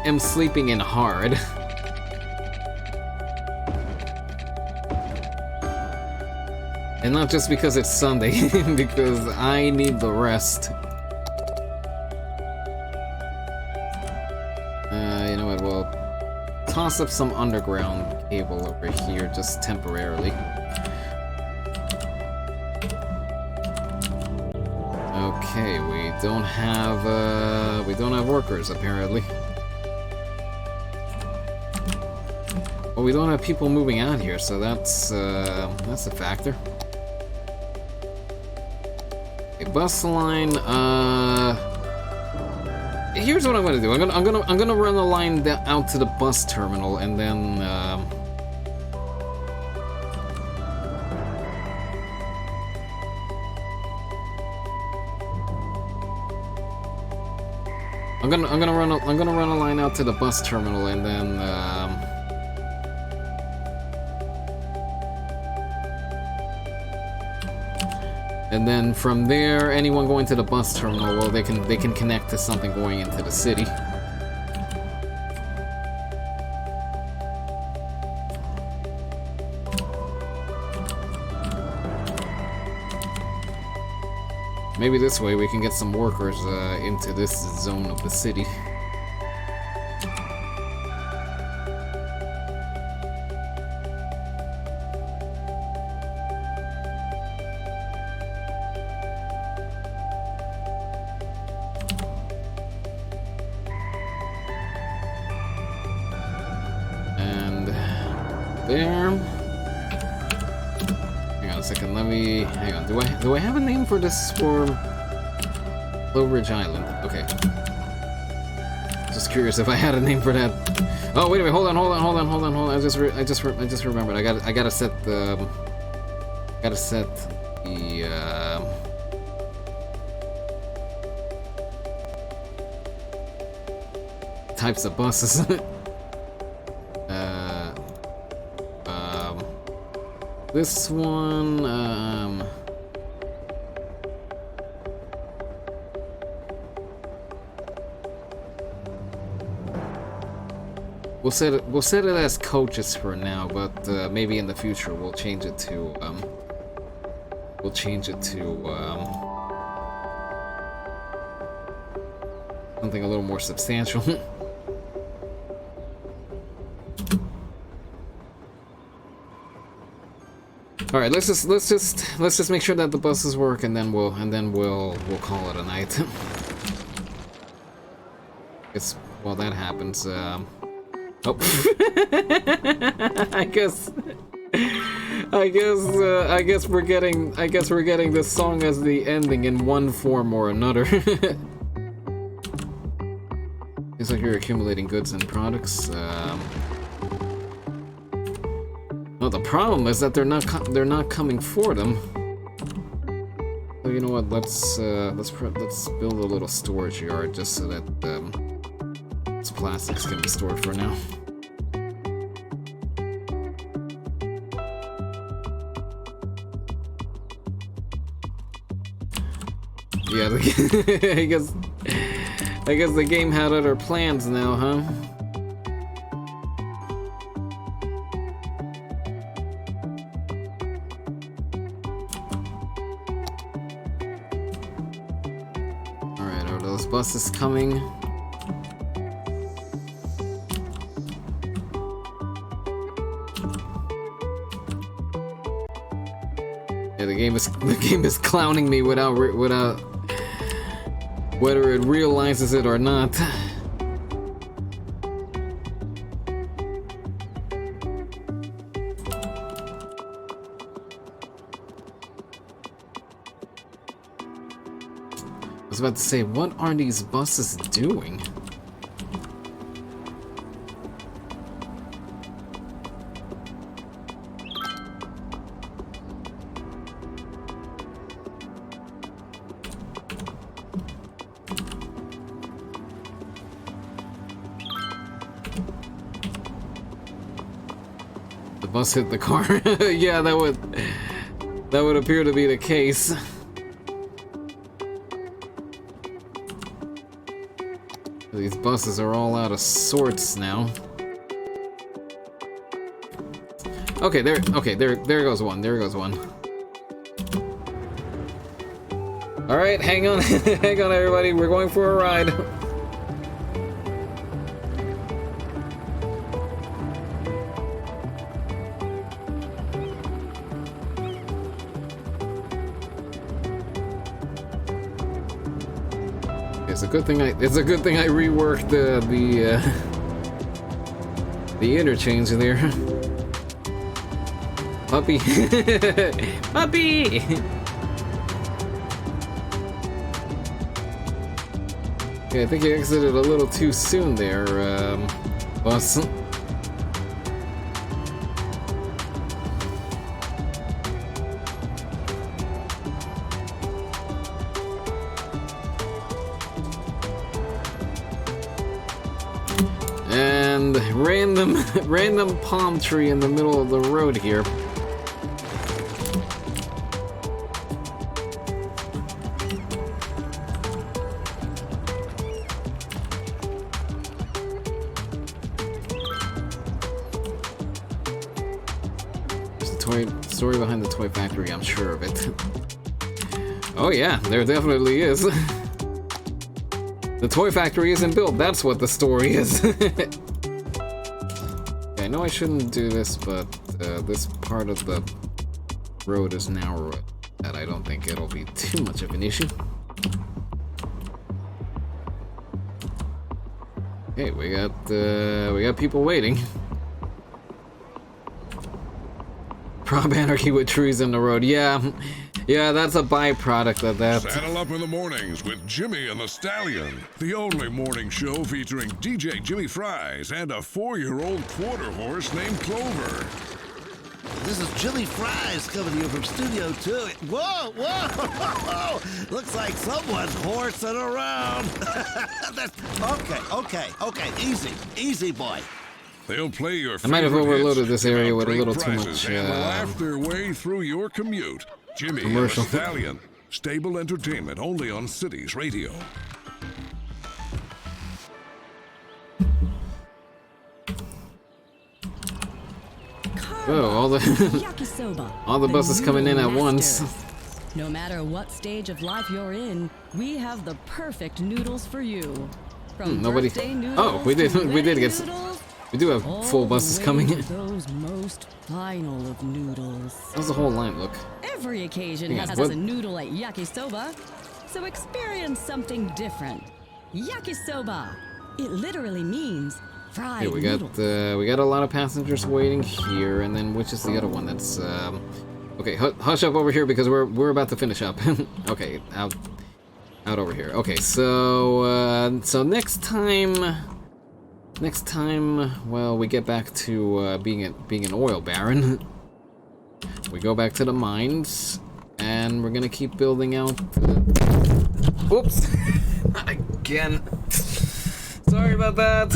[SPEAKER 1] am sleeping in hard. And not just because it's Sunday, because I need the rest. You know what? We'll toss up some underground cable over here just temporarily. Okay, we don't have workers apparently. Well, we don't have people moving out here, so that's a factor. A bus line. Here's what I'm gonna do. I'm gonna run the line out to the bus terminal, and then I'm gonna run a line out to the bus terminal, and then And then from there, anyone going to the bus terminal, well, they can connect to something going into the city. Maybe this way we can get some workers into this zone of the city. And there. Hang on a second, let me hang on. Do I have a name for this for Low Ridge Island? Okay. Just curious if I had a name for that. Oh wait a minute, hold on. I just remembered. I gotta set the types of buses. This one, we'll set it as coaches for now, but maybe in the future we'll change it to something a little more substantial. All right, let's just make sure that the buses work, and then we'll call it a night. Guess while that happens, oh, I guess we're getting this song as the ending in one form or another. Seems like you're accumulating goods and products. Well, the problem is that they're not coming for them. So you know what? Let's build a little storage yard just so that these plastics can be stored for now. Yeah, I guess the game had other plans now, huh? Bus is coming. Yeah, the game is clowning me without whether it realizes it or not. I was about to say, what are these buses doing? The bus hit the car. Yeah, that would appear to be the case. These buses are all out of sorts now. Okay, there goes one. There goes one. All right, hang on, hang on, everybody. We're going for a ride. It's a good thing I reworked the interchange there. Puppy. Puppy. Yeah, I think you exited a little too soon there, boss. And random palm tree in the middle of the road here. story behind the toy factory, I'm sure of it. Oh yeah, there definitely is. The toy factory isn't built, that's what the story is. I know I shouldn't do this, but this part of the road is narrow, that I don't think it'll be too much of an issue. Okay, we got people waiting. Prop anarchy with trees in the road. Yeah, that's a byproduct of that.
[SPEAKER 6] Saddle up in the mornings with Jimmy and the Stallion, the only morning show featuring DJ Jimmy Fries and a 4-year-old quarter horse named Clover.
[SPEAKER 7] This is Jimmy Fries coming to you from Studio 2. Whoa, whoa! Looks like someone's horsing around. Okay. Easy, boy.
[SPEAKER 6] They'll play your
[SPEAKER 1] I might have
[SPEAKER 6] favorite
[SPEAKER 1] overloaded
[SPEAKER 6] hits,
[SPEAKER 1] this
[SPEAKER 6] give
[SPEAKER 1] area
[SPEAKER 6] out
[SPEAKER 1] with a
[SPEAKER 6] great
[SPEAKER 1] little too
[SPEAKER 6] prizes,
[SPEAKER 1] much,
[SPEAKER 6] and laugh their way through your commute. Jimmy and the
[SPEAKER 1] commercial.
[SPEAKER 6] Stallion. Stable entertainment only on Cities Radio.
[SPEAKER 1] Oh, all the
[SPEAKER 5] Yakisoba,
[SPEAKER 1] all the buses coming in at
[SPEAKER 5] noodle
[SPEAKER 1] once.
[SPEAKER 5] masters. No matter what stage of life you're in, we have the perfect noodles for you. From
[SPEAKER 1] Nobody.
[SPEAKER 5] birthday noodles
[SPEAKER 1] Oh, we did.
[SPEAKER 5] to
[SPEAKER 1] We did
[SPEAKER 5] wedding
[SPEAKER 1] get.
[SPEAKER 5] noodles,
[SPEAKER 1] We do have
[SPEAKER 5] all
[SPEAKER 1] full
[SPEAKER 5] the
[SPEAKER 1] buses
[SPEAKER 5] way
[SPEAKER 1] coming
[SPEAKER 5] to
[SPEAKER 1] in.
[SPEAKER 5] those most final of noodles.
[SPEAKER 1] How's the whole line look?
[SPEAKER 5] Every occasion
[SPEAKER 1] Yeah,
[SPEAKER 5] has
[SPEAKER 1] what-
[SPEAKER 5] a noodle at Yakisoba, so experience something different. Yakisoba. It literally means fried
[SPEAKER 1] Okay,
[SPEAKER 5] noodle.
[SPEAKER 1] we got a lot of passengers waiting here, and then which is the other one? That's okay. Hush up over here because we're about to finish up. Okay, out over here. Okay, so next time, well, we get back to being an oil baron. We go back to the mines, and we're gonna keep building out. Oops, again. Sorry about that.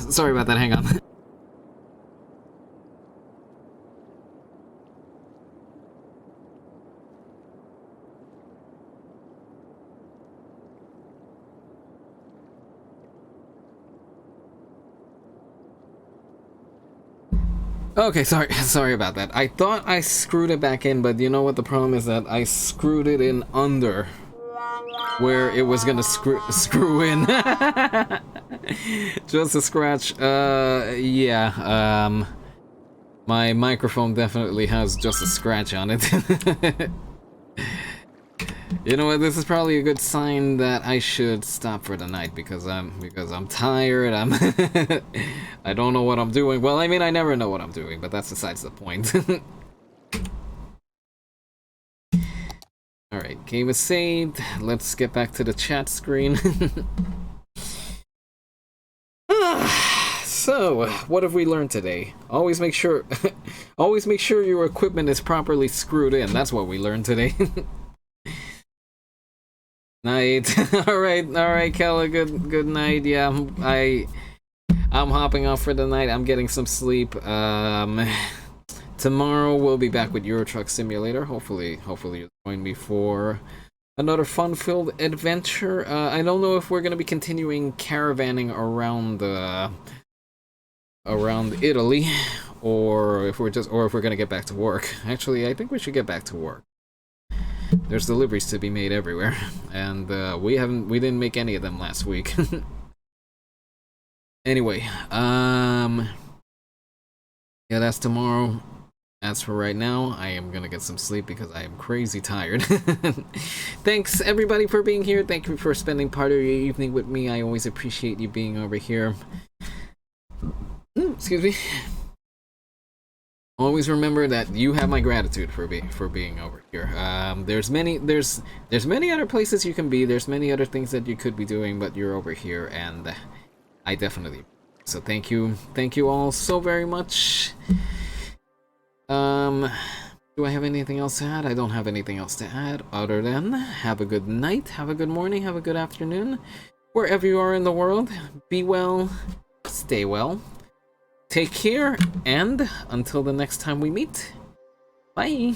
[SPEAKER 1] Sorry about that. Hang on. Okay, sorry about that. I thought I screwed it back in, but you know what the problem is? That I screwed it in under where it was gonna screw in. Just a scratch. Yeah. My microphone definitely has just a scratch on it. You know what? This is probably a good sign that I should stop for the night because I'm tired. I don't know what I'm doing. Well, I mean, I never know what I'm doing, but that's besides the point. All right, game is saved. Let's get back to the chat screen. So, what have we learned today? Always make sure your equipment is properly screwed in. That's what we learned today. Night. all right, Kella. Good night. Yeah, I'm hopping off for the night. I'm getting some sleep. Tomorrow we'll be back with Euro Truck Simulator. Hopefully you'll join me for another fun-filled adventure. I don't know if we're gonna be continuing caravanning around Italy, or if we're gonna get back to work. Actually, I think we should get back to work. There's deliveries to be made everywhere, and we didn't make any of them last week. Anyway, yeah, that's tomorrow. As for right now, I am gonna get some sleep because I am crazy tired. Thanks everybody for being here. Thank you for spending part of your evening with me. I always appreciate you being over here. Excuse me. Always remember that you have my gratitude for being over here. There's many other places you can be. There's many other things that you could be doing, but you're over here, and I definitely. So thank you all so very much. Do I have anything else to add? I don't have anything else to add other than have a good night, have a good morning, have a good afternoon, wherever you are in the world. Be well, stay well. Take care, and until the next time we meet, bye!